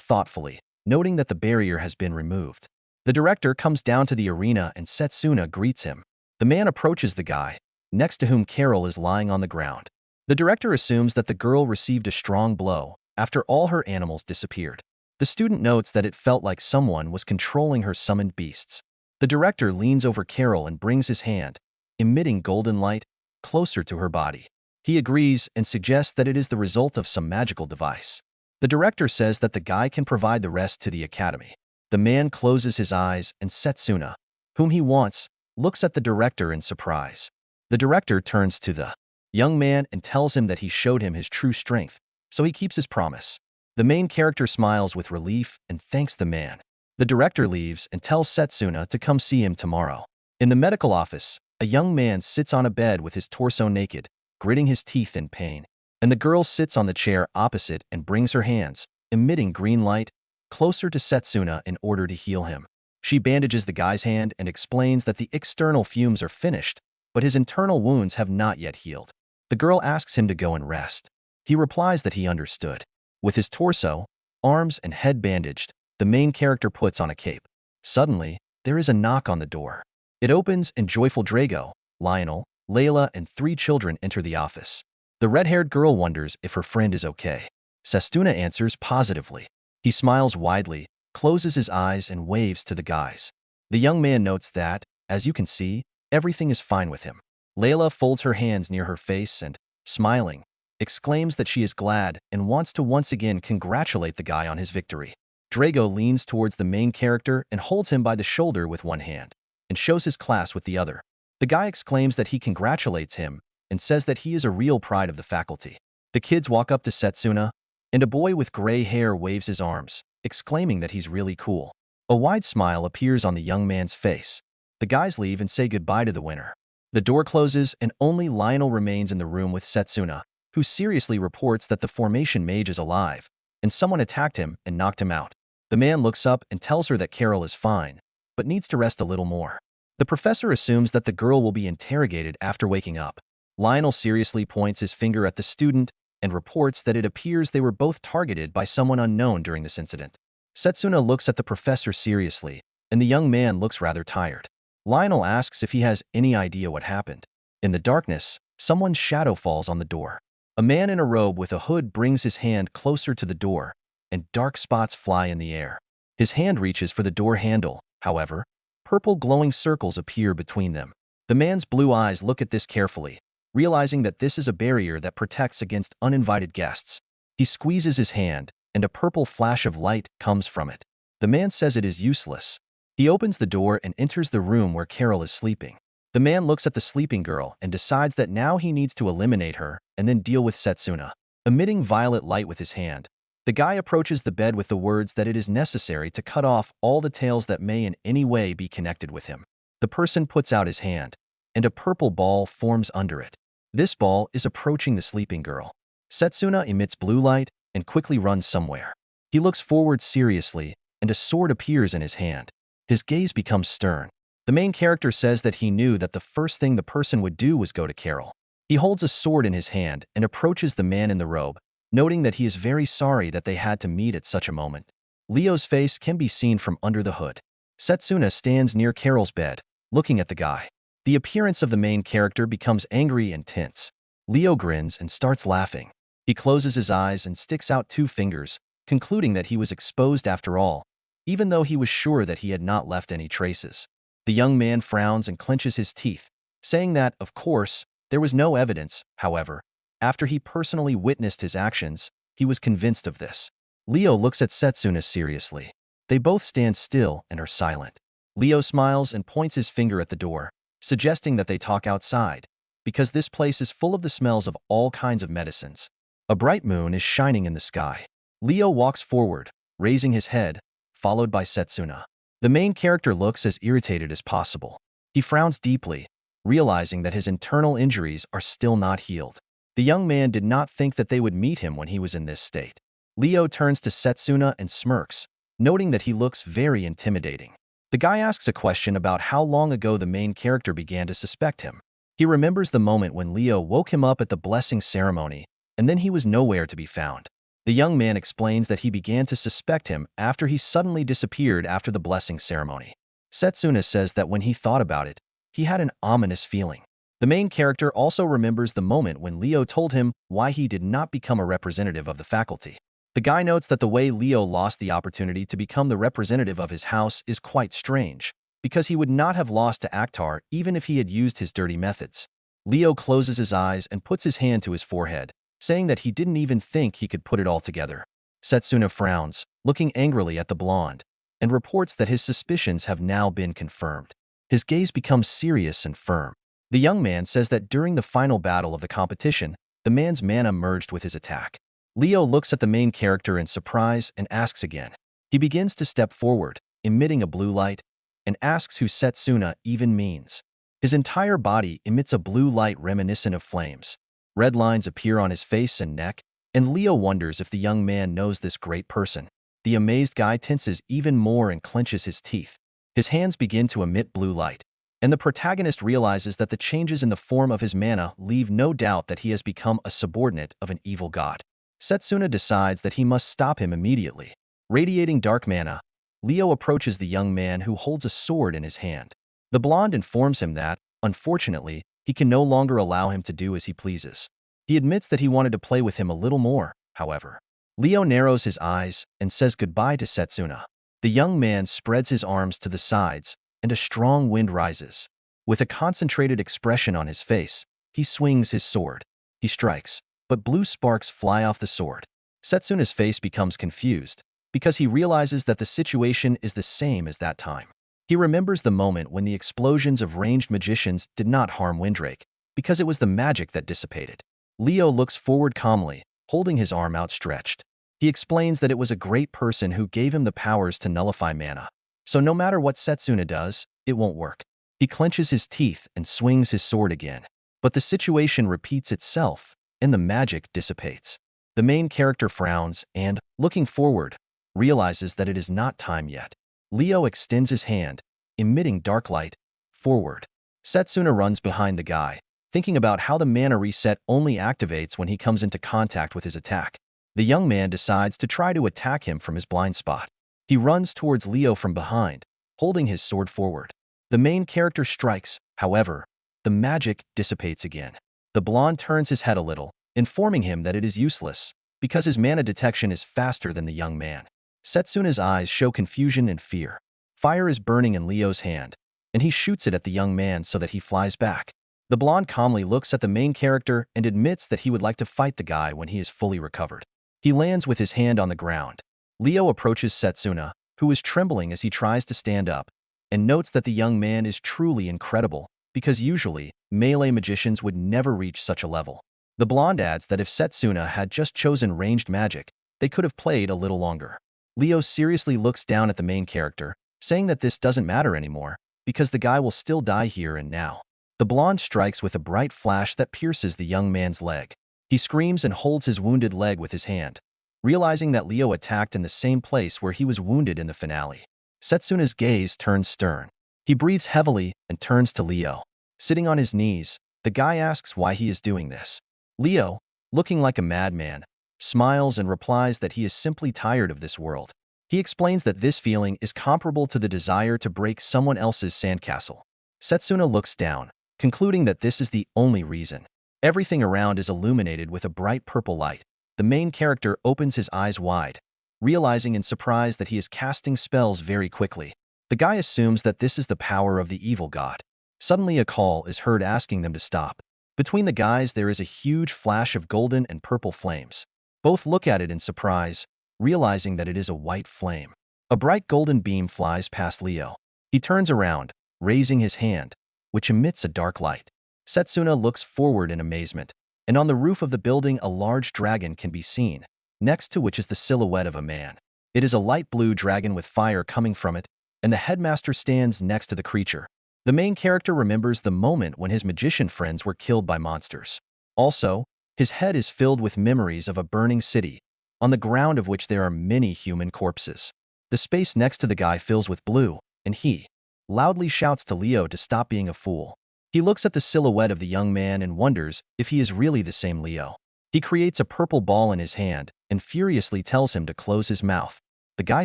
thoughtfully, noting that the barrier has been removed. The director comes down to the arena and Setsuna greets him. The man approaches the guy, next to whom Carol is lying on the ground. The director assumes that the girl received a strong blow after all her animals disappeared. The student notes that it felt like someone was controlling her summoned beasts. The director leans over Carol and brings his hand, emitting golden light, closer to her body. He agrees and suggests that it is the result of some magical device. The director says that the guy can provide the rest to the academy. The man closes his eyes and Setsuna, whom he wants, looks at the director in surprise. The director turns to the young man and tells him that he showed him his true strength, so he keeps his promise. The main character smiles with relief and thanks the man. The director leaves and tells Setsuna to come see him tomorrow. In the medical office, a young man sits on a bed with his torso naked, gritting his teeth in pain, and the girl sits on the chair opposite and brings her hands, emitting green light, closer to Setsuna in order to heal him. She bandages the guy's hand and explains that the external fumes are finished, but his internal wounds have not yet healed. The girl asks him to go and rest. He replies that he understood. With his torso, arms, and head bandaged, the main character puts on a cape. Suddenly, there is a knock on the door. It opens and joyful Drago, Lionel, Layla, and 3 children enter the office. The red-haired girl wonders if her friend is okay. Setsuna answers positively. He smiles widely, closes his eyes, and waves to the guys. The young man notes that, as you can see, everything is fine with him. Layla folds her hands near her face and, smiling, exclaims that she is glad and wants to once again congratulate the guy on his victory. Drago leans towards the main character and holds him by the shoulder with one hand, and shows his class with the other. The guy exclaims that he congratulates him and says that he is a real pride of the faculty. The kids walk up to Setsuna, and a boy with gray hair waves his arms, exclaiming that he's really cool. A wide smile appears on the young man's face. The guys leave and say goodbye to the winner. The door closes and only Lionel remains in the room with Setsuna, who seriously reports that the formation mage is alive, and someone attacked him and knocked him out. The man looks up and tells her that Carol is fine, but needs to rest a little more. The professor assumes that the girl will be interrogated after waking up. Lionel seriously points his finger at the student and reports that it appears they were both targeted by someone unknown during this incident. Setsuna looks at the professor seriously, and the young man looks rather tired. Lionel asks if he has any idea what happened. In the darkness, someone's shadow falls on the door. A man in a robe with a hood brings his hand closer to the door, and dark spots fly in the air. His hand reaches for the door handle, however. Purple glowing circles appear between them. The man's blue eyes look at this carefully, realizing that this is a barrier that protects against uninvited guests. He squeezes his hand, and a purple flash of light comes from it. The man says it is useless. He opens the door and enters the room where Carol is sleeping. The man looks at the sleeping girl and decides that now he needs to eliminate her and then deal with Setsuna. Emitting violet light with his hand, the guy approaches the bed with the words that it is necessary to cut off all the tails that may in any way be connected with him. The person puts out his hand, and a purple ball forms under it. This ball is approaching the sleeping girl. Setsuna emits blue light and quickly runs somewhere. He looks forward seriously, and a sword appears in his hand. His gaze becomes stern. The main character says that he knew that the first thing the person would do was go to Carol. He holds a sword in his hand and approaches the man in the robe, noting that he is very sorry that they had to meet at such a moment. Leo's face can be seen from under the hood. Setsuna stands near Carol's bed, looking at the guy. The appearance of the main character becomes angry and tense. Leo grins and starts laughing. He closes his eyes and sticks out 2 fingers, concluding that he was exposed after all, even though he was sure that he had not left any traces. The young man frowns and clenches his teeth, saying that, of course, there was no evidence. However, after he personally witnessed his actions, he was convinced of this. Leo looks at Setsuna seriously. They both stand still and are silent. Leo smiles and points his finger at the door, suggesting that they talk outside, because this place is full of the smells of all kinds of medicines. A bright moon is shining in the sky. Leo walks forward, raising his head, followed by Setsuna. The main character looks as irritated as possible. He frowns deeply, realizing that his internal injuries are still not healed. The young man did not think that they would meet him when he was in this state. Leo turns to Setsuna and smirks, noting that he looks very intimidating. The guy asks a question about how long ago the main character began to suspect him. He remembers the moment when Leo woke him up at the blessing ceremony, and then he was nowhere to be found. The young man explains that he began to suspect him after he suddenly disappeared after the blessing ceremony. Setsuna says that when he thought about it, he had an ominous feeling. The main character also remembers the moment when Leo told him why he did not become a representative of the faculty. The guy notes that the way Leo lost the opportunity to become the representative of his house is quite strange, because he would not have lost to Akhtar even if he had used his dirty methods. Leo closes his eyes and puts his hand to his forehead, saying that he didn't even think he could put it all together. Setsuna frowns, looking angrily at the blonde, and reports that his suspicions have now been confirmed. His gaze becomes serious and firm. The young man says that during the final battle of the competition, the man's mana merged with his attack. Leo looks at the main character in surprise and asks again. He begins to step forward, emitting a blue light, and asks who Setsuna even means. His entire body emits a blue light reminiscent of flames. Red lines appear on his face and neck, and Leo wonders if the young man knows this great person. The amazed guy tenses even more and clenches his teeth. His hands begin to emit blue light, and the protagonist realizes that the changes in the form of his mana leave no doubt that he has become a subordinate of an evil god. Setsuna decides that he must stop him immediately. Radiating dark mana, Leo approaches the young man who holds a sword in his hand. The blonde informs him that, unfortunately, he can no longer allow him to do as he pleases. He admits that he wanted to play with him a little more, however. Leo narrows his eyes and says goodbye to Setsuna. The young man spreads his arms to the sides, and a strong wind rises. With a concentrated expression on his face, he swings his sword. He strikes, but blue sparks fly off the sword. Setsuna's face becomes confused, because he realizes that the situation is the same as that time. He remembers the moment when the explosions of ranged magicians did not harm Windrake, because it was the magic that dissipated. Leo looks forward calmly, holding his arm outstretched. He explains that it was a great person who gave him the powers to nullify mana. So no matter what Setsuna does, it won't work. He clenches his teeth and swings his sword again. But the situation repeats itself, and the magic dissipates. The main character frowns and, looking forward, realizes that it is not time yet. Leo extends his hand, emitting dark light. Forward. Setsuna runs behind the guy, thinking about how the mana reset only activates when he comes into contact with his attack. The young man decides to try to attack him from his blind spot. He runs towards Leo from behind, holding his sword forward. The main character strikes, however, the magic dissipates again. The blonde turns his head a little, informing him that it is useless, because his mana detection is faster than the young man. Setsuna's eyes show confusion and fear. Fire is burning in Leo's hand, and he shoots it at the young man so that he flies back. The blonde calmly looks at the main character and admits that he would like to fight the guy when he is fully recovered. He lands with his hand on the ground. Leo approaches Setsuna, who is trembling as he tries to stand up, and notes that the young man is truly incredible, because usually, melee magicians would never reach such a level. The blonde adds that if Setsuna had just chosen ranged magic, they could have played a little longer. Leo seriously looks down at the main character, saying that this doesn't matter anymore, because the guy will still die here and now. The blonde strikes with a bright flash that pierces the young man's leg. He screams and holds his wounded leg with his hand, realizing that Leo attacked in the same place where he was wounded in the finale. Setsuna's gaze turns stern. He breathes heavily and turns to Leo. Sitting on his knees, the guy asks why he is doing this. Leo, looking like a madman, smiles and replies that he is simply tired of this world. He explains that this feeling is comparable to the desire to break someone else's sandcastle. Setsuna looks down, concluding that this is the only reason. Everything around is illuminated with a bright purple light. The main character opens his eyes wide, realizing in surprise that he is casting spells very quickly. The guy assumes that this is the power of the evil god. Suddenly a call is heard asking them to stop. Between the guys there is a huge flash of golden and purple flames. Both look at it in surprise, realizing that it is a white flame. A bright golden beam flies past Leo. He turns around, raising his hand, which emits a dark light. Setsuna looks forward in amazement, and on the roof of the building a large dragon can be seen, next to which is the silhouette of a man. It is a light blue dragon with fire coming from it, and the headmaster stands next to the creature. The main character remembers the moment when his magician friends were killed by monsters. Also, his head is filled with memories of a burning city, on the ground of which there are many human corpses. The space next to the guy fills with blue, and he loudly shouts to Leo to stop being a fool. He looks at the silhouette of the young man and wonders if he is really the same Leo. He creates a purple ball in his hand and furiously tells him to close his mouth. The guy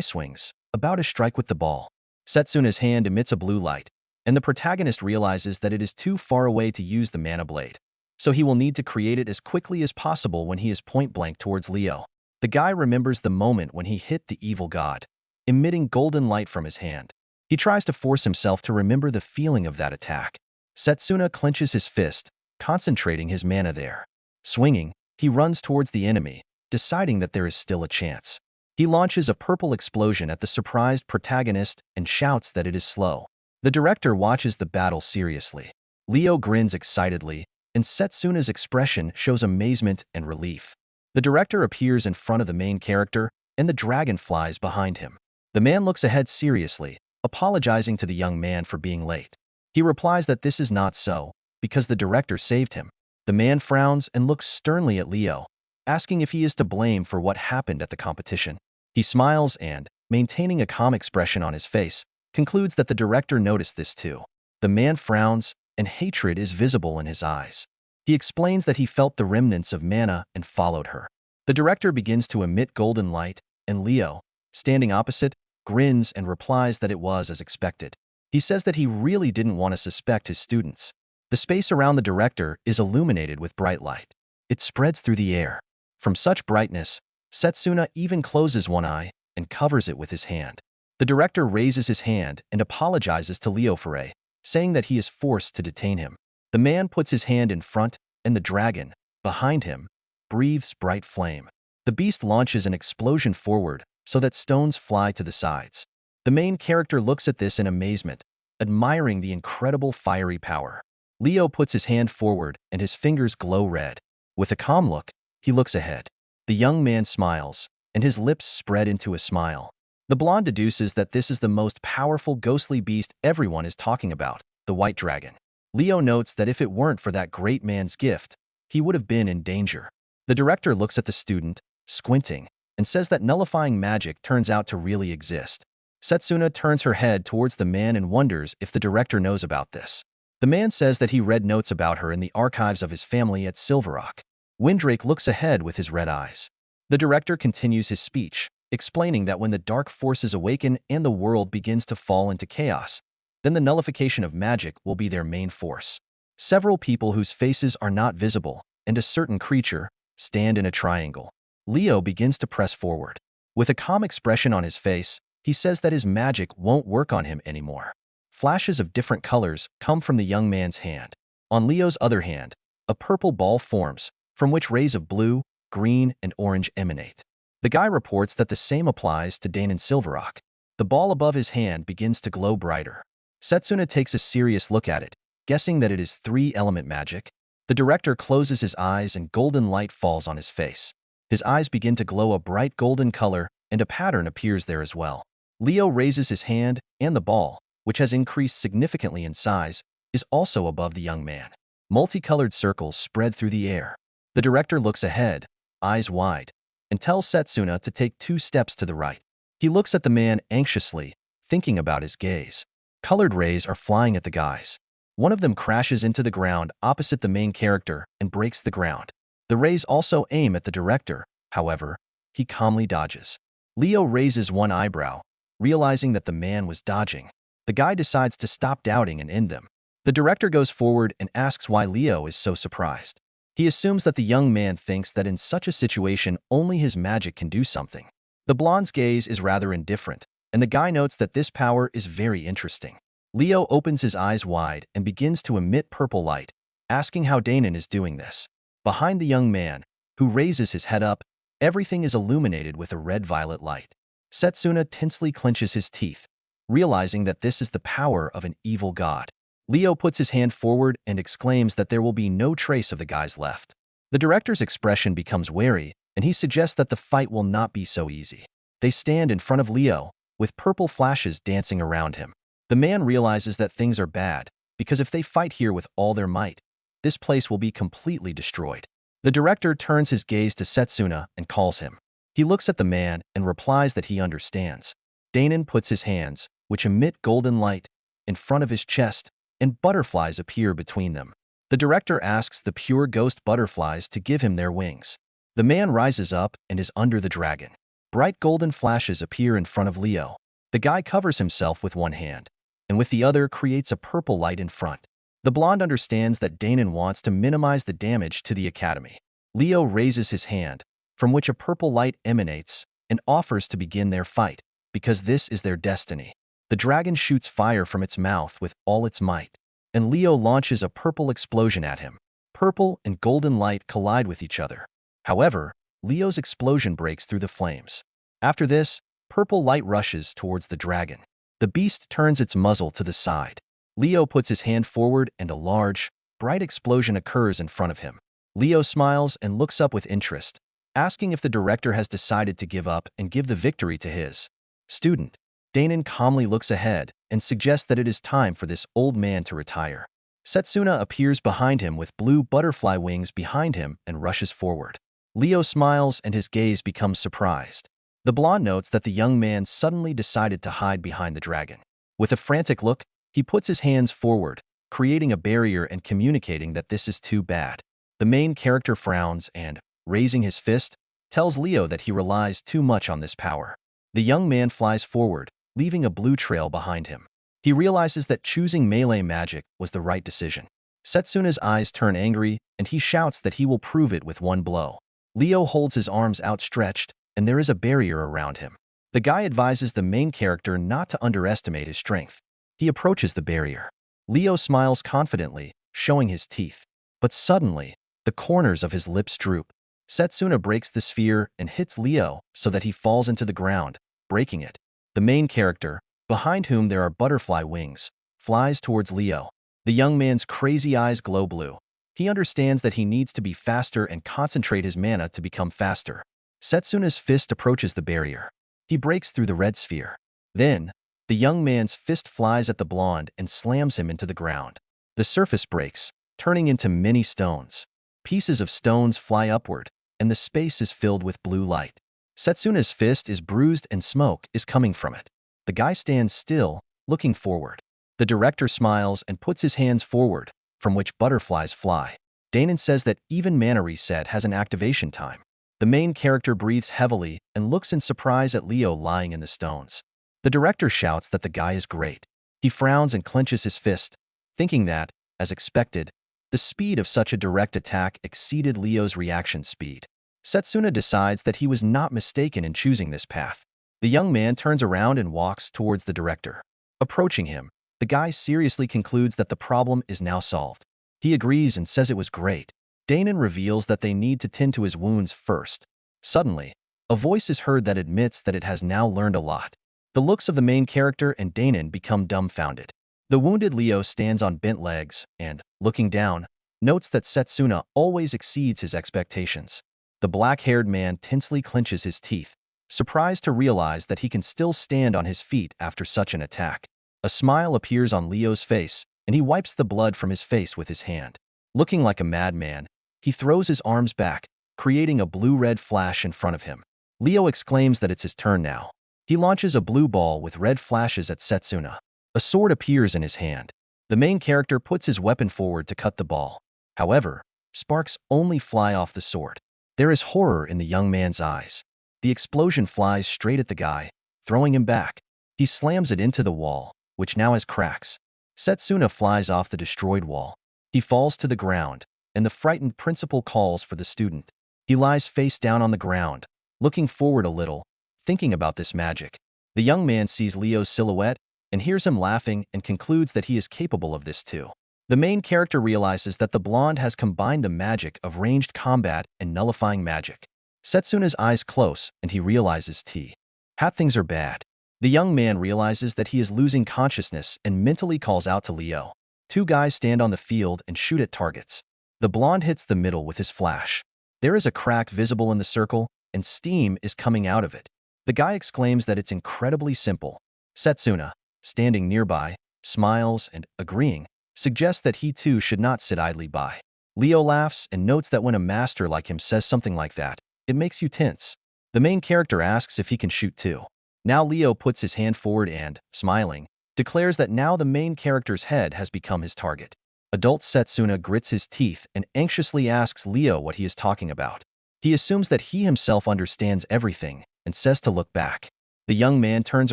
swings, about to strike with the ball. Setsuna's hand emits a blue light, and the protagonist realizes that it is too far away to use the mana blade, so he will need to create it as quickly as possible when he is point-blank towards Leo. The guy remembers the moment when he hit the evil god, emitting golden light from his hand. He tries to force himself to remember the feeling of that attack. Setsuna clenches his fist, concentrating his mana there. Swinging, he runs towards the enemy, deciding that there is still a chance. He launches a purple explosion at the surprised protagonist and shouts that it is slow. The director watches the battle seriously. Leo grins excitedly, and Setsuna's expression shows amazement and relief. The director appears in front of the main character, and the dragon flies behind him. The man looks ahead seriously, apologizing to the young man for being late. He replies that this is not so, because the director saved him. The man frowns and looks sternly at Leo, asking if he is to blame for what happened at the competition. He smiles and, maintaining a calm expression on his face, concludes that the director noticed this too. The man frowns, and hatred is visible in his eyes. He explains that he felt the remnants of mana and followed her. The director begins to emit golden light, and Leo, standing opposite, grins and replies that it was as expected. He says that he really didn't want to suspect his students. The space around the director is illuminated with bright light. It spreads through the air. From such brightness, Setsuna even closes one eye and covers it with his hand. The director raises his hand and apologizes to Leo for it, saying that he is forced to detain him. The man puts his hand in front, and the dragon, behind him, breathes bright flame. The beast launches an explosion forward so that stones fly to the sides. The main character looks at this in amazement, admiring the incredible fiery power. Leo puts his hand forward and his fingers glow red. With a calm look, he looks ahead. The young man smiles, and his lips spread into a smile. The blonde deduces that this is the most powerful ghostly beast everyone is talking about, the white dragon. Leo notes that if it weren't for that great man's gift, he would have been in danger. The director looks at the student, squinting, and says that nullifying magic turns out to really exist. Setsuna turns her head towards the man and wonders if the director knows about this. The man says that he read notes about her in the archives of his family at Silver Rock. Windrake looks ahead with his red eyes. The director continues his speech, explaining that when the dark forces awaken and the world begins to fall into chaos, then the nullification of magic will be their main force. Several people whose faces are not visible, and a certain creature, stand in a triangle. Leo begins to press forward. With a calm expression on his face, he says that his magic won't work on him anymore. Flashes of different colors come from the young man's hand. On Leo's other hand, a purple ball forms, from which rays of blue, green, and orange emanate. The guy reports that the same applies to Dane and Silverrock. The ball above his hand begins to glow brighter. Setsuna takes a serious look at it, guessing that it is 3-element magic. The director closes his eyes and golden light falls on his face. His eyes begin to glow a bright golden color, and a pattern appears there as well. Leo raises his hand, and the ball, which has increased significantly in size, is also above the young man. Multicolored circles spread through the air. The director looks ahead, eyes wide, and tells Setsuna to take 2 steps to the right. He looks at the man anxiously, thinking about his gaze. Colored rays are flying at the guys. One of them crashes into the ground opposite the main character and breaks the ground. The rays also aim at the director, however, he calmly dodges. Leo raises one eyebrow, realizing that the man was dodging. The guy decides to stop doubting and end them. The director goes forward and asks why Leo is so surprised. He assumes that the young man thinks that in such a situation only his magic can do something. The blonde's gaze is rather indifferent, and the guy notes that this power is very interesting. Leo opens his eyes wide and begins to emit purple light, asking how Danon is doing this. Behind the young man, who raises his head up, everything is illuminated with a red-violet light. Setsuna tensely clenches his teeth, realizing that this is the power of an evil god. Leo puts his hand forward and exclaims that there will be no trace of the guys left. The director's expression becomes wary, and he suggests that the fight will not be so easy. They stand in front of Leo, with purple flashes dancing around him. The man realizes that things are bad, because if they fight here with all their might, this place will be completely destroyed. The director turns his gaze to Setsuna and calls him. He looks at the man and replies that he understands. Danon puts his hands, which emit golden light, in front of his chest, and butterflies appear between them. The director asks the pure ghost butterflies to give him their wings. The man rises up and is under the dragon. Bright golden flashes appear in front of Leo. The guy covers himself with one hand, and with the other creates a purple light in front. The blonde understands that Danon wants to minimize the damage to the academy. Leo raises his hand, from which a purple light emanates, and offers to begin their fight, because this is their destiny. The dragon shoots fire from its mouth with all its might, and Leo launches a purple explosion at him. Purple and golden light collide with each other. However, Leo's explosion breaks through the flames. After this, purple light rushes towards the dragon. The beast turns its muzzle to the side. Leo puts his hand forward and a large, bright explosion occurs in front of him. Leo smiles and looks up with interest, asking if the director has decided to give up and give the victory to his student. Danon calmly looks ahead and suggests that it is time for this old man to retire. Setsuna appears behind him with blue butterfly wings behind him and rushes forward. Leo smiles and his gaze becomes surprised. The blonde notes that the young man suddenly decided to hide behind the dragon. With a frantic look, he puts his hands forward, creating a barrier and communicating that this is too bad. The main character frowns and, raising his fist, tells Leo that he relies too much on this power. The young man flies forward, leaving a blue trail behind him. He realizes that choosing melee magic was the right decision. Setsuna's eyes turn angry, and he shouts that he will prove it with one blow. Leo holds his arms outstretched, and there is a barrier around him. The guy advises the main character not to underestimate his strength. He approaches the barrier. Leo smiles confidently, showing his teeth. But suddenly, the corners of his lips droop. Setsuna breaks the sphere and hits Leo so that he falls into the ground, breaking it. The main character, behind whom there are butterfly wings, flies towards Leo. The young man's crazy eyes glow blue. He understands that he needs to be faster and concentrate his mana to become faster. Setsuna's fist approaches the barrier. He breaks through the red sphere. Then, the young man's fist flies at the blonde and slams him into the ground. The surface breaks, turning into many stones. Pieces of stones fly upward, and the space is filled with blue light. Setsuna's fist is bruised and smoke is coming from it. The guy stands still, looking forward. The director smiles and puts his hands forward, from which butterflies fly. Danon says that even Mana Reset has an activation time. The main character breathes heavily and looks in surprise at Leo lying in the stones. The director shouts that the guy is great. He frowns and clenches his fist, thinking that, as expected, the speed of such a direct attack exceeded Leo's reaction speed. Setsuna decides that he was not mistaken in choosing this path. The young man turns around and walks towards the director. Approaching him, the guy seriously concludes that the problem is now solved. He agrees and says it was great. Danon reveals that they need to tend to his wounds first. Suddenly, a voice is heard that admits that it has now learned a lot. The looks of the main character and Danon become dumbfounded. The wounded Leo stands on bent legs and, looking down, notes that Setsuna always exceeds his expectations. The black-haired man tensely clenches his teeth, surprised to realize that he can still stand on his feet after such an attack. A smile appears on Leo's face, and he wipes the blood from his face with his hand. Looking like a madman, he throws his arms back, creating a blue-red flash in front of him. Leo exclaims that it's his turn now. He launches a blue ball with red flashes at Setsuna. A sword appears in his hand. The main character puts his weapon forward to cut the ball. However, sparks only fly off the sword. There is horror in the young man's eyes. The explosion flies straight at the guy, throwing him back. He slams it into the wall, which now has cracks. Setsuna flies off the destroyed wall. He falls to the ground, and the frightened principal calls for the student. He lies face down on the ground, looking forward a little, thinking about this magic. The young man sees Leo's silhouette and hears him laughing and concludes that he is capable of this too. The main character realizes that the blonde has combined the magic of ranged combat and nullifying magic. Setsuna's eyes close and he realizes things are bad. The young man realizes that he is losing consciousness and mentally calls out to Leo. Two guys stand on the field and shoot at targets. The blonde hits the middle with his flash. There is a crack visible in the circle, and steam is coming out of it. The guy exclaims that it's incredibly simple. Setsuna, standing nearby, smiles and, agreeing, suggests that he too should not sit idly by. Leo laughs and notes that when a master like him says something like that, it makes you tense. The main character asks if he can shoot too. Now Leo puts his hand forward and, smiling, declares that now the main character's head has become his target. Adult Setsuna grits his teeth and anxiously asks Leo what he is talking about. He assumes that he himself understands everything and says to look back. The young man turns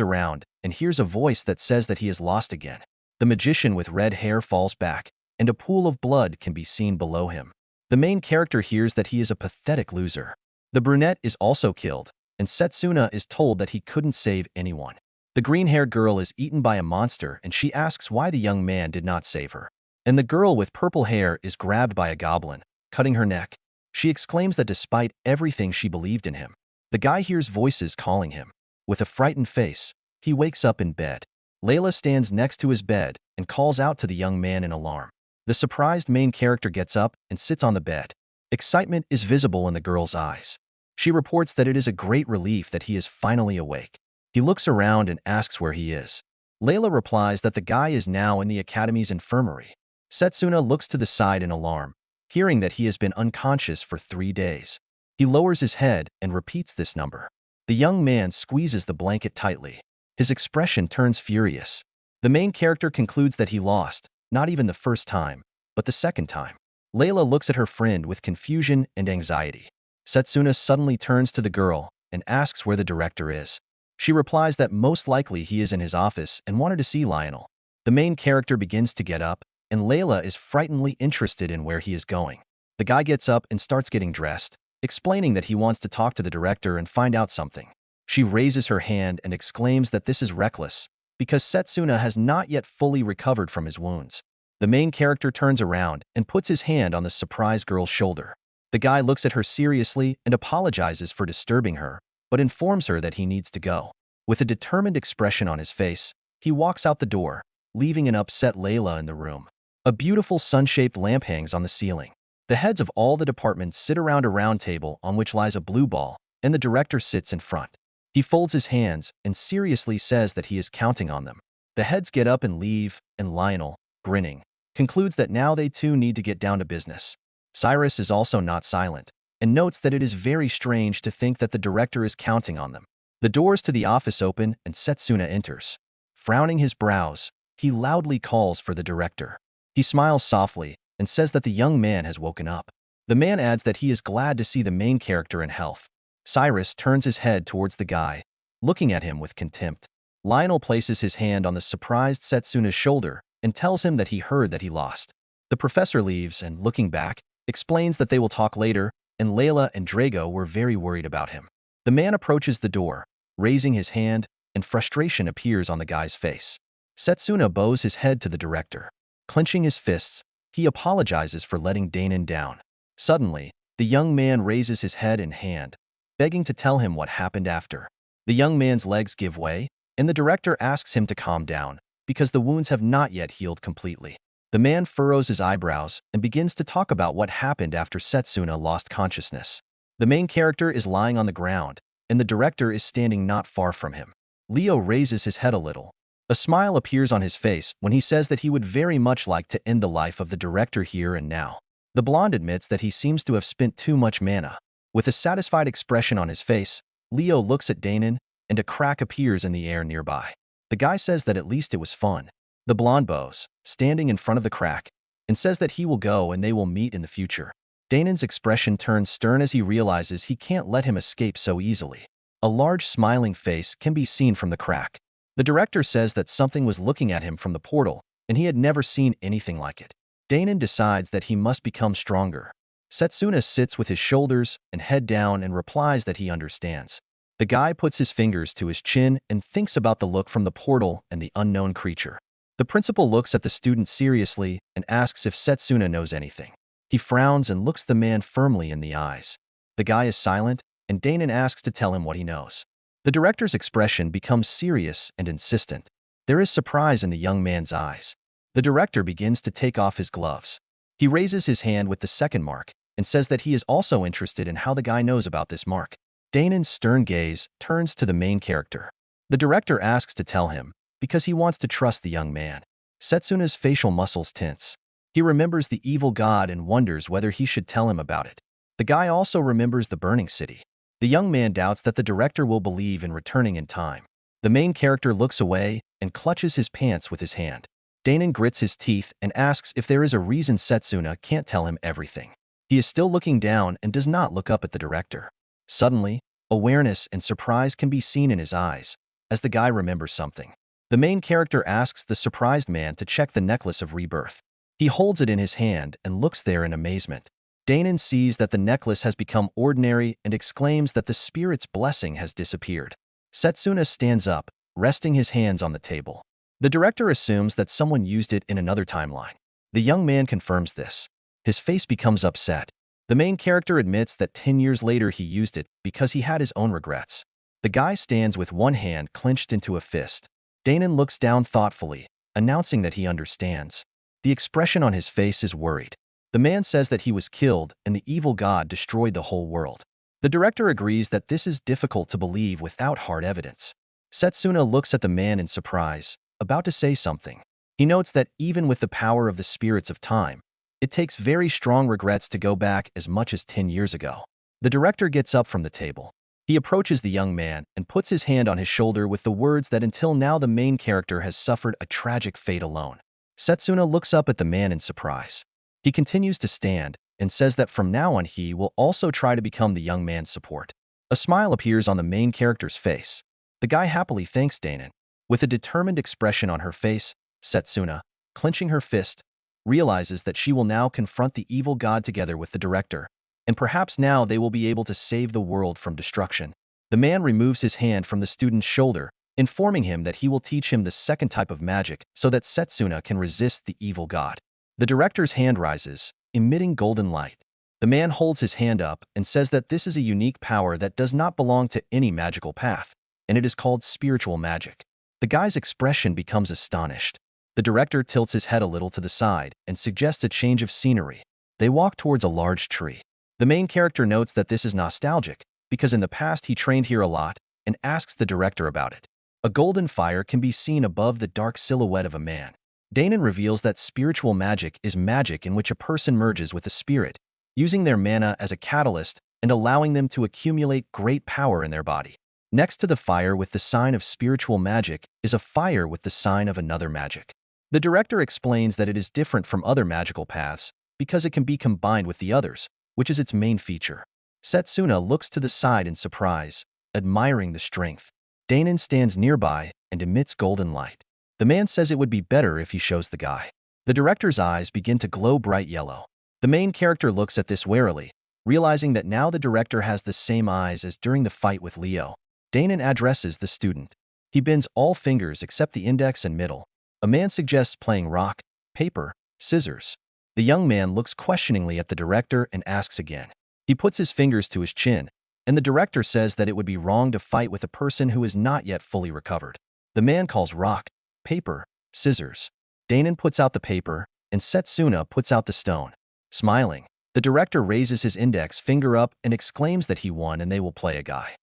around and hears a voice that says that he is lost again. The magician with red hair falls back, and a pool of blood can be seen below him. The main character hears that he is a pathetic loser. The brunette is also killed, and Setsuna is told that he couldn't save anyone. The green-haired girl is eaten by a monster and she asks why the young man did not save her. And the girl with purple hair is grabbed by a goblin, cutting her neck. She exclaims that despite everything she believed in him. The guy hears voices calling him. With a frightened face, he wakes up in bed. Layla stands next to his bed and calls out to the young man in alarm. The surprised main character gets up and sits on the bed. Excitement is visible in the girl's eyes. She reports that it is a great relief that he is finally awake. He looks around and asks where he is. Layla replies that the guy is now in the academy's infirmary. Setsuna looks to the side in alarm, hearing that he has been unconscious for 3 days. He lowers his head and repeats this number. The young man squeezes the blanket tightly. His expression turns furious. The main character concludes that he lost, not even the first time, but the second time. Layla looks at her friend with confusion and anxiety. Setsuna suddenly turns to the girl and asks where the director is. She replies that most likely he is in his office and wanted to see Lionel. The main character begins to get up, and Layla is frighteningly interested in where he is going. The guy gets up and starts getting dressed, explaining that he wants to talk to the director and find out something. She raises her hand and exclaims that this is reckless, because Setsuna has not yet fully recovered from his wounds. The main character turns around and puts his hand on the surprised girl's shoulder. The guy looks at her seriously and apologizes for disturbing her, but informs her that he needs to go. With a determined expression on his face, he walks out the door, leaving an upset Layla in the room. A beautiful sun-shaped lamp hangs on the ceiling. The heads of all the departments sit around a round table on which lies a blue ball, and the director sits in front. He folds his hands and seriously says that he is counting on them. The heads get up and leave, and Lionel, grinning, concludes that now they too need to get down to business. Cyrus is also not silent, and notes that it is very strange to think that the director is counting on them. The doors to the office open and Setsuna enters. Frowning his brows, he loudly calls for the director. He smiles softly and says that the young man has woken up. The man adds that he is glad to see the main character in health. Cyrus turns his head towards the guy, looking at him with contempt. Lionel places his hand on the surprised Setsuna's shoulder and tells him that he heard that he lost. The professor leaves and, looking back, explains that they will talk later, and Layla and Drago were very worried about him. The man approaches the door, raising his hand, and frustration appears on the guy's face. Setsuna bows his head to the director. Clenching his fists, he apologizes for letting Danon down. Suddenly, the young man raises his head and hand, begging to tell him what happened after. The young man's legs give way, and the director asks him to calm down, because the wounds have not yet healed completely. The man furrows his eyebrows and begins to talk about what happened after Setsuna lost consciousness. The main character is lying on the ground, and the director is standing not far from him. Leo raises his head a little. A smile appears on his face when he says that he would very much like to end the life of the director here and now. The blonde admits that he seems to have spent too much mana. With a satisfied expression on his face, Leo looks at Danon, and a crack appears in the air nearby. The guy says that at least it was fun. The blonde bows, standing in front of the crack, and says that he will go and they will meet in the future. Danon's expression turns stern as he realizes he can't let him escape so easily. A large smiling face can be seen from the crack. The director says that something was looking at him from the portal, and he had never seen anything like it. Danon decides that he must become stronger. Setsuna sits with his shoulders and head down and replies that he understands. The guy puts his fingers to his chin and thinks about the look from the portal and the unknown creature. The principal looks at the student seriously and asks if Setsuna knows anything. He frowns and looks the man firmly in the eyes. The guy is silent, and Danon asks to tell him what he knows. The director's expression becomes serious and insistent. There is surprise in the young man's eyes. The director begins to take off his gloves. He raises his hand with the second mark and says that he is also interested in how the guy knows about this mark. Danon's stern gaze turns to the main character. The director asks to tell him, because he wants to trust the young man. Setsuna's facial muscles tense. He remembers the evil god and wonders whether he should tell him about it. The guy also remembers the burning city. The young man doubts that the director will believe in returning in time. The main character looks away and clutches his pants with his hand. Danon grits his teeth and asks if there is a reason Setsuna can't tell him everything. He is still looking down and does not look up at the director. Suddenly, awareness and surprise can be seen in his eyes, as the guy remembers something. The main character asks the surprised man to check the necklace of rebirth. He holds it in his hand and looks there in amazement. Danon sees that the necklace has become ordinary and exclaims that the spirit's blessing has disappeared. Setsuna stands up, resting his hands on the table. The director assumes that someone used it in another timeline. The young man confirms this. His face becomes upset. The main character admits that 10 years later he used it because he had his own regrets. The guy stands with one hand clenched into a fist. Danon looks down thoughtfully, announcing that he understands. The expression on his face is worried. The man says that he was killed and the evil god destroyed the whole world. The director agrees that this is difficult to believe without hard evidence. Setsuna looks at the man in surprise, about to say something. He notes that even with the power of the spirits of time, it takes very strong regrets to go back as much as 10 years ago. The director gets up from the table. He approaches the young man and puts his hand on his shoulder with the words that until now the main character has suffered a tragic fate alone. Setsuna looks up at the man in surprise. He continues to stand and says that from now on he will also try to become the young man's support. A smile appears on the main character's face. The guy happily thanks Danon. With a determined expression on her face, Setsuna, clenching her fist, realizes that she will now confront the evil god together with the director, and perhaps now they will be able to save the world from destruction. The man removes his hand from the student's shoulder, informing him that he will teach him the second type of magic so that Setsuna can resist the evil god. The director's hand rises, emitting golden light. The man holds his hand up and says that this is a unique power that does not belong to any magical path, and it is called spiritual magic. The guy's expression becomes astonished. The director tilts his head a little to the side and suggests a change of scenery. They walk towards a large tree. The main character notes that this is nostalgic because in the past he trained here a lot and asks the director about it. A golden fire can be seen above the dark silhouette of a man. Danon reveals that spiritual magic is magic in which a person merges with a spirit, using their mana as a catalyst and allowing them to accumulate great power in their body. Next to the fire with the sign of spiritual magic is a fire with the sign of another magic. The director explains that it is different from other magical paths because it can be combined with the others, which is its main feature. Setsuna looks to the side in surprise, admiring the strength. Danon stands nearby and emits golden light. The man says it would be better if he shows the guy. The director's eyes begin to glow bright yellow. The main character looks at this warily, realizing that now the director has the same eyes as during the fight with Leo. Danon addresses the student. He bends all fingers except the index and middle. A man suggests playing rock, paper, scissors. The young man looks questioningly at the director and asks again. He puts his fingers to his chin, and the director says that it would be wrong to fight with a person who is not yet fully recovered. The man calls rock, paper, scissors. Danon puts out the paper, and Setsuna puts out the stone. Smiling, the director raises his index finger up and exclaims that he won and they will play a guy.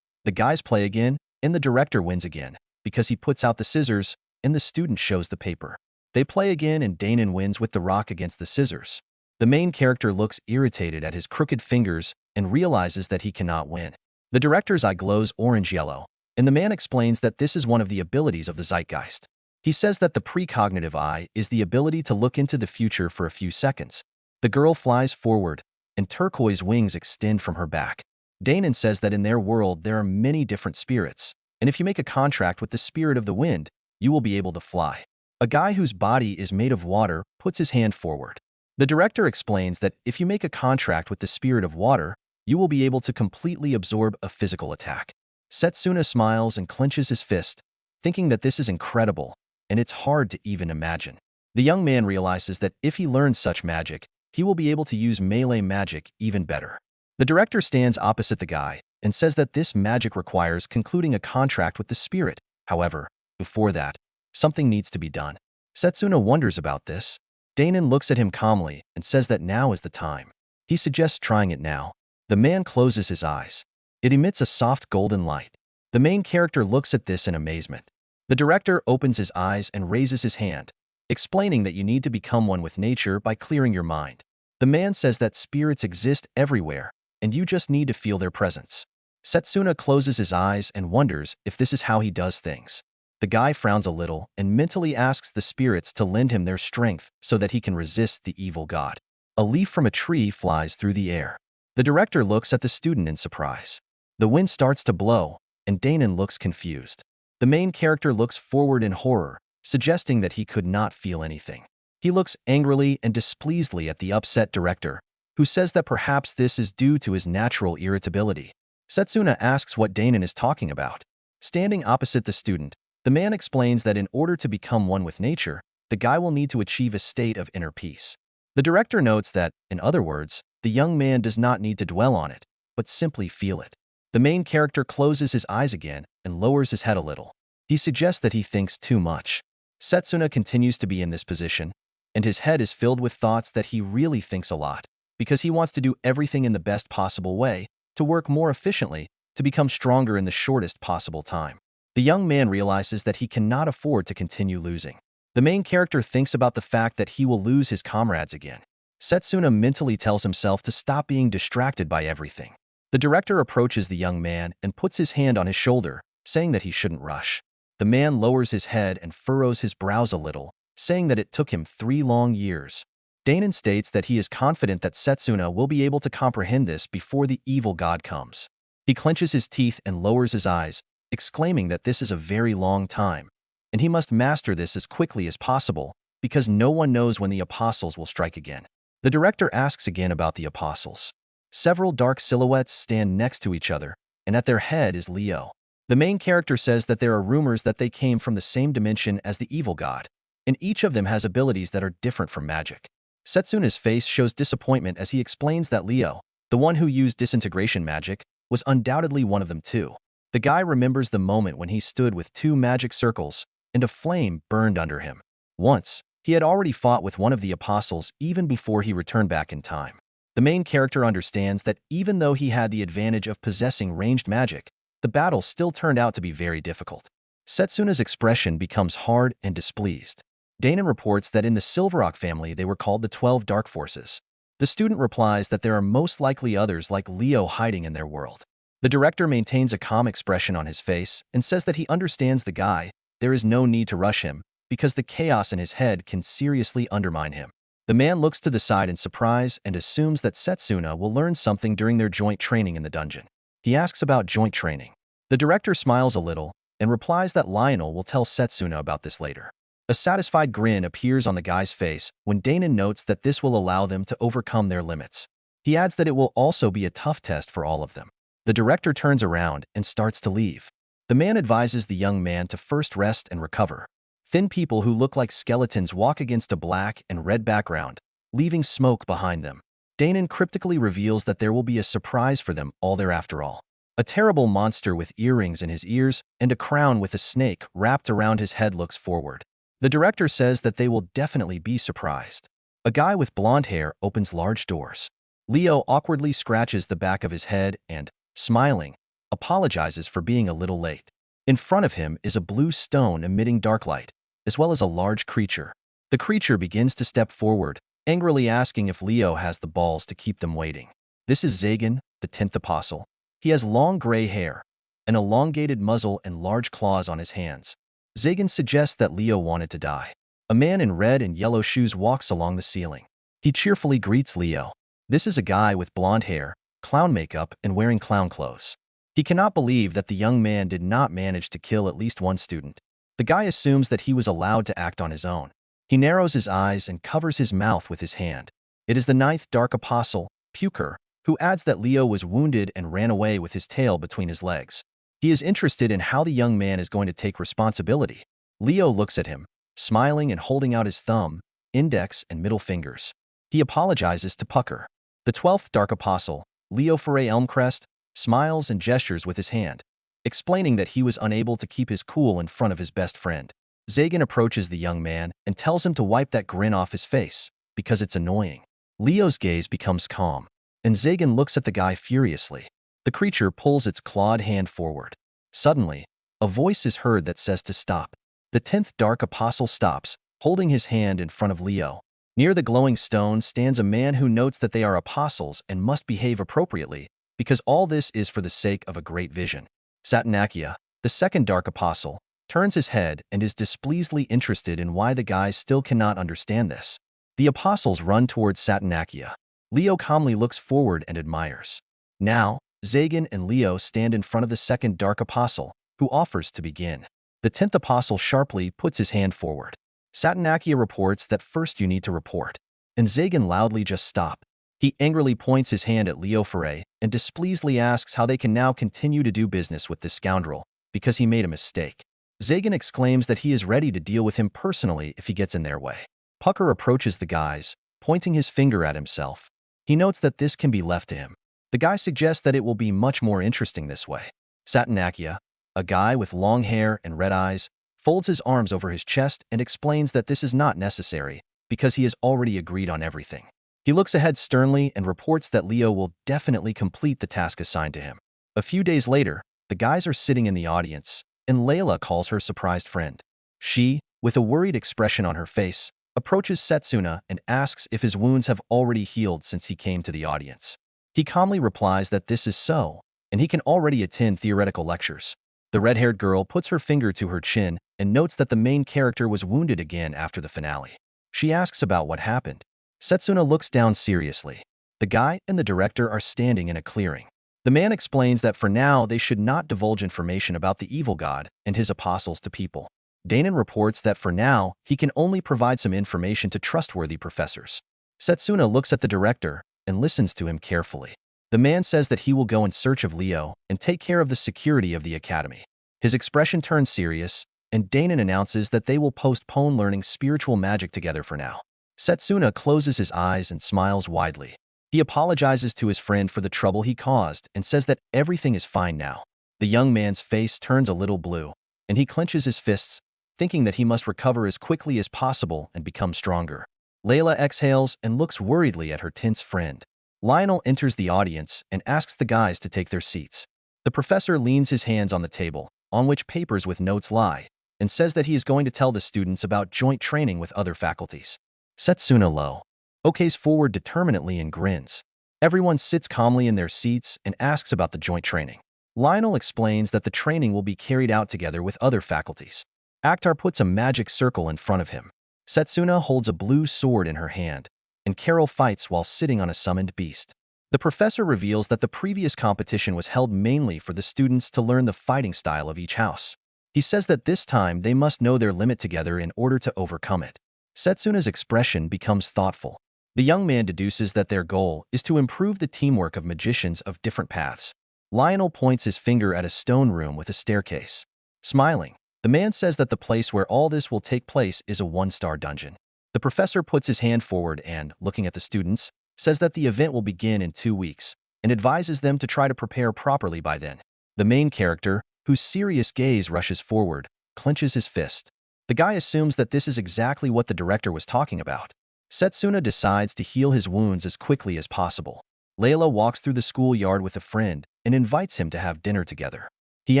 The guys play again, and the director wins again, because he puts out the scissors, and the student shows the paper. They play again and Danon wins with the rock against the scissors. The main character looks irritated at his crooked fingers and realizes that he cannot win. The director's eye glows orange-yellow, and the man explains that this is one of the abilities of the zeitgeist. He says that the precognitive eye is the ability to look into the future for a few seconds. The girl flies forward, and turquoise wings extend from her back. Danon says that in their world there are many different spirits, and if you make a contract with the spirit of the wind, you will be able to fly. A guy whose body is made of water puts his hand forward. The director explains that if you make a contract with the spirit of water, you will be able to completely absorb a physical attack. Setsuna smiles and clenches his fist, thinking that this is incredible, and it's hard to even imagine. The young man realizes that if he learns such magic, he will be able to use melee magic even better. The director stands opposite the guy and says that this magic requires concluding a contract with the spirit. However, before that, something needs to be done. Setsuna wonders about this. Danon looks at him calmly and says that now is the time. He suggests trying it now. The man closes his eyes. It emits a soft golden light. The main character looks at this in amazement. The director opens his eyes and raises his hand, explaining that you need to become one with nature by clearing your mind. The man says that spirits exist everywhere, and you just need to feel their presence. Setsuna closes his eyes and wonders if this is how he does things. The guy frowns a little and mentally asks the spirits to lend him their strength so that he can resist the evil god. A leaf from a tree flies through the air. The director looks at the student in surprise. The wind starts to blow, and Danon looks confused. The main character looks forward in horror, suggesting that he could not feel anything. He looks angrily and displeasedly at the upset director, who says that perhaps this is due to his natural irritability. Setsuna asks what Danon is talking about. Standing opposite the student, the man explains that in order to become one with nature, the guy will need to achieve a state of inner peace. The director notes that, in other words, the young man does not need to dwell on it, but simply feel it. The main character closes his eyes again and lowers his head a little. He suggests that he thinks too much. Setsuna continues to be in this position, and his head is filled with thoughts that he really thinks a lot, because he wants to do everything in the best possible way, to work more efficiently, to become stronger in the shortest possible time. The young man realizes that he cannot afford to continue losing. The main character thinks about the fact that he will lose his comrades again. Setsuna mentally tells himself to stop being distracted by everything. The director approaches the young man and puts his hand on his shoulder, saying that he shouldn't rush. The man lowers his head and furrows his brows a little, saying that it took him 3 long years. Danon states that he is confident that Setsuna will be able to comprehend this before the evil god comes. He clenches his teeth and lowers his eyes, exclaiming that this is a very long time, and he must master this as quickly as possible, because no one knows when the apostles will strike again. The director asks again about the apostles. Several dark silhouettes stand next to each other, and at their head is Leo. The main character says that there are rumors that they came from the same dimension as the evil god, and each of them has abilities that are different from magic. Setsuna's face shows disappointment as he explains that Leo, the one who used disintegration magic, was undoubtedly one of them too. The guy remembers the moment when he stood with 2 magic circles, and a flame burned under him. Once, he had already fought with one of the apostles even before he returned back in time. The main character understands that even though he had the advantage of possessing ranged magic, the battle still turned out to be very difficult. Setsuna's expression becomes hard and displeased. Danon reports that in the Silverrock family they were called the 12 Dark Forces. The student replies that there are most likely others like Leo hiding in their world. The director maintains a calm expression on his face and says that he understands the guy. There is no need to rush him, because the chaos in his head can seriously undermine him. The man looks to the side in surprise and assumes that Setsuna will learn something during their joint training in the dungeon. He asks about joint training. The director smiles a little and replies that Lionel will tell Setsuna about this later. A satisfied grin appears on the guy's face when Danon notes that this will allow them to overcome their limits. He adds that it will also be a tough test for all of them. The director turns around and starts to leave. The man advises the young man to first rest and recover. Thin people who look like skeletons walk against a black and red background, leaving smoke behind them. Danon cryptically reveals that there will be a surprise for them all there after all. A terrible monster with earrings in his ears and a crown with a snake wrapped around his head looks forward. The director says that they will definitely be surprised. A guy with blonde hair opens large doors. Leo awkwardly scratches the back of his head and, smiling, apologizes for being a little late. In front of him is a blue stone emitting dark light, as well as a large creature. The creature begins to step forward, angrily asking if Leo has the balls to keep them waiting. This is Zagan, the 10th apostle. He has long gray hair, an elongated muzzle and large claws on his hands. Zagan suggests that Leo wanted to die. A man in red and yellow shoes walks along the ceiling. He cheerfully greets Leo. This is a guy with blonde hair, clown makeup, and wearing clown clothes. He cannot believe that the young man did not manage to kill at least one student. The guy assumes that he was allowed to act on his own. He narrows his eyes and covers his mouth with his hand. It is the 9th Dark Apostle, Puker, who adds that Leo was wounded and ran away with his tail between his legs. He is interested in how the young man is going to take responsibility. Leo looks at him, smiling and holding out his thumb, index, and middle fingers. He apologizes to Pucker. The 12th Dark Apostle, Leo Foray Elmcrest, smiles and gestures with his hand, explaining that he was unable to keep his cool in front of his best friend. Zagan approaches the young man and tells him to wipe that grin off his face, because it's annoying. Leo's gaze becomes calm, and Zagan looks at the guy furiously. The creature pulls its clawed hand forward. Suddenly, a voice is heard that says to stop. The 10th Dark Apostle stops, holding his hand in front of Leo. Near the glowing stone stands a man who notes that they are apostles and must behave appropriately, because all this is for the sake of a great vision. Satanakia, the 2nd Dark Apostle, turns his head and is displeasedly interested in why the guys still cannot understand this. The apostles run towards Satanakia. Leo calmly looks forward and admires. Now, Zagan and Leo stand in front of the 2nd Dark Apostle, who offers to begin. The 10th Apostle sharply puts his hand forward. Satanakia reports that first you need to report, and Zagan loudly just stop. He angrily points his hand at Leo Foray and displeasedly asks how they can now continue to do business with this scoundrel, because he made a mistake. Zagan exclaims that he is ready to deal with him personally if he gets in their way. Pucker approaches the guys, pointing his finger at himself. He notes that this can be left to him. The guy suggests that it will be much more interesting this way. Satanakia, a guy with long hair and red eyes, folds his arms over his chest and explains that this is not necessary, because he has already agreed on everything. He looks ahead sternly and reports that Leo will definitely complete the task assigned to him. A few days later, the guys are sitting in the audience, and Layla calls her surprised friend. She, with a worried expression on her face, approaches Setsuna and asks if his wounds have already healed since he came to the audience. He calmly replies that this is so, and he can already attend theoretical lectures. The red-haired girl puts her finger to her chin and notes that the main character was wounded again after the finale. She asks about what happened. Setsuna looks down seriously. The guy and the director are standing in a clearing. The man explains that for now they should not divulge information about the evil god and his apostles to people. Danon reports that for now he can only provide some information to trustworthy professors. Setsuna looks at the director and listens to him carefully. The man says that he will go in search of Leo and take care of the security of the academy. His expression turns serious, and Danon announces that they will postpone learning spiritual magic together for now. Setsuna closes his eyes and smiles widely. He apologizes to his friend for the trouble he caused and says that everything is fine now. The young man's face turns a little blue, and he clenches his fists, thinking that he must recover as quickly as possible and become stronger. Layla exhales and looks worriedly at her tense friend. Lionel enters the audience and asks the guys to take their seats. The professor leans his hands on the table, on which papers with notes lie, and says that he is going to tell the students about joint training with other faculties. Setsuna Low okays forward determinately and grins. Everyone sits calmly in their seats and asks about the joint training. Lionel explains that the training will be carried out together with other faculties. Akhtar puts a magic circle in front of him. Setsuna holds a blue sword in her hand, and Carol fights while sitting on a summoned beast. The professor reveals that the previous competition was held mainly for the students to learn the fighting style of each house. He says that this time they must know their limit together in order to overcome it. Setsuna's expression becomes thoughtful. The young man deduces that their goal is to improve the teamwork of magicians of different paths. Lionel points his finger at a stone room with a staircase. Smiling, the man says that the place where all this will take place is a one-star dungeon. The professor puts his hand forward and, looking at the students, says that the event will begin in 2 weeks, and advises them to try to prepare properly by then. The main character, whose serious gaze rushes forward, clenches his fist. The guy assumes that this is exactly what the director was talking about. Setsuna decides to heal his wounds as quickly as possible. Layla walks through the schoolyard with a friend and invites him to have dinner together. He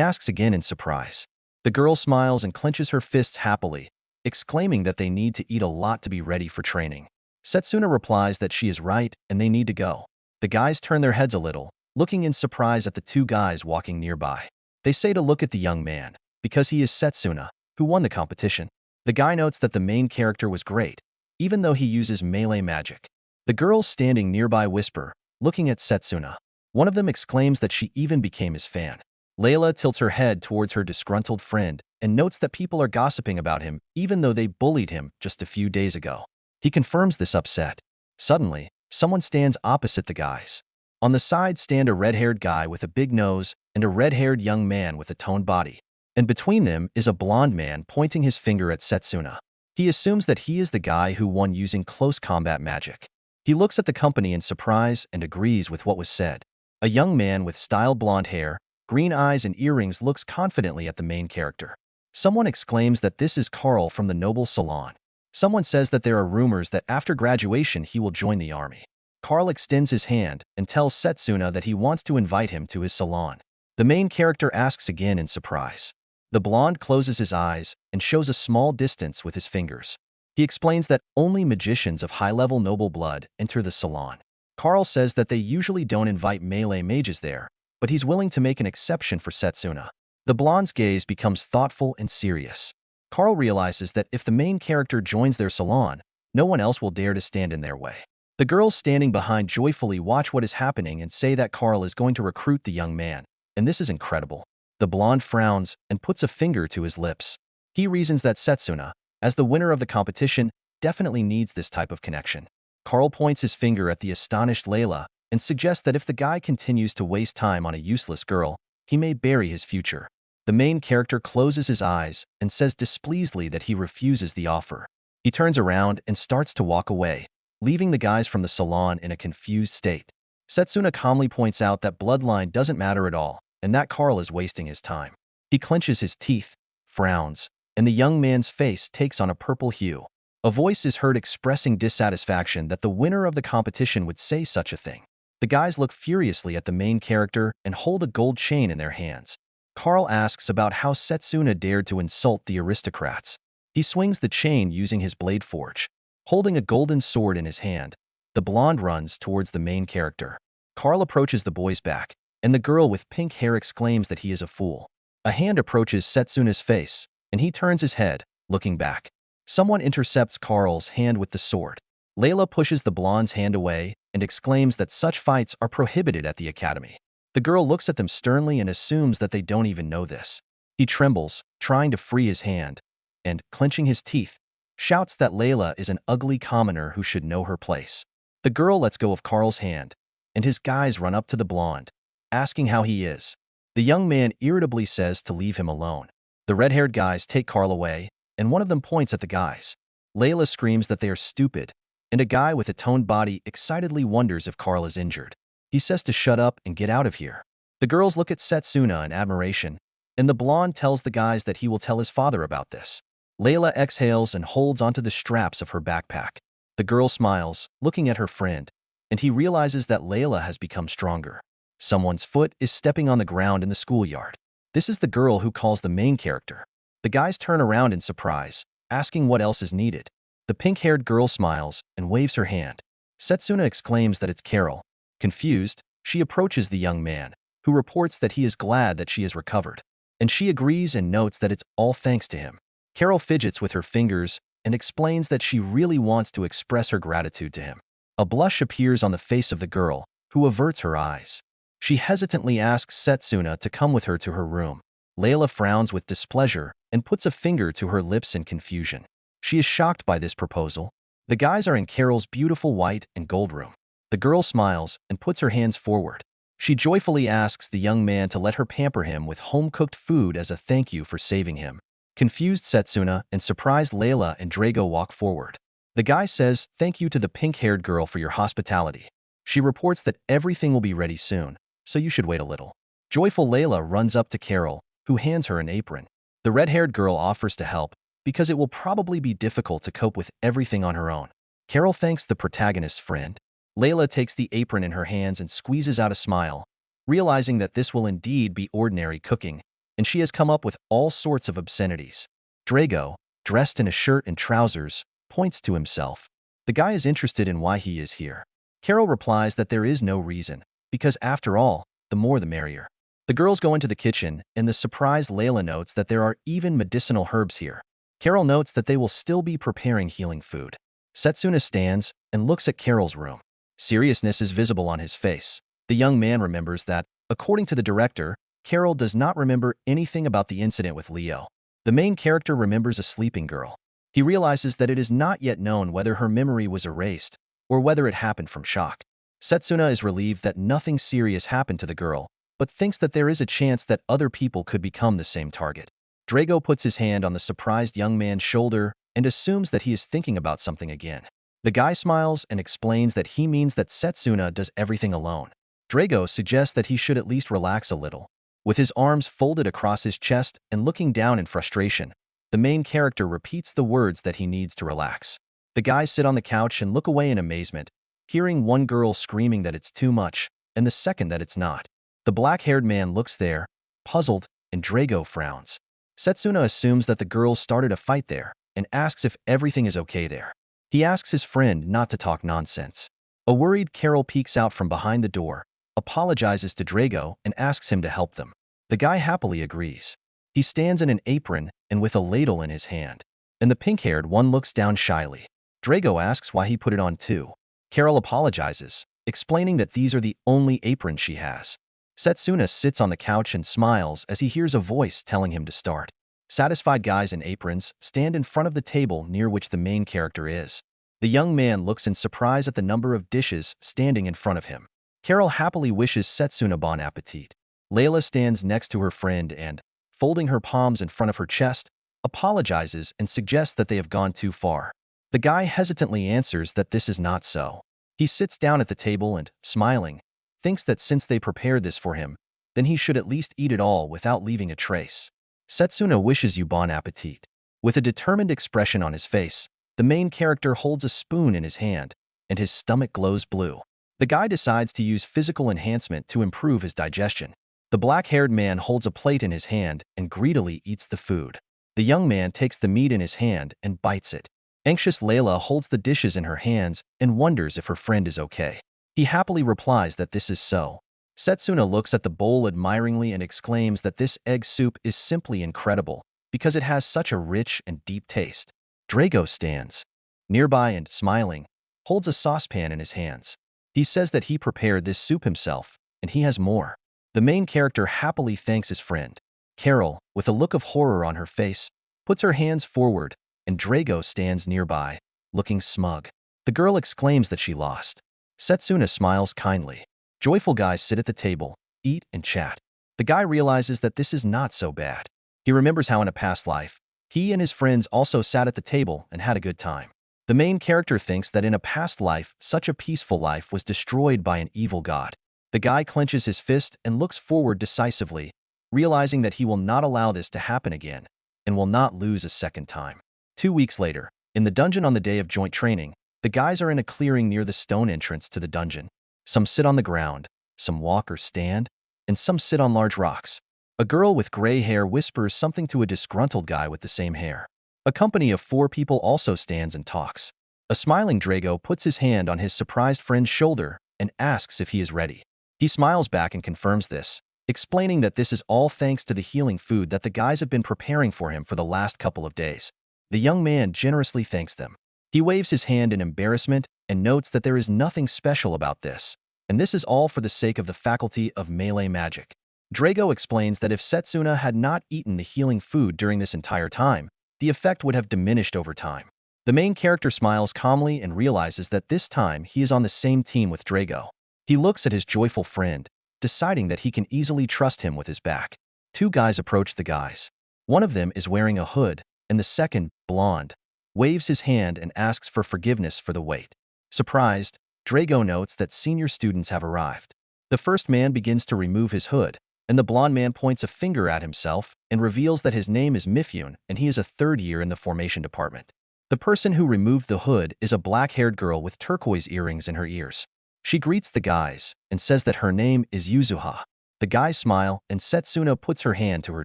asks again in surprise. The girl smiles and clenches her fists happily, exclaiming that they need to eat a lot to be ready for training. Setsuna replies that she is right and they need to go. The guys turn their heads a little, looking in surprise at the 2 guys walking nearby. They say to look at the young man, because he is Setsuna, who won the competition. The guy notes that the main character was great, even though he uses melee magic. The girls standing nearby whisper, looking at Setsuna. One of them exclaims that she even became his fan. Layla tilts her head towards her disgruntled friend and notes that people are gossiping about him even though they bullied him just a few days ago. He confirms this upset. Suddenly, someone stands opposite the guys. On the side stand a red-haired guy with a big nose and a red-haired young man with a toned body. And between them is a blonde man pointing his finger at Setsuna. He assumes that he is the guy who won using close combat magic. He looks at the company in surprise and agrees with what was said. A young man with styled blonde hair, green eyes and earrings looks confidently at the main character. Someone exclaims that this is Carl from the Noble Salon. Someone says that there are rumors that after graduation he will join the army. Carl extends his hand and tells Setsuna that he wants to invite him to his salon. The main character asks again in surprise. The blonde closes his eyes and shows a small distance with his fingers. He explains that only magicians of high-level noble blood enter the salon. Carl says that they usually don't invite melee mages there, but he's willing to make an exception for Setsuna. The blonde's gaze becomes thoughtful and serious. Carl realizes that if the main character joins their salon, no one else will dare to stand in their way. The girls standing behind joyfully watch what is happening and say that Carl is going to recruit the young man, and this is incredible. The blonde frowns and puts a finger to his lips. He reasons that Setsuna, as the winner of the competition, definitely needs this type of connection. Carl points his finger at the astonished Layla and suggests that if the guy continues to waste time on a useless girl, he may bury his future. The main character closes his eyes and says displeasedly that he refuses the offer. He turns around and starts to walk away, leaving the guys from the salon in a confused state. Setsuna calmly points out that bloodline doesn't matter at all, and that Carl is wasting his time. He clenches his teeth, frowns, and the young man's face takes on a purple hue. A voice is heard expressing dissatisfaction that the winner of the competition would say such a thing. The guys look furiously at the main character and hold a gold chain in their hands. Carl asks about how Setsuna dared to insult the aristocrats. He swings the chain using his blade forge. Holding a golden sword in his hand, the blonde runs towards the main character. Carl approaches the boy's back, and the girl with pink hair exclaims that he is a fool. A hand approaches Setsuna's face, and he turns his head, looking back. Someone intercepts Carl's hand with the sword. Layla pushes the blonde's hand away and exclaims that such fights are prohibited at the academy. The girl looks at them sternly and assumes that they don't even know this. He trembles, trying to free his hand, and, clenching his teeth, shouts that Layla is an ugly commoner who should know her place. The girl lets go of Carl's hand, and his guys run up to the blonde, asking how he is. The young man irritably says to leave him alone. The red-haired guys take Carl away, and one of them points at the guys. Layla screams that they are stupid, and a guy with a toned body excitedly wonders if Carl is injured. He says to shut up and get out of here. The girls look at Setsuna in admiration, and the blonde tells the guys that he will tell his father about this. Layla exhales and holds onto the straps of her backpack. The girl smiles, looking at her friend, and he realizes that Layla has become stronger. Someone's foot is stepping on the ground in the schoolyard. This is the girl who calls the main character. The guys turn around in surprise, asking what else is needed. The pink-haired girl smiles and waves her hand. Setsuna exclaims that it's Carol. Confused, she approaches the young man, who reports that he is glad that she has recovered. And she agrees and notes that it's all thanks to him. Carol fidgets with her fingers and explains that she really wants to express her gratitude to him. A blush appears on the face of the girl, who averts her eyes. She hesitantly asks Setsuna to come with her to her room. Layla frowns with displeasure and puts a finger to her lips in confusion. She is shocked by this proposal. The guys are in Carol's beautiful white and gold room. The girl smiles and puts her hands forward. She joyfully asks the young man to let her pamper him with home-cooked food as a thank you for saving him. Confused Setsuna and surprised Layla and Drago walk forward. The guy says thank you to the pink-haired girl for your hospitality. She reports that everything will be ready soon, so you should wait a little. Joyful Layla runs up to Carol, who hands her an apron. The red-haired girl offers to help, because it will probably be difficult to cope with everything on her own. Carol thanks the protagonist's friend. Layla takes the apron in her hands and squeezes out a smile, realizing that this will indeed be ordinary cooking, and she has come up with all sorts of obscenities. Drago, dressed in a shirt and trousers, points to himself. The guy is interested in why he is here. Carol replies that there is no reason, because after all, the more the merrier. The girls go into the kitchen, and the surprised Layla notes that there are even medicinal herbs here. Carol notes that they will still be preparing healing food. Setsuna stands and looks at Carol's room. Seriousness is visible on his face. The young man remembers that, according to the director, Carol does not remember anything about the incident with Leo. The main character remembers a sleeping girl. He realizes that it is not yet known whether her memory was erased or whether it happened from shock. Setsuna is relieved that nothing serious happened to the girl, but thinks that there is a chance that other people could become the same target. Drago puts his hand on the surprised young man's shoulder and assumes that he is thinking about something again. The guy smiles and explains that he means that Setsuna does everything alone. Drago suggests that he should at least relax a little. With his arms folded across his chest and looking down in frustration, the main character repeats the words that he needs to relax. The guys sit on the couch and look away in amazement, hearing one girl screaming that it's too much, and the second that it's not. The black-haired man looks there, puzzled, and Drago frowns. Setsuna assumes that the girls started a fight there and asks if everything is okay there. He asks his friend not to talk nonsense. A worried Carol peeks out from behind the door, apologizes to Drago, and asks him to help them. The guy happily agrees. He stands in an apron and with a ladle in his hand, and the pink-haired one looks down shyly. Drago asks why he put it on too. Carol apologizes, explaining that these are the only aprons she has. Setsuna sits on the couch and smiles as he hears a voice telling him to start. Satisfied guys in aprons stand in front of the table near which the main character is. The young man looks in surprise at the number of dishes standing in front of him. Carol happily wishes Setsuna bon appetit. Layla stands next to her friend and, folding her palms in front of her chest, apologizes and suggests that they have gone too far. The guy hesitantly answers that this is not so. He sits down at the table and, smiling, thinks that since they prepared this for him, then he should at least eat it all without leaving a trace. Setsuna wishes you bon appetit. With a determined expression on his face, the main character holds a spoon in his hand, and his stomach glows blue. The guy decides to use physical enhancement to improve his digestion. The black-haired man holds a plate in his hand and greedily eats the food. The young man takes the meat in his hand and bites it. Anxious Layla holds the dishes in her hands and wonders if her friend is okay. He happily replies that this is so. Setsuna looks at the bowl admiringly and exclaims that this egg soup is simply incredible because it has such a rich and deep taste. Drago stands nearby and, smiling, holds a saucepan in his hands. He says that he prepared this soup himself, and he has more. The main character happily thanks his friend. Carol, with a look of horror on her face, puts her hands forward, and Drago stands nearby, looking smug. The girl exclaims that she lost. Setsuna smiles kindly. Joyful guys sit at the table, eat, and chat. The guy realizes that this is not so bad. He remembers how in a past life, he and his friends also sat at the table and had a good time. The main character thinks that in a past life, such a peaceful life was destroyed by an evil god. The guy clenches his fist and looks forward decisively, realizing that he will not allow this to happen again and will not lose a second time. 2 weeks later, in the dungeon on the day of joint training, the guys are in a clearing near the stone entrance to the dungeon. Some sit on the ground, some walk or stand, and some sit on large rocks. A girl with gray hair whispers something to a disgruntled guy with the same hair. A company of 4 people also stands and talks. A smiling Drago puts his hand on his surprised friend's shoulder and asks if he is ready. He smiles back and confirms this, explaining that this is all thanks to the healing food that the guys have been preparing for him for the last couple of days. The young man generously thanks them. He waves his hand in embarrassment and notes that there is nothing special about this, and this is all for the sake of the faculty of melee magic. Drago explains that if Setsuna had not eaten the healing food during this entire time, the effect would have diminished over time. The main character smiles calmly and realizes that this time he is on the same team with Drago. He looks at his joyful friend, deciding that he can easily trust him with his back. Two guys approach the guys. One of them is wearing a hood, and the second, blonde, waves his hand and asks for forgiveness for the wait. Surprised, Drago notes that senior students have arrived. The first man begins to remove his hood, and the blonde man points a finger at himself and reveals that his name is Mifune and he is a third year in the formation department. The person who removed the hood is a black-haired girl with turquoise earrings in her ears. She greets the guys and says that her name is Yuzuha. The guys smile and Setsuna puts her hand to her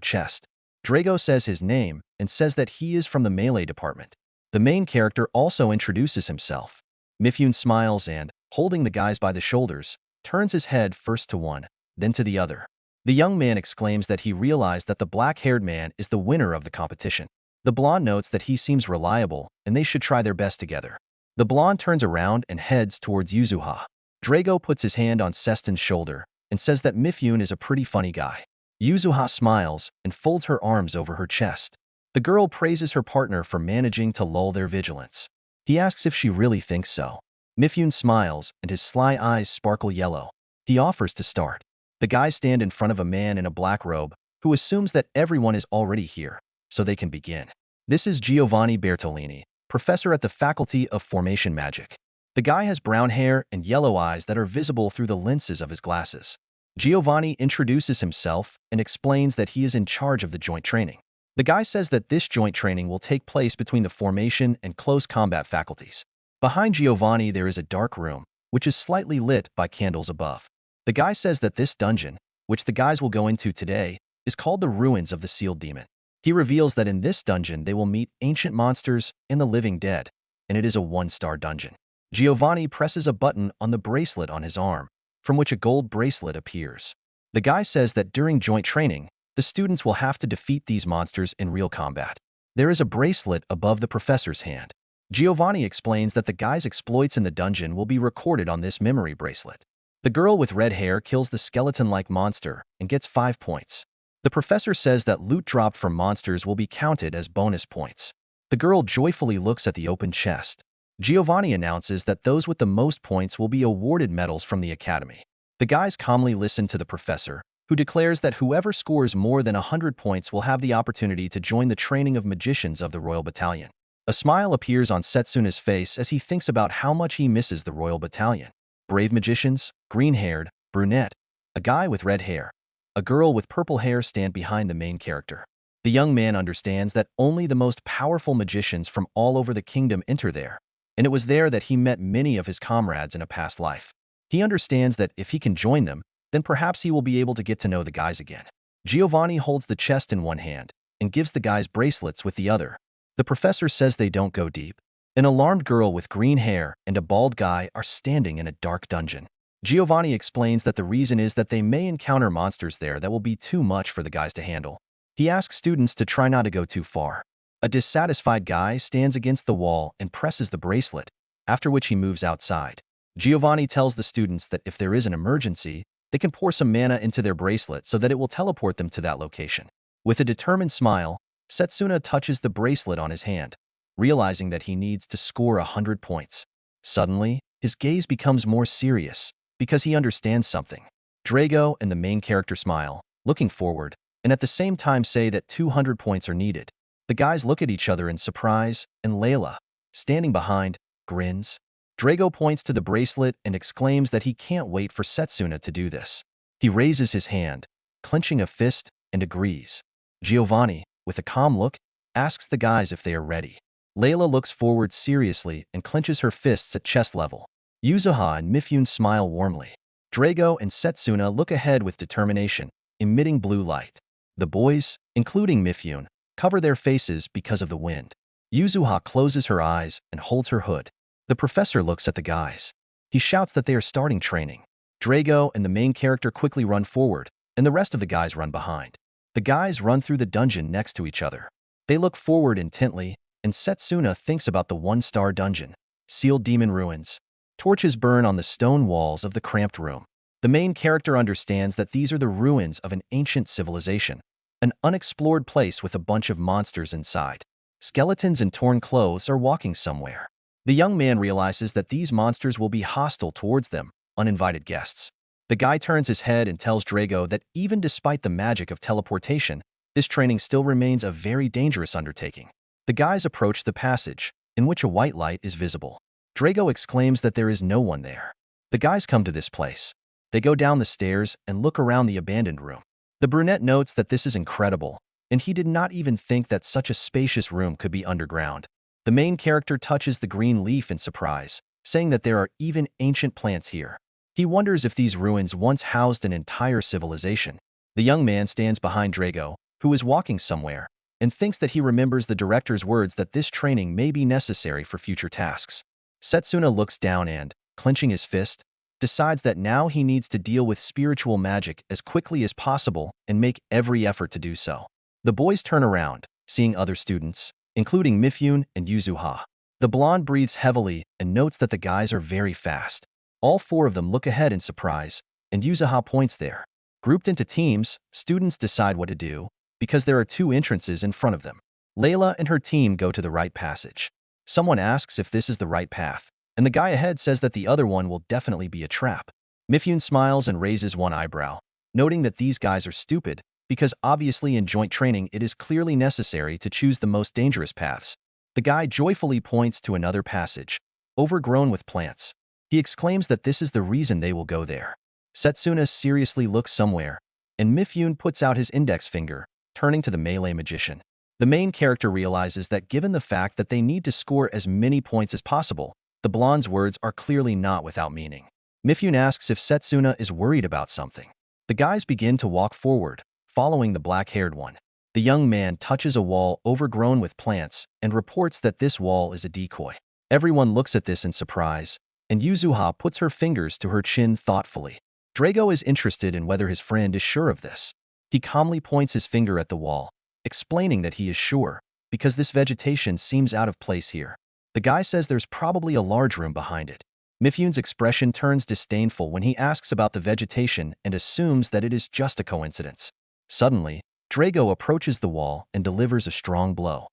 chest. Drago says his name and says that he is from the melee department. The main character also introduces himself. Mifune smiles and, holding the guys by the shoulders, turns his head first to one, then to the other. The young man exclaims that he realized that the black-haired man is the winner of the competition. The blonde notes that he seems reliable and they should try their best together. The blonde turns around and heads towards Yuzuha. Drago puts his hand on Seston's shoulder and says that Mifune is a pretty funny guy. Yuzuha smiles and folds her arms over her chest. The girl praises her partner for managing to lull their vigilance. He asks if she really thinks so. Mifune smiles and his sly eyes sparkle yellow. He offers to start. The guys stand in front of a man in a black robe who assumes that everyone is already here, so they can begin. This is Giovanni Bertolini, professor at the Faculty of Formation Magic. The guy has brown hair and yellow eyes that are visible through the lenses of his glasses. Giovanni introduces himself and explains that he is in charge of the joint training. The guy says that this joint training will take place between the formation and close combat faculties. Behind Giovanni there is a dark room, which is slightly lit by candles above. The guy says that this dungeon, which the guys will go into today, is called the Ruins of the Sealed Demon. He reveals that in this dungeon they will meet ancient monsters and the living dead, and it is a 1-star dungeon. Giovanni presses a button on the bracelet on his arm, from which a gold bracelet appears. The guy says that during joint training, the students will have to defeat these monsters in real combat. There is a bracelet above the professor's hand. Giovanni explains that the guy's exploits in the dungeon will be recorded on this memory bracelet. The girl with red hair kills the skeleton-like monster and gets 5 points. The professor says that loot dropped from monsters will be counted as bonus points. The girl joyfully looks at the open chest. Giovanni announces that those with the most points will be awarded medals from the academy. The guys calmly listen to the professor, who declares that whoever scores more than 100 points will have the opportunity to join the training of magicians of the Royal Battalion. A smile appears on Setsuna's face as he thinks about how much he misses the Royal Battalion. Brave magicians, green-haired, brunette, a guy with red hair, a girl with purple hair stand behind the main character. The young man understands that only the most powerful magicians from all over the kingdom enter there, and it was there that he met many of his comrades in a past life. He understands that if he can join them, then perhaps he will be able to get to know the guys again. Giovanni holds the chest in one hand and gives the guys bracelets with the other. The professor says they don't go deep. An alarmed girl with green hair and a bald guy are standing in a dark dungeon. Giovanni explains that the reason is that they may encounter monsters there that will be too much for the guys to handle. He asks students to try not to go too far. A dissatisfied guy stands against the wall and presses the bracelet, after which he moves outside. Giovanni tells the students that if there is an emergency, they can pour some mana into their bracelet so that it will teleport them to that location. With a determined smile, Setsuna touches the bracelet on his hand, realizing that he needs to score 100 points. Suddenly, his gaze becomes more serious, because he understands something. Drago and the main character smile, looking forward, and at the same time say that 200 points are needed. The guys look at each other in surprise, and Layla, standing behind, grins. Drago points to the bracelet and exclaims that he can't wait for Setsuna to do this. He raises his hand, clenching a fist, and agrees. Giovanni, with a calm look, asks the guys if they are ready. Layla looks forward seriously and clenches her fists at chest level. Yuzuha and Mifune smile warmly. Drago and Setsuna look ahead with determination, emitting blue light. The boys, including Mifune, cover their faces because of the wind. Yuzuha closes her eyes and holds her hood. The professor looks at the guys. He shouts that they are starting training. Drago and the main character quickly run forward, and the rest of the guys run behind. The guys run through the dungeon next to each other. They look forward intently, and Setsuna thinks about the one-star dungeon. Sealed demon ruins. Torches burn on the stone walls of the cramped room. The main character understands that these are the ruins of an ancient civilization, an unexplored place with a bunch of monsters inside. Skeletons and torn clothes are walking somewhere. The young man realizes that these monsters will be hostile towards them, uninvited guests. The guy turns his head and tells Drago that even despite the magic of teleportation, this training still remains a very dangerous undertaking. The guys approach the passage, in which a white light is visible. Drago exclaims that there is no one there. The guys come to this place. They go down the stairs and look around the abandoned room. The brunette notes that this is incredible, and he did not even think that such a spacious room could be underground. The main character touches the green leaf in surprise, saying that there are even ancient plants here. He wonders if these ruins once housed an entire civilization. The young man stands behind Drago, who is walking somewhere, and thinks that he remembers the director's words that this training may be necessary for future tasks. Setsuna looks down and, clenching his fist, decides that now he needs to deal with spiritual magic as quickly as possible and make every effort to do so. The boys turn around, seeing other students, including Mifune and Yuzuha. The blonde breathes heavily and notes that the guys are very fast. All four of them look ahead in surprise, and Yuzuha points there. Grouped into teams, students decide what to do, because there are two entrances in front of them. Layla and her team go to the right passage. Someone asks if this is the right path, and the guy ahead says that the other one will definitely be a trap. Mifune smiles and raises one eyebrow, noting that these guys are stupid, because obviously in joint training it is clearly necessary to choose the most dangerous paths. The guy joyfully points to another passage, overgrown with plants. He exclaims that this is the reason they will go there. Setsuna seriously looks somewhere, and Mifune puts out his index finger, turning to the melee magician. The main character realizes that given the fact that they need to score as many points as possible, the blonde's words are clearly not without meaning. Mifune asks if Setsuna is worried about something. The guys begin to walk forward, following the black-haired one. The young man touches a wall overgrown with plants and reports that this wall is a decoy. Everyone looks at this in surprise, and Yuzuha puts her fingers to her chin thoughtfully. Drago is interested in whether his friend is sure of this. He calmly points his finger at the wall, explaining that he is sure, because this vegetation seems out of place here. The guy says there's probably a large room behind it. Mifune's expression turns disdainful when he asks about the vegetation and assumes that it is just a coincidence. Suddenly, Drago approaches the wall and delivers a strong blow.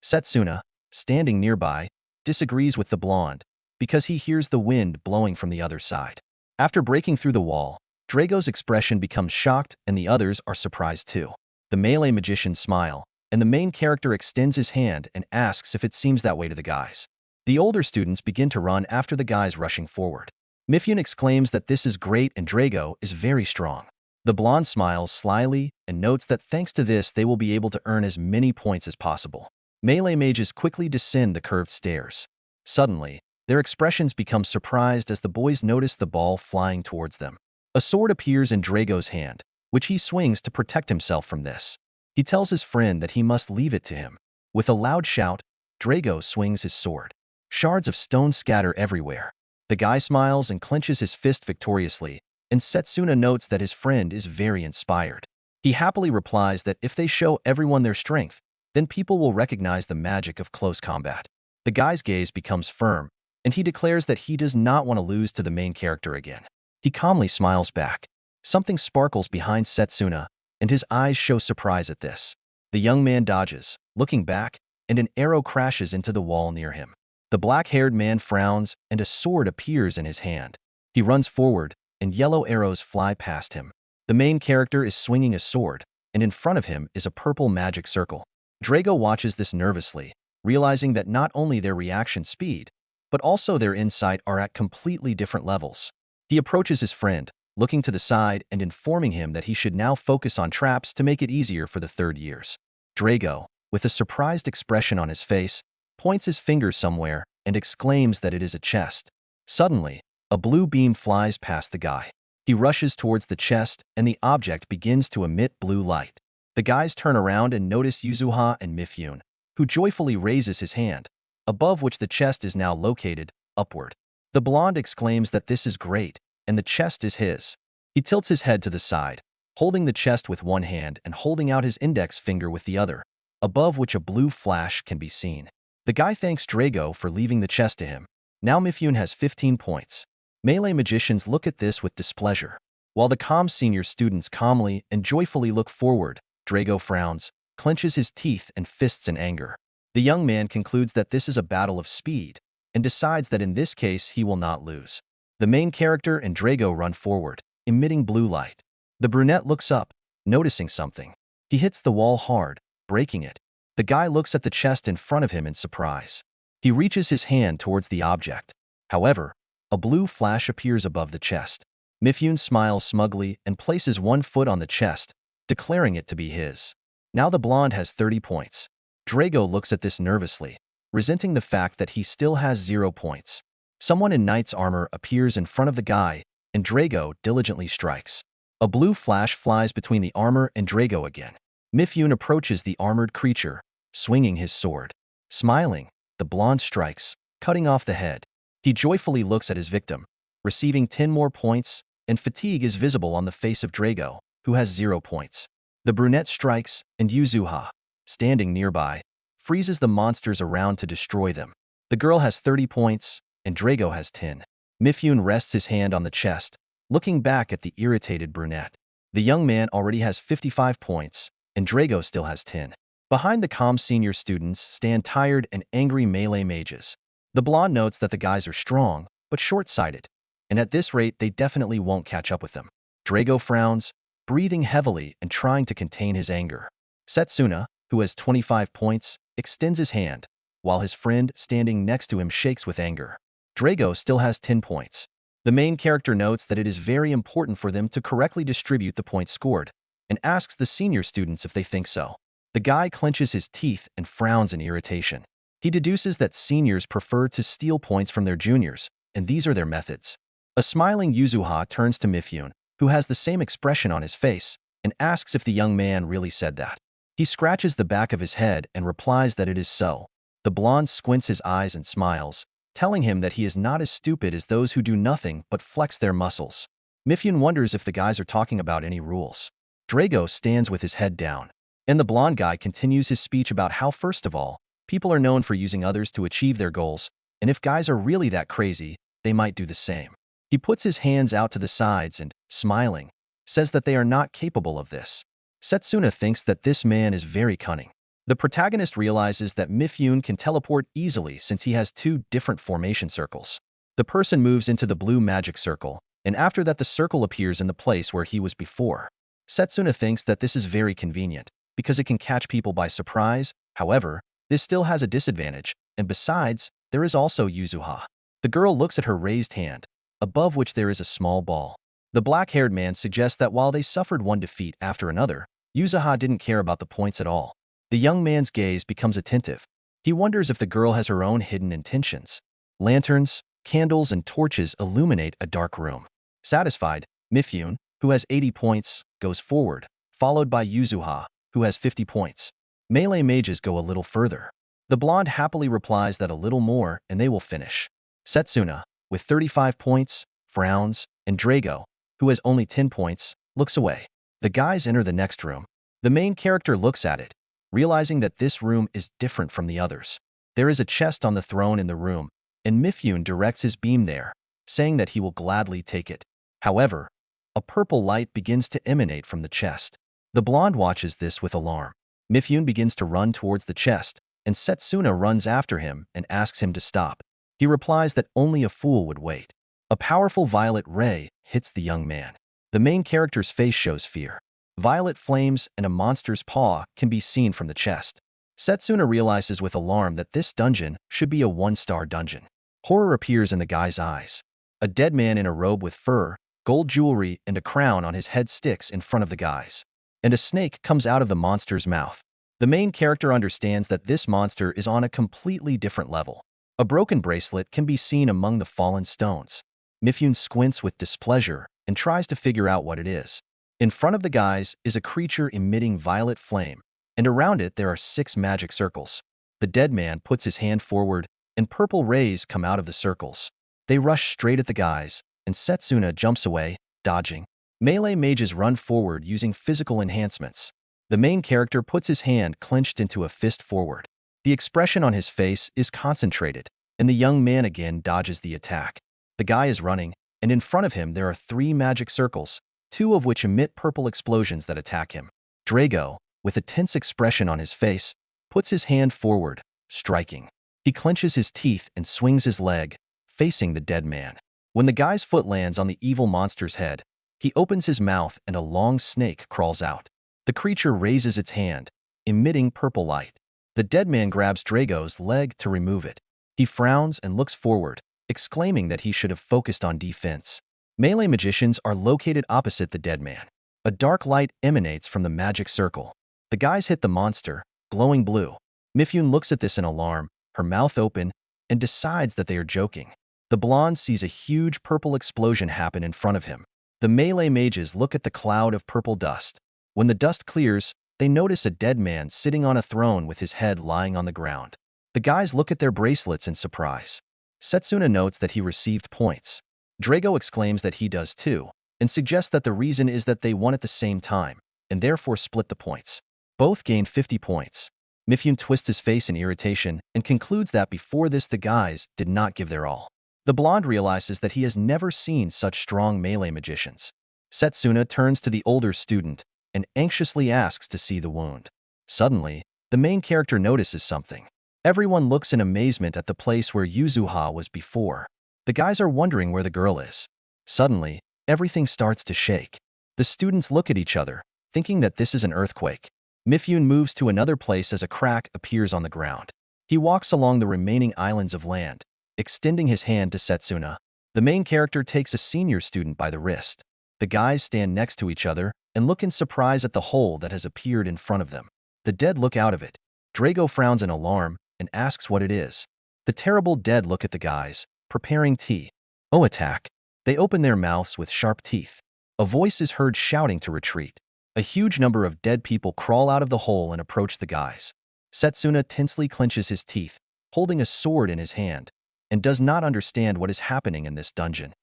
Setsuna, standing nearby, disagrees with the blonde, because he hears the wind blowing from the other side. After breaking through the wall, Drago's expression becomes shocked and the others are surprised too. The melee magicians smile, and the main character extends his hand and asks if it seems that way to the guys. The older students begin to run after the guys rushing forward. Mifune exclaims that this is great and Drago is very strong. The blonde smiles slyly and notes that thanks to this they will be able to earn as many points as possible. Melee mages quickly descend the curved stairs. Suddenly, their expressions become surprised as the boys notice the ball flying towards them. A sword appears in Drago's hand, which he swings to protect himself from this. He tells his friend that he must leave it to him. With a loud shout, Drago swings his sword. Shards of stone scatter everywhere. The guy smiles and clenches his fist victoriously, and Setsuna notes that his friend is very inspired. He happily replies that if they show everyone their strength, then people will recognize the magic of close combat. The guy's gaze becomes firm, and he declares that he does not want to lose to the main character again. He calmly smiles back. Something sparkles behind Setsuna, and his eyes show surprise at this. The young man dodges, looking back, and an arrow crashes into the wall near him. The black-haired man frowns, and a sword appears in his hand. He runs forward, and yellow arrows fly past him. The main character is swinging a sword, and in front of him is a purple magic circle. Drago watches this nervously, realizing that not only their reaction speed, but also their insight are at completely different levels. He approaches his friend, looking to the side and informing him that he should now focus on traps to make it easier for the third years. Drago, with a surprised expression on his face, points his finger somewhere and exclaims that it is a chest. Suddenly, a blue beam flies past the guy. He rushes towards the chest and the object begins to emit blue light. The guys turn around and notice Yuzuha and Mifune, who joyfully raises his hand, above which the chest is now located, upward. The blonde exclaims that this is great, and the chest is his. He tilts his head to the side, holding the chest with one hand and holding out his index finger with the other, above which a blue flash can be seen. The guy thanks Drago for leaving the chest to him. Now Mifune has 15 points. Melee magicians look at this with displeasure. While the calm senior students calmly and joyfully look forward, Drago frowns, clenches his teeth and fists in anger. The young man concludes that this is a battle of speed, and decides that in this case he will not lose. The main character and Drago run forward, emitting blue light. The brunette looks up, noticing something. He hits the wall hard, breaking it. The guy looks at the chest in front of him in surprise. He reaches his hand towards the object. However, a blue flash appears above the chest. Mifune smiles smugly and places one foot on the chest, declaring it to be his. Now the blonde has 30 points. Drago looks at this nervously, resenting the fact that he still has 0 points. Someone in knight's armor appears in front of the guy, and Drago diligently strikes. A blue flash flies between the armor and Drago again. Mifune approaches the armored creature, swinging his sword. Smiling, the blonde strikes, cutting off the head. He joyfully looks at his victim, receiving 10 more points, and fatigue is visible on the face of Drago, who has 0 points. The brunette strikes, and Yuzuha, standing nearby, freezes the monsters around to destroy them. The girl has 30 points, and Drago has 10. Mifune rests his hand on the chest, looking back at the irritated brunette. The young man already has 55 points, and Drago still has 10. Behind the calm senior students stand tired and angry melee mages. The blonde notes that the guys are strong, but short-sighted, and at this rate they definitely won't catch up with them. Drago frowns, breathing heavily and trying to contain his anger. Setsuna, who has 25 points, extends his hand, while his friend standing next to him shakes with anger. Drago still has 10 points. The main character notes that it is very important for them to correctly distribute the points scored, and asks the senior students if they think so. The guy clenches his teeth and frowns in irritation. He deduces that seniors prefer to steal points from their juniors, and these are their methods. A smiling Yuzuha turns to Mifune, who has the same expression on his face, and asks if the young man really said that. He scratches the back of his head and replies that it is so. The blonde squints his eyes and smiles, telling him that he is not as stupid as those who do nothing but flex their muscles. Mifune wonders if the guys are talking about any rules. Drago stands with his head down, and the blonde guy continues his speech about how, first of all, people are known for using others to achieve their goals, and if guys are really that crazy, they might do the same. He puts his hands out to the sides and, smiling, says that they are not capable of this. Setsuna thinks that this man is very cunning. The protagonist realizes that Mifune can teleport easily since he has 2 different formation circles. The person moves into the blue magic circle, and after that the circle appears in the place where he was before. Setsuna thinks that this is very convenient, because it can catch people by surprise. However, this still has a disadvantage, and besides, there is also Yuzuha. The girl looks at her raised hand, above which there is a small ball. The black-haired man suggests that while they suffered one defeat after another, Yuzuha didn't care about the points at all. The young man's gaze becomes attentive. He wonders if the girl has her own hidden intentions. Lanterns, candles, and torches illuminate a dark room. Satisfied, Mifune, who has 80 points, goes forward, followed by Yuzuha, who has 50 points. Melee mages go a little further. The blonde happily replies that a little more and they will finish. Setsuna, with 35 points, frowns, and Drago, who has only 10 points, looks away. The guys enter the next room. The main character looks at it, realizing that this room is different from the others. There is a chest on the throne in the room, and Mifune directs his beam there, saying that he will gladly take it. However, a purple light begins to emanate from the chest. The blonde watches this with alarm. Mifune begins to run towards the chest, and Setsuna runs after him and asks him to stop. He replies that only a fool would wait. A powerful violet ray hits the young man. The main character's face shows fear. Violet flames and a monster's paw can be seen from the chest. Setsuna realizes with alarm that this dungeon should be a 1-star dungeon. Horror appears in the guy's eyes. A dead man in a robe with fur, gold jewelry, and a crown on his head sticks in front of the guys. And a snake comes out of the monster's mouth. The main character understands that this monster is on a completely different level. A broken bracelet can be seen among the fallen stones. Mifune squints with displeasure and tries to figure out what it is. In front of the guys is a creature emitting violet flame, and around it there are 6 magic circles. The dead man puts his hand forward, and purple rays come out of the circles. They rush straight at the guys, and Setsuna jumps away, dodging. Melee mages run forward using physical enhancements. The main character puts his hand clenched into a fist forward. The expression on his face is concentrated, and the young man again dodges the attack. The guy is running, and in front of him there are 3 magic circles, 2 of which emit purple explosions that attack him. Drago, with a tense expression on his face, puts his hand forward, striking. He clenches his teeth and swings his leg, facing the dead man. When the guy's foot lands on the evil monster's head, he opens his mouth and a long snake crawls out. The creature raises its hand, emitting purple light. The dead man grabs Drago's leg to remove it. He frowns and looks forward, exclaiming that he should have focused on defense. Melee magicians are located opposite the dead man. A dark light emanates from the magic circle. The guys hit the monster, glowing blue. Mifune looks at this in alarm, her mouth open, and decides that they are joking. The blonde sees a huge purple explosion happen in front of him. The melee mages look at the cloud of purple dust. When the dust clears, they notice a dead man sitting on a throne with his head lying on the ground. The guys look at their bracelets in surprise. Setsuna notes that he received points. Drago exclaims that he does too, and suggests that the reason is that they won at the same time, and therefore split the points. Both gained 50 points. Mifune twists his face in irritation and concludes that before this the guys did not give their all. The blonde realizes that he has never seen such strong melee magicians. Setsuna turns to the older student and anxiously asks to see the wound. Suddenly, the main character notices something. Everyone looks in amazement at the place where Yuzuha was before. The guys are wondering where the girl is. Suddenly, everything starts to shake. The students look at each other, thinking that this is an earthquake. Mifune moves to another place as a crack appears on the ground. He walks along the remaining islands of land, extending his hand to Setsuna. The main character takes a senior student by the wrist. The guys stand next to each other and look in surprise at the hole that has appeared in front of them. The dead look out of it. Drago frowns in alarm and asks what it is. The terrible dead look at the guys, preparing tea. Oh, attack! They open their mouths with sharp teeth. A voice is heard shouting to retreat. A huge number of dead people crawl out of the hole and approach the guys. Setsuna tensely clenches his teeth, holding a sword in his hand, and does not understand what is happening in this dungeon.